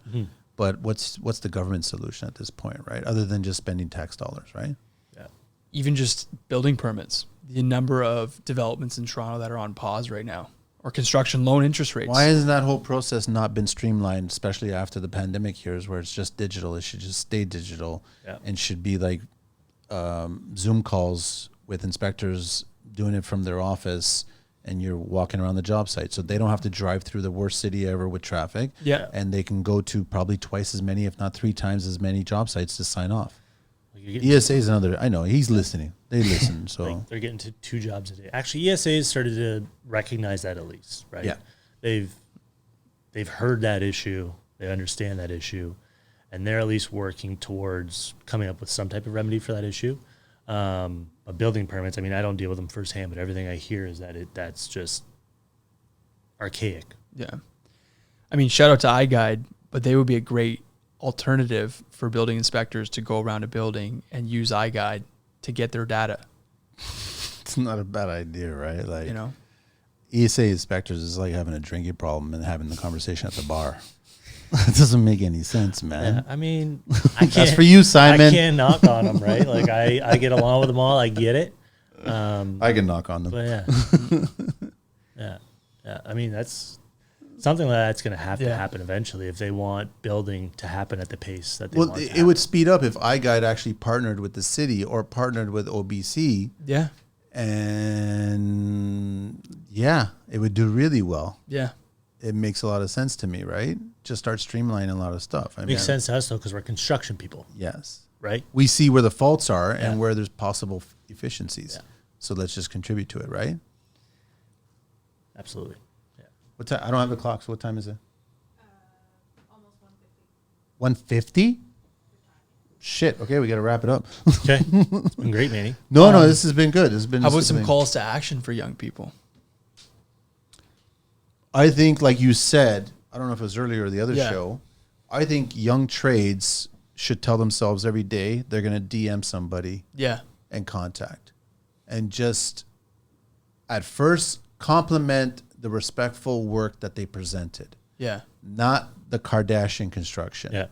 but what's the government solution at this point, right? Other than just spending tax dollars, right? Yeah. Even just building permits. The number of developments in Toronto that are on pause right now, or construction loan interest rates. Why has that whole process not been streamlined, especially after the pandemic years where it's just digital? It should just stay digital and should be like Zoom calls with inspectors doing it from their office, and you're walking around the job site. So they don't have to drive through the worst city ever with traffic. Yeah. And they can go to probably twice as many, if not 3 times as many job sites to sign off. ESA is another. I know he's listening. They listen. So like they're getting to 2 jobs a day. Actually, ESA has started to recognize that, at least, right? Yeah. They've heard that issue. They understand that issue, and they're at least working towards coming up with some type of remedy for that issue. Building permits. I mean, I don't deal with them firsthand, but everything I hear is that that's just archaic. Yeah. I mean, shout out to iGuide, but they would be a great alternative for building inspectors to go around a building and use iGuide to get their data. it's not a bad idea, right? Like, ESA inspectors is like having a drinking problem and having the conversation at the bar. It doesn't make any sense, man. Yeah, I mean, I can't. That's for you, Simon. I can't knock on them, right? Like I get along with them all. I get it. I can knock on them. But yeah. I mean, that's something like that's going to have to happen eventually if they want building to happen at the pace that they want. It would speed up if iGuide actually partnered with the city or partnered with OBC. Yeah. And it would do really well. Yeah. It makes a lot of sense to me, right? Just start streamlining a lot of stuff. Makes sense to us though, because we're construction people. Yes. Right. We see where the faults are and where there's possible efficiencies. So let's just contribute to it, right? Absolutely. Yeah. What time? I don't have the clock. So what time is it? Almost 150. 150? Shit. Okay, we got to wrap it up. Okay. It's been great, Manny. No, this has been good. This has been. How this about has some been- calls to action for young people? I think, like you said, I don't know if it was earlier or the other Yeah. show. I think young trades should tell themselves every day they're going to DM somebody Yeah. and contact, and just at first compliment the respectful work that they presented, Yeah. not the Kardashian construction. Yeah.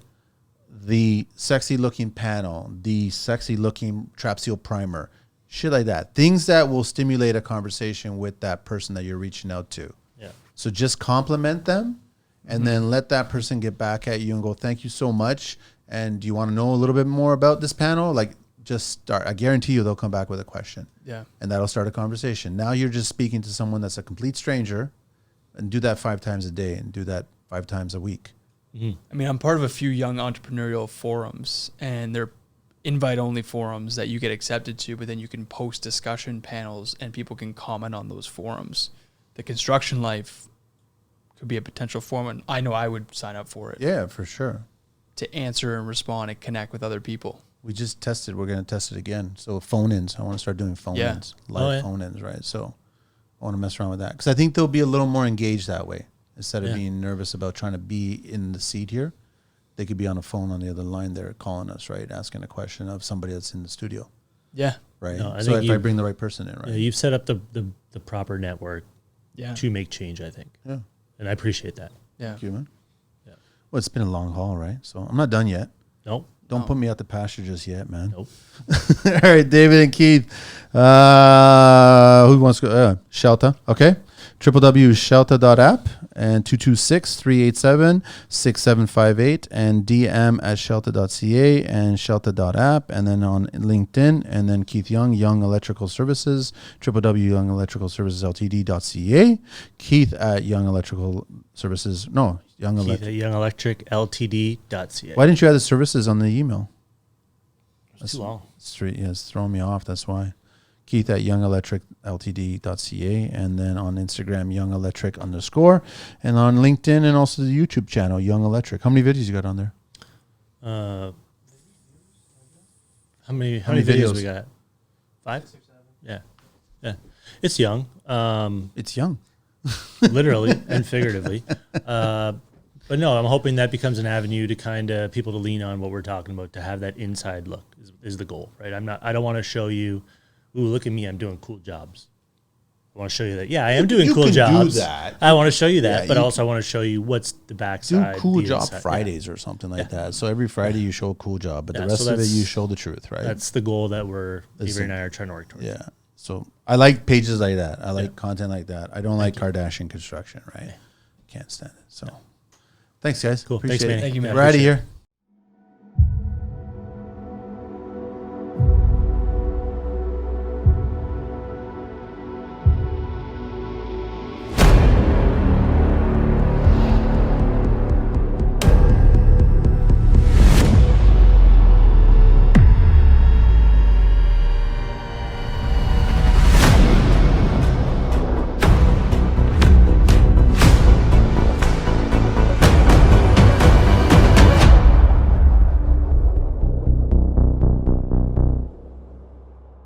The sexy looking panel, the sexy looking trap seal primer, shit like that. Things that will stimulate a conversation with that person that you're reaching out to. Yeah. So just compliment them and then let that person get back at you and go, thank you so much. And do you want to know a little bit more about this panel? Like, just start. I guarantee you they'll come back with a question. Yeah. And that'll start a conversation. Now you're just speaking to someone that's a complete stranger, and do that 5 times a day and do that 5 times a week. I mean, I'm part of a few young entrepreneurial forums, and they're invite-only forums that you get accepted to, but then you can post discussion panels, and people can comment on those forums. The Construction Life could be a potential forum, and I know I would sign up for it Yeah, for sure. to answer and respond and connect with other people. We just tested. We're going to test it again. So phone-ins. I want to start doing phone-ins, live phone-ins, right? So I want to mess around with that because I think they'll be a little more engaged that way instead of being nervous about trying to be in the seat here. They could be on a phone on the other line there calling us, right? Asking a question of somebody that's in the studio, Yeah. right? No, I so think if I bring the right person in, right? Yeah, you've set up the proper network Yeah. to make change, I think. Yeah. And I appreciate that. Yeah. Thank you, man. Yeah. Well, it's been a long haul, right? So I'm not done yet. Nope. Don't put me out the pasture just yet, man. Nope. All right, David and Keith. Who wants to go? Scelta. Okay. www.scelta.app and 226-387-6758 and DM at scelta.ca and scelta.app and then on LinkedIn and then Keith Young, Young Electrical Services, www.youngelectricalservicesltd.ca. Keith at Young Electrical Services. No, Young Keith Electric. at youngelectricltd.ca. Why didn't you add the services on the email? It's too long. Straight, yeah, it's throwing me off. That's why. Keith at youngelectricltd.ca and then on Instagram, youngelectric_, and on LinkedIn and also the YouTube channel, Young Electric. How many videos you got on there? How many many videos videos? we got? 5? Yeah. Yeah. It's young. It's young. Literally and figuratively. But no, I'm hoping that becomes an avenue to kind of people to lean on what we're talking about, to have that inside look is the goal, right? I don't want to show you, ooh, look at me, I'm doing cool jobs. I want to show you that, yeah, I am doing cool can jobs. do that. I want to show you that, Yeah, but you also I want to show you what's the Do backside. cool the job inside. Fridays or something like that. So every Friday you show a cool job, but the Yeah, rest so of it that's- you show the truth, right? That's the goal that That's Avery and I are trying to work towards. Yeah. So I like pages like that. I like content like that. I don't like Kardashian construction, right? Can't stand it. So thanks, guys. Cool. Appreciate Thanks, it. Manny. Thank you, man. We're out of Appreciate here.